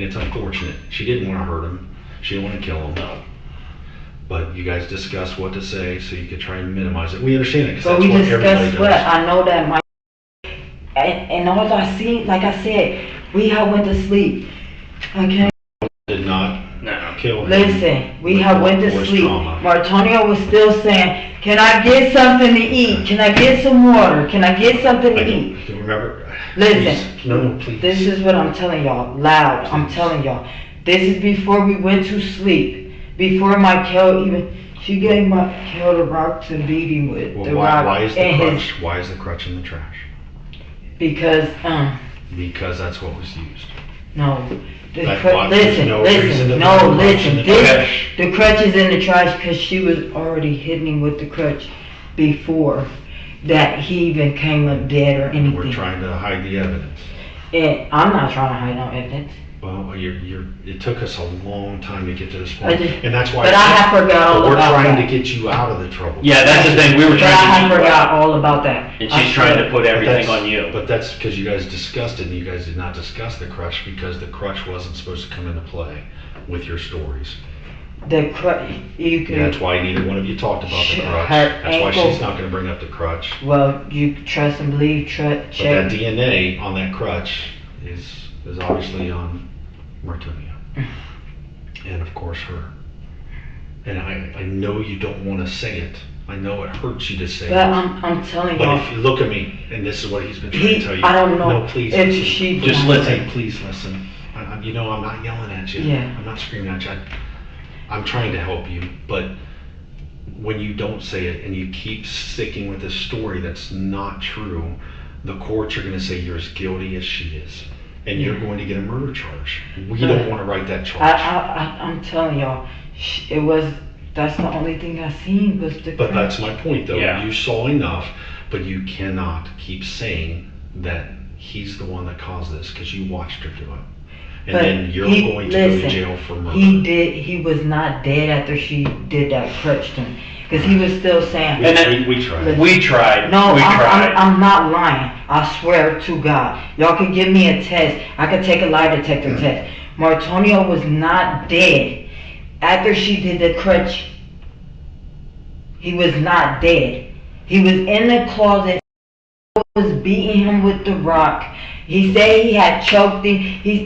Speaker 2: it's unfortunate. She didn't want to hurt him. She didn't want to kill him.
Speaker 7: No.
Speaker 2: But you guys discussed what to say, so you could try and minimize it. We understand it, because
Speaker 1: But
Speaker 2: that's
Speaker 1: we
Speaker 2: what everybody
Speaker 1: discussed what?
Speaker 2: does.
Speaker 1: I know that my and all I see, like I said, we had went to sleep. Okay.
Speaker 2: Did not
Speaker 7: No.
Speaker 2: kill him.
Speaker 1: Listen, we
Speaker 2: with
Speaker 1: had went to
Speaker 2: forced
Speaker 1: sleep.
Speaker 2: trauma.
Speaker 1: Martonio was still saying, "Can I get something to eat? Can I get some water? Can I get something
Speaker 2: I
Speaker 1: to eat?"
Speaker 2: don't remember.
Speaker 1: Listen.
Speaker 2: Please. No, please.
Speaker 1: This is what I'm telling y'all, loud. I'm telling y'all. This is before we went to sleep. Before Michael even, she gave Michael the rock to beat him with.
Speaker 2: Well,
Speaker 1: the
Speaker 2: why
Speaker 1: rock
Speaker 2: is the
Speaker 1: and
Speaker 2: crutch? Why is the crutch in the trash?
Speaker 1: Because
Speaker 2: Because that's what was used.
Speaker 1: no. The
Speaker 2: That's
Speaker 1: crutch,
Speaker 2: why there's
Speaker 1: listen,
Speaker 2: no reason to
Speaker 1: listen,
Speaker 2: put
Speaker 1: no,
Speaker 2: the crutch in
Speaker 1: listen.
Speaker 2: the
Speaker 1: This,
Speaker 2: trash.
Speaker 1: the crutch is in the trash because she was already hitting him with the crutch before that he even came up dead or anything.
Speaker 2: We're trying to hide the evidence.
Speaker 1: And I'm not trying to hide no evidence.
Speaker 2: Well, it took us a long time to get to this point, and that's why.
Speaker 1: But I have forgot all
Speaker 2: we're
Speaker 1: about
Speaker 2: trying
Speaker 1: that.
Speaker 2: to get you out of the trouble.
Speaker 7: Yeah, that's the thing. We were
Speaker 1: But I
Speaker 7: trying to
Speaker 1: have
Speaker 7: keep you
Speaker 1: forgot
Speaker 7: out.
Speaker 1: all about that.
Speaker 7: And
Speaker 1: I
Speaker 7: she's trying to
Speaker 1: swear.
Speaker 7: put
Speaker 2: But
Speaker 7: everything
Speaker 2: that's-
Speaker 7: on you.
Speaker 2: But that's because you guys discussed it, and you guys did not discuss the crutch, because the crutch wasn't supposed to come into play with your stories.
Speaker 1: The crutch, you could.
Speaker 2: That's why neither one of you talked about the crutch.
Speaker 1: Her
Speaker 2: That's why
Speaker 1: ankle-
Speaker 2: she's not going to bring up the crutch.
Speaker 1: Well, you trust and believe,
Speaker 2: But that
Speaker 1: check.
Speaker 2: DNA on that crutch is obviously on Martonia. And of course her. And I know you don't want to say it. I know it hurts you to say
Speaker 1: But
Speaker 2: it.
Speaker 1: I'm telling
Speaker 2: But
Speaker 1: y'all,
Speaker 2: if you look at me, and this is what he's been trying to tell you.
Speaker 1: I don't know
Speaker 2: No, please
Speaker 1: if
Speaker 2: listen.
Speaker 1: she.
Speaker 7: Just listen.
Speaker 2: Please listen. You know I'm not yelling at you.
Speaker 1: Yeah.
Speaker 2: I'm not screaming at you. I'm trying to help you, but when you don't say it and you keep sticking with this story that's not true, the courts are going to say you're as guilty as she is, and you're going to get a murder charge. We don't want to write that charge.
Speaker 1: I'm telling y'all, it was. That's the only thing I seen was the.
Speaker 2: But that's my point, though.
Speaker 7: Yeah.
Speaker 2: You saw enough, but you cannot keep saying that he's the one that caused this because you watched her do it. And
Speaker 1: But
Speaker 2: then you're going to go to jail for murder.
Speaker 1: He was not dead after she did that crutch to him. Because he was still saying.
Speaker 2: We tried.
Speaker 7: We tried.
Speaker 1: No,
Speaker 7: we tried.
Speaker 1: I'm not lying. I swear to God. Y'all can give me a test. I can take a lie detector test. Martonio was not dead after she did the crutch. He was not dead. He was in the closet. Was beating him with the rock. He said he had choked him. He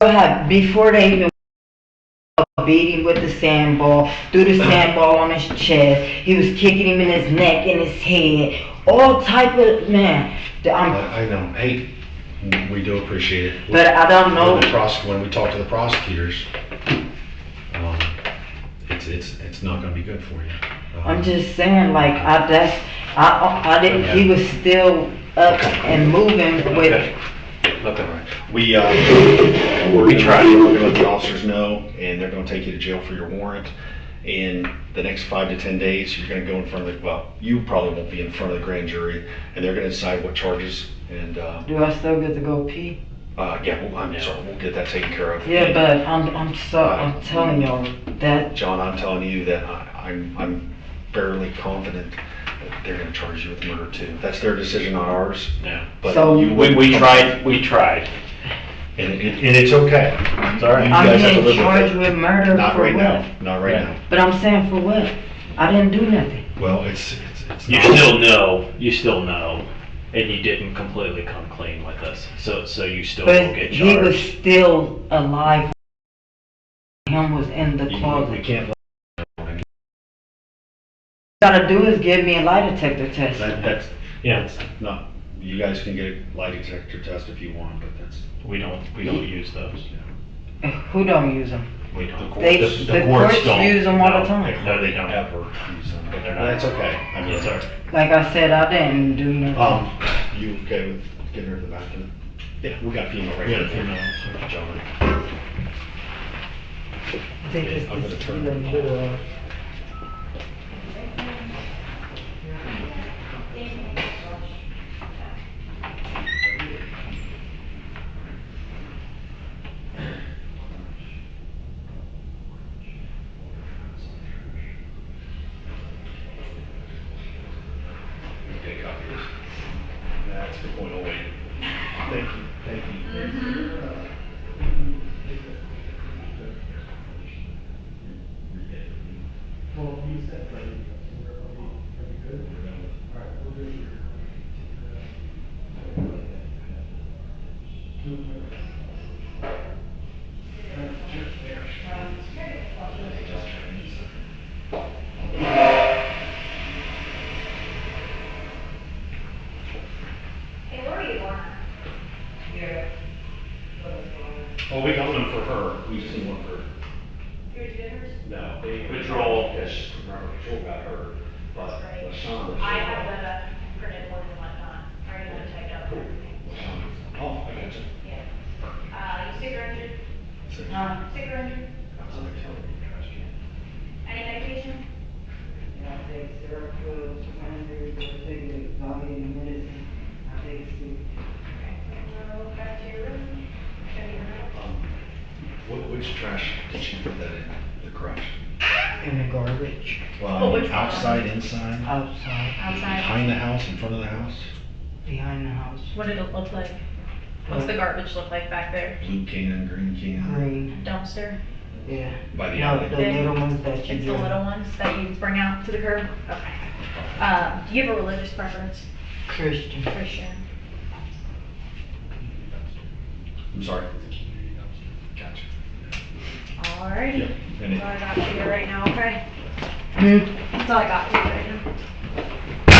Speaker 1: had, before they even beat him with the sandball, threw the sandball on his chest. He was kicking him in his neck, in his head. All type of, man.
Speaker 2: I know. Hey, we do appreciate it.
Speaker 1: But I don't know.
Speaker 2: When we talk to the prosecutors, it's not going to be good for you.
Speaker 1: I'm just saying, like, I didn't.
Speaker 2: Okay.
Speaker 1: He was still up and moving with.
Speaker 2: Okay. We tried. We're going to let the officers know, and they're going to take you to jail for your warrant. In the next 5 to 10 days, you're going to go in front of the. Well, you probably won't be in front of the grand jury, and they're going to decide what charges. And
Speaker 1: do I still get to go pee?
Speaker 2: Yeah. I'm sorry. We'll get that taken care of.
Speaker 1: Yeah, but I'm telling y'all that.
Speaker 2: John, I'm telling you that I'm fairly confident that they're going to charge you with murder too. That's their decision, not ours.
Speaker 7: Yeah.
Speaker 2: But
Speaker 1: So
Speaker 7: we tried. We tried.
Speaker 2: And it's okay. It's all right. You
Speaker 1: I'm
Speaker 2: guys have to
Speaker 1: getting
Speaker 2: live
Speaker 1: charged
Speaker 2: with it.
Speaker 1: with murder
Speaker 2: Not
Speaker 1: for
Speaker 2: right
Speaker 1: what?
Speaker 2: now. Not right now.
Speaker 1: But I'm saying for what? I didn't do nothing.
Speaker 2: Well, it's
Speaker 7: You
Speaker 2: not.
Speaker 7: still know. You still know, and you didn't completely come clean with us. So you still will
Speaker 1: But
Speaker 7: get
Speaker 1: he was
Speaker 7: charged.
Speaker 1: still alive. Him was in the
Speaker 2: We
Speaker 1: closet.
Speaker 2: can't.
Speaker 1: Gotta do is give me a lie detector test.
Speaker 2: That's
Speaker 7: Yeah.
Speaker 2: not. You guys can get a lie detector test if you want, but that's.
Speaker 7: We don't use those.
Speaker 1: Who don't use them?
Speaker 7: We don't.
Speaker 1: The courts
Speaker 7: don't.
Speaker 1: use them all the
Speaker 7: No.
Speaker 1: time.
Speaker 7: No, they don't.
Speaker 2: Ever use them.
Speaker 7: But they're not.
Speaker 2: That's okay. I mean,
Speaker 7: Yes, sir.
Speaker 1: Like I said, I didn't do nothing.
Speaker 2: You okay with getting her to the bathroom? Yeah, we got female right
Speaker 7: We got
Speaker 2: here.
Speaker 7: a female.
Speaker 2: John.
Speaker 1: I think it's
Speaker 2: I'm gonna
Speaker 1: this
Speaker 2: turn
Speaker 1: little
Speaker 2: it
Speaker 1: boy.
Speaker 2: Okay, copy this. That's the point. Oh, wait. Thank you. Thank you.
Speaker 9: Hey, where are you going?
Speaker 2: Oh, we got one for her. We just need one for.
Speaker 9: Here's yours.
Speaker 2: No.
Speaker 7: Patrol.
Speaker 2: Yes, remember, patrol got her. But LaShonda.
Speaker 9: I have the printed ones and whatnot. Are you gonna type out everything?
Speaker 2: Oh, I got you.
Speaker 9: Yeah. You sticker injured? Sticker injured? Any medication?
Speaker 1: I take syrup pills, surrenders, I take exonerating medicine, I take sleep.
Speaker 9: Go back to your room. Show you your notes.
Speaker 2: Which trash did she put that in? The crush?
Speaker 1: In the garbage,
Speaker 2: Well,
Speaker 9: which one?
Speaker 2: outside, inside,
Speaker 1: outside,
Speaker 9: Outside.
Speaker 2: behind the house, in front of the house,
Speaker 1: behind the house,
Speaker 9: What did it look like? What's the garbage look like back there?
Speaker 2: blue can, green can,
Speaker 1: green,
Speaker 9: Dumpster?
Speaker 1: yeah.
Speaker 2: by the
Speaker 1: No,
Speaker 2: alley.
Speaker 1: the little ones that you
Speaker 9: It's
Speaker 1: do.
Speaker 9: the little ones that you bring out to the curb? Okay. Do you have a religious preference?
Speaker 1: Christian.
Speaker 9: Christian.
Speaker 2: I'm sorry. Gotcha.
Speaker 9: Alrighty.
Speaker 2: Yeah, and
Speaker 9: That's all I got for you right now, okay?
Speaker 1: Hmm?
Speaker 9: That's all I got for you right now.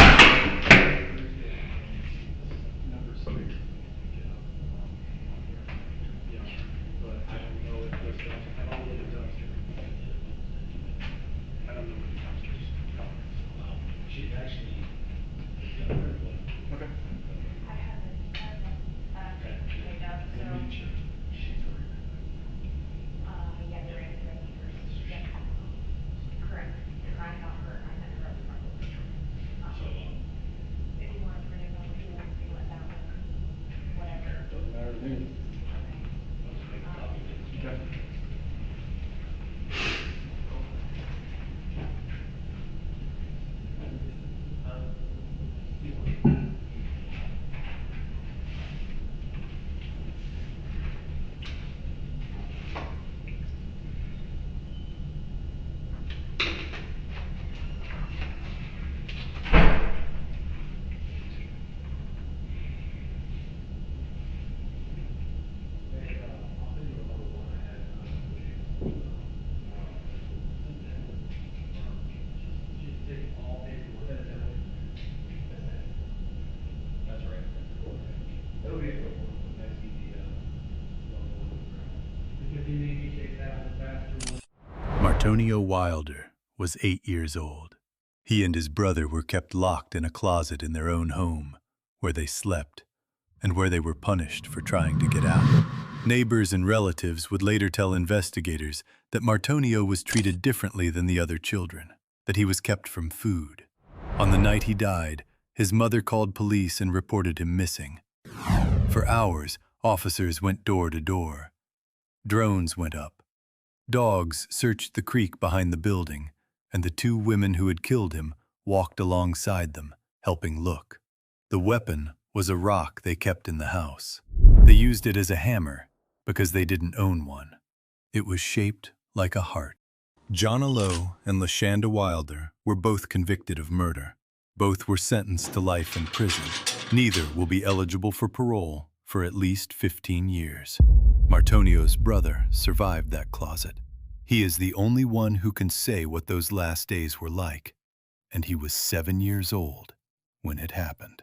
Speaker 3: Martonio Wilder was 8 years old. He and his brother were kept locked in a closet in their own home, where they slept, and where they were punished for trying to get out. Neighbors and relatives would later tell investigators that Martonio was treated differently than the other children, that he was kept from food. On the night he died, his mother called police and reported him missing. For hours, officers went door to door. Drones went up. Dogs searched the creek behind the building, and the 2 women who had killed him walked alongside them, helping look. The weapon was a rock they kept in the house. They used it as a hammer because they didn't own one. It was shaped like a heart. John Lowe and Lashanda Wilder were both convicted of murder. Both were sentenced to life in prison. Neither will be eligible for parole for at least 15 years. Martonio's brother survived that closet. He is the only one who can say what those last days were like, and he was 7 years old when it happened.